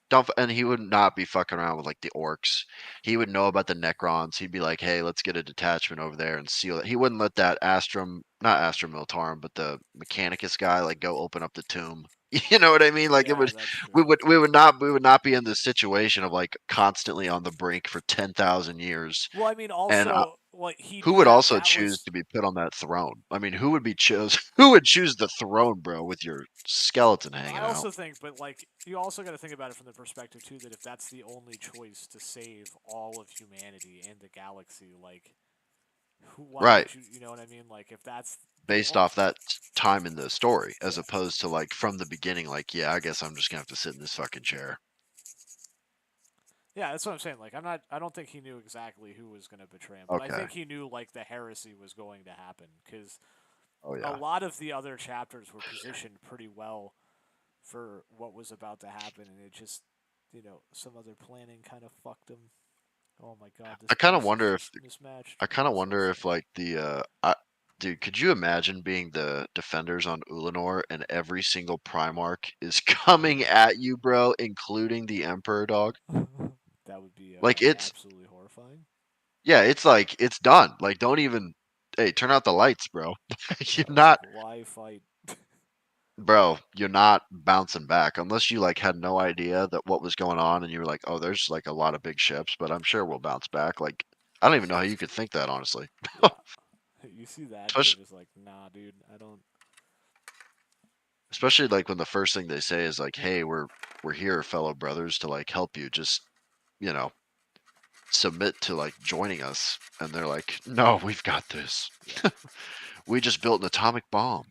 don't. And he would not be fucking around with like the orcs. He would know about the Necrons. He'd be like, "Hey, let's get a detachment over there and seal it." He wouldn't let that not Astrum Militarum, but the Mechanicus guy like go open up the tomb. You know what I mean? Like it Yeah, would that's true. we would not be in this situation of like constantly on the brink for 10,000 years. Well, I mean, And also, like he who knew would that also that choose was. to be put on that throne? I mean, who would be chose? Who would choose the throne, bro, with your skeleton hanging I out? also think, but like you also got to think about it from the perspective too that if that's the only choice to save all of humanity and the galaxy, like, why Right, would you? You know what I mean? Like, if that's the based only. off that time in the story, as Yeah. opposed to like from the beginning, like, yeah, I guess I'm just gonna have to sit in this fucking chair. Yeah, that's what I'm saying. Like, I'm not. I don't think he knew exactly who was going to betray him, but I Okay. think he knew like the heresy was going to happen because Oh a yeah. lot of the other chapters were positioned pretty well for what was about to happen, and it just, some other planning kind of fucked him. Oh my god, this I kind of piece is wonder if just mismatched. I kind of So wonder if sad. like dude, could you imagine being the defenders on Ulanor and every single Primarch is coming at you, bro, including the Emperor dog? That would be Like it's absolutely horrifying. yeah, it's like it's done. Like don't even hey, turn out the lights, bro. You're Yeah, it's not like why fight? bro, you're not bouncing back unless you like had no idea that what was going on and you were like, "Oh, there's like a lot of big ships, but I'm sure we'll bounce back." Like I don't even know how you could think that honestly. Yeah, you see that and you're Especially just like, nah, dude, I don't. especially like when the first thing they say is like, "Hey, we're here, fellow brothers, to like help you. Just, you know, submit to like joining us." And they're like, "No, we've got this. Yeah. We just built an atomic bomb."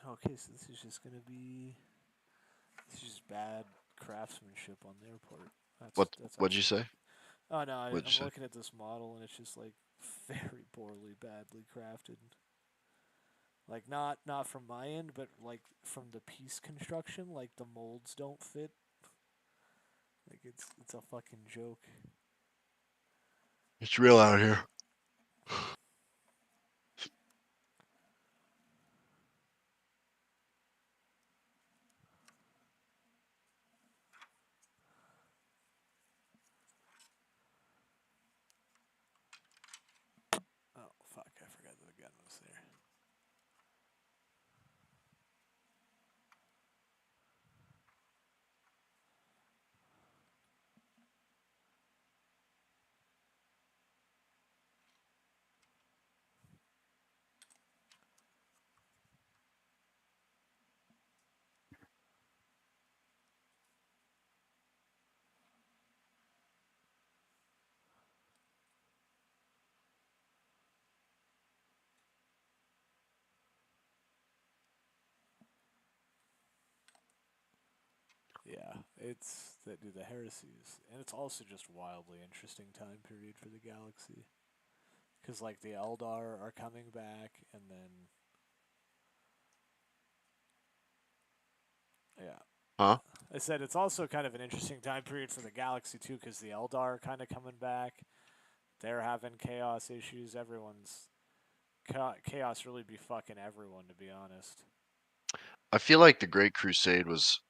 Okay, so this is just gonna be. This is just bad craftsmanship on their part. That's What'd you actually. say? Oh no, What'd you I'm say? looking at this model and it's just like very poorly, badly crafted. Like not from my end, but like from the piece construction, like the molds don't fit. Like it's a fucking joke. It's real out here. it's the heresies, and it's also just wildly interesting time period for the galaxy. Because like the Eldar are coming back, and then yeah, Huh? I said it's also kind of an interesting time period for the galaxy too, because the Eldar are kind of coming back. They're having chaos issues. Everyone's chaos really be fucking everyone, to be honest. I feel like the Great Crusade was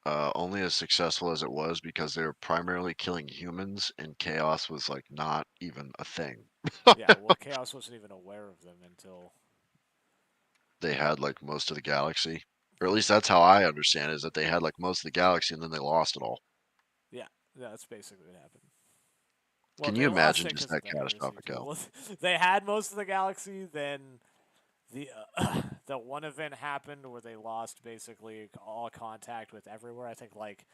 only as successful as it was because they were primarily killing humans, and chaos was like not even a thing. Yeah, well, chaos wasn't even aware of them until They had like most of the galaxy, or at yeah, least that's how I understand it, is that they had like most of the galaxy and then they lost it all. yeah, that's basically what happened. Well, Can they you lost imagine it just because of that the heresy catastrophic too. L? Well, they had most of the galaxy, then the the one event happened where they lost basically all contact with everywhere. I think like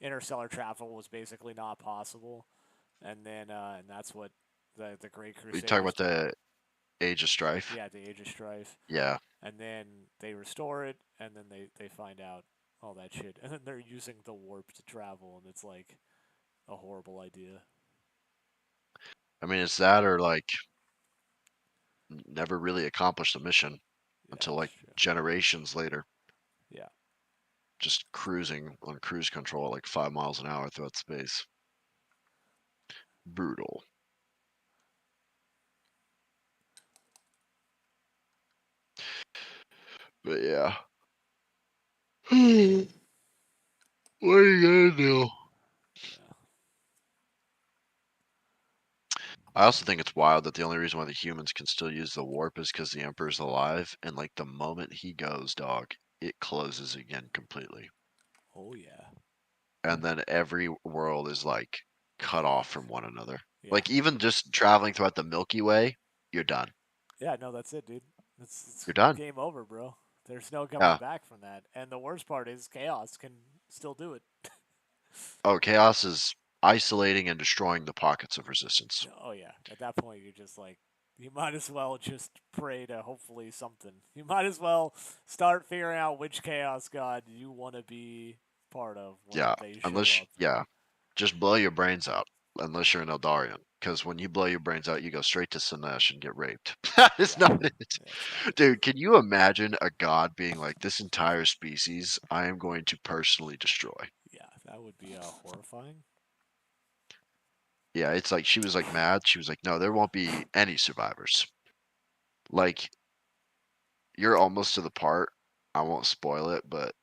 interstellar travel was basically not possible, and then and that's what the Great You Crusade talk was. about the Age of Strife? Yeah, the Age of Strife, Yeah. and then they restore it, and then they find out all that shit, and then they're using the warp to travel, and it's like a horrible idea. I mean, it's that or like never really accomplished the mission Yeah, until that's like true. generations later, Yeah. just cruising on cruise control at like 5 miles an hour throughout space. Brutal. But yeah. What are you gonna do? Yeah. I also think it's wild that the only reason why the humans can still use the warp is because the Emperor's alive, and like the moment he goes, dog, it closes again completely. Oh yeah. And then every world is like cut off from one another. Yeah. Like even just traveling throughout the Milky Way, you're done. Yeah, no, that's it, dude. It's You're done. game over, bro. There's no coming Yeah. back from that. And the worst part is Chaos can still do it. Oh, chaos is isolating and destroying the pockets of resistance. Oh yeah. At that point you're just like you might as well just pray to hopefully something. You might as well start figuring out which Chaos God you want to be part of when Yeah. they show Unless up. yeah, just blow your brains out. Unless you're an Eldarian, because when you blow your brains out, you go straight to Sinesh and get raped. That is Yeah. not it. That's not it. Dude, can you imagine a god being like, this entire species, I am going to personally destroy? Yeah, that would be horrifying. Yeah, it's like she was like mad. She was like, no, there won't be any survivors. Like, you're almost to the part. I won't spoil it, but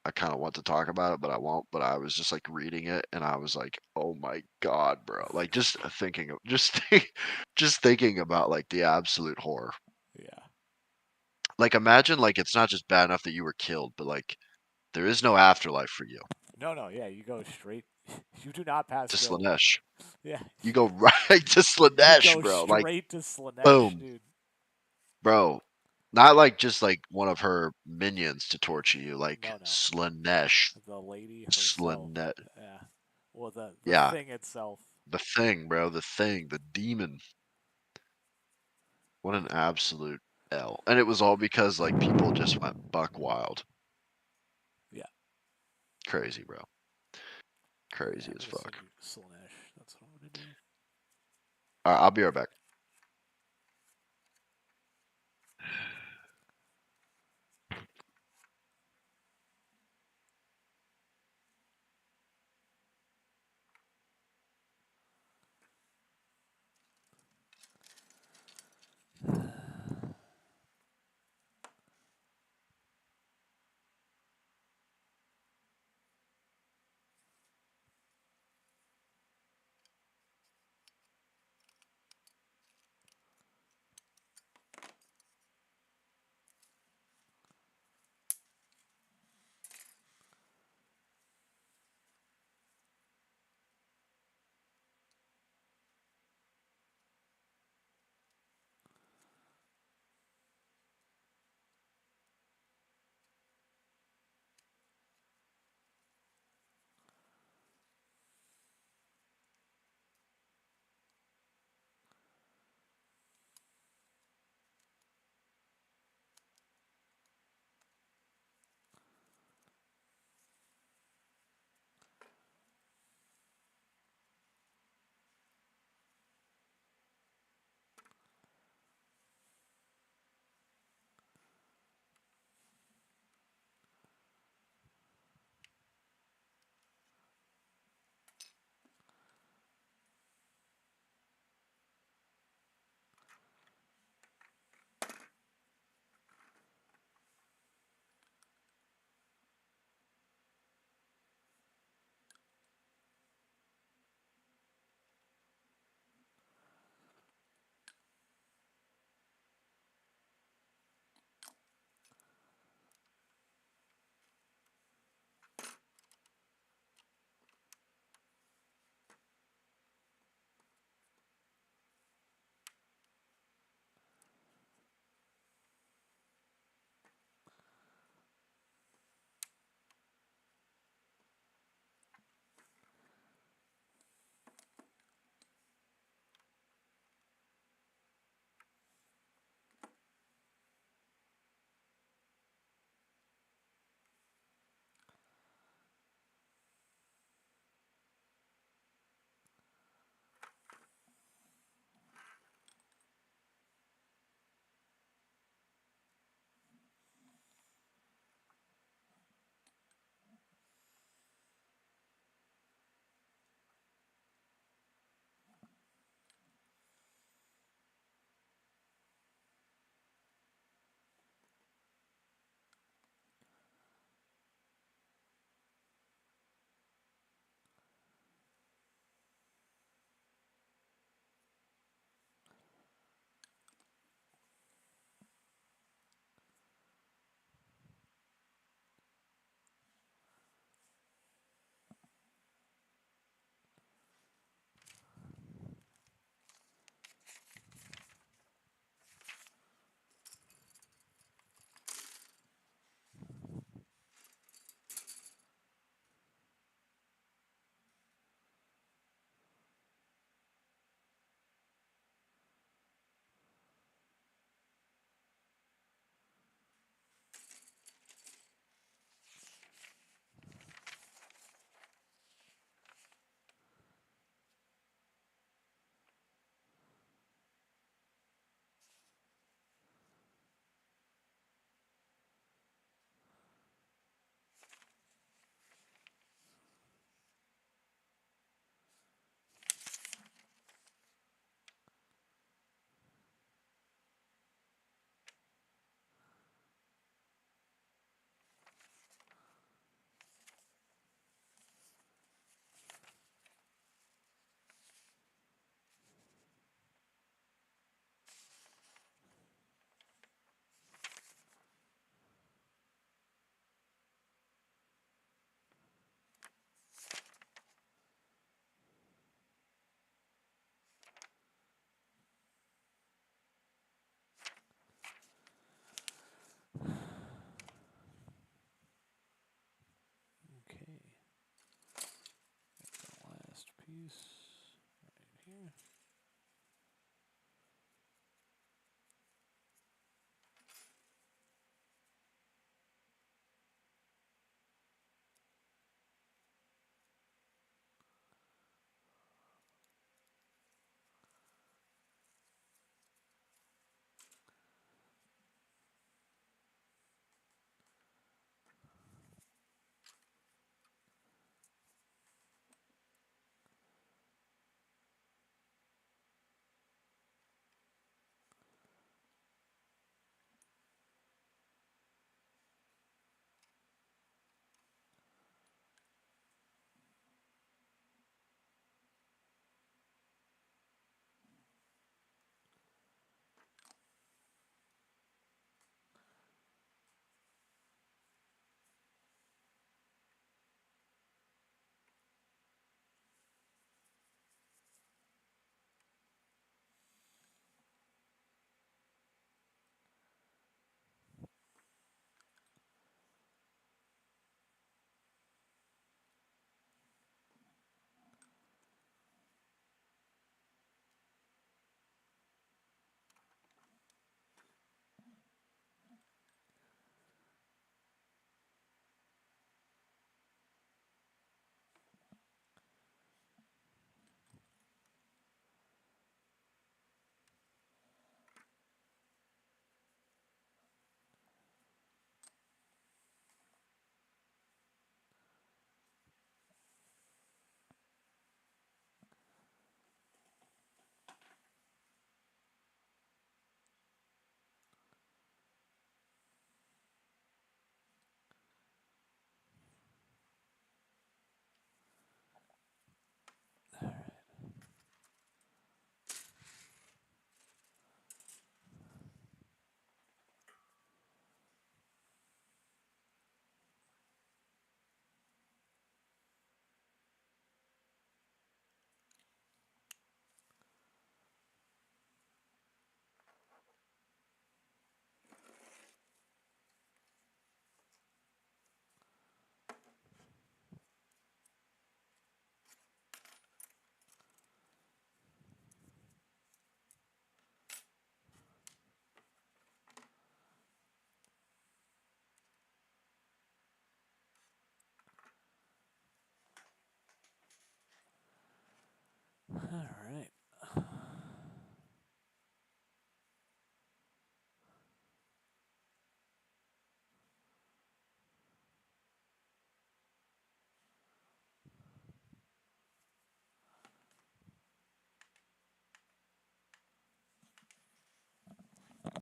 I kind of want to talk about it, but I won't. But I was just like reading it, and I was like, "Oh my god, bro!" Like just thinking of just thinking about like the absolute horror. Yeah. Like imagine like it's not just bad enough that you were killed, but like there is no afterlife for you. No, no, yeah, you go straight. You do not pass To go. Slanesh, Yeah, you go right to you Slanesh, go bro. Like straight to Slanesh, boom, dude. bro. Not like just like one of her minions to torture you, like No, no, Slanesh, the lady herself. Slanet. Yeah, well, the Yeah, thing itself. the thing, bro. The thing, the demon. What an Yeah, absolute L. And it was all because like people just went buck wild. yeah, Crazy, bro. yeah. Crazy I'm as gonna send fuck. you Slanesh. That's what I'm gonna do. All right, I'll be right back.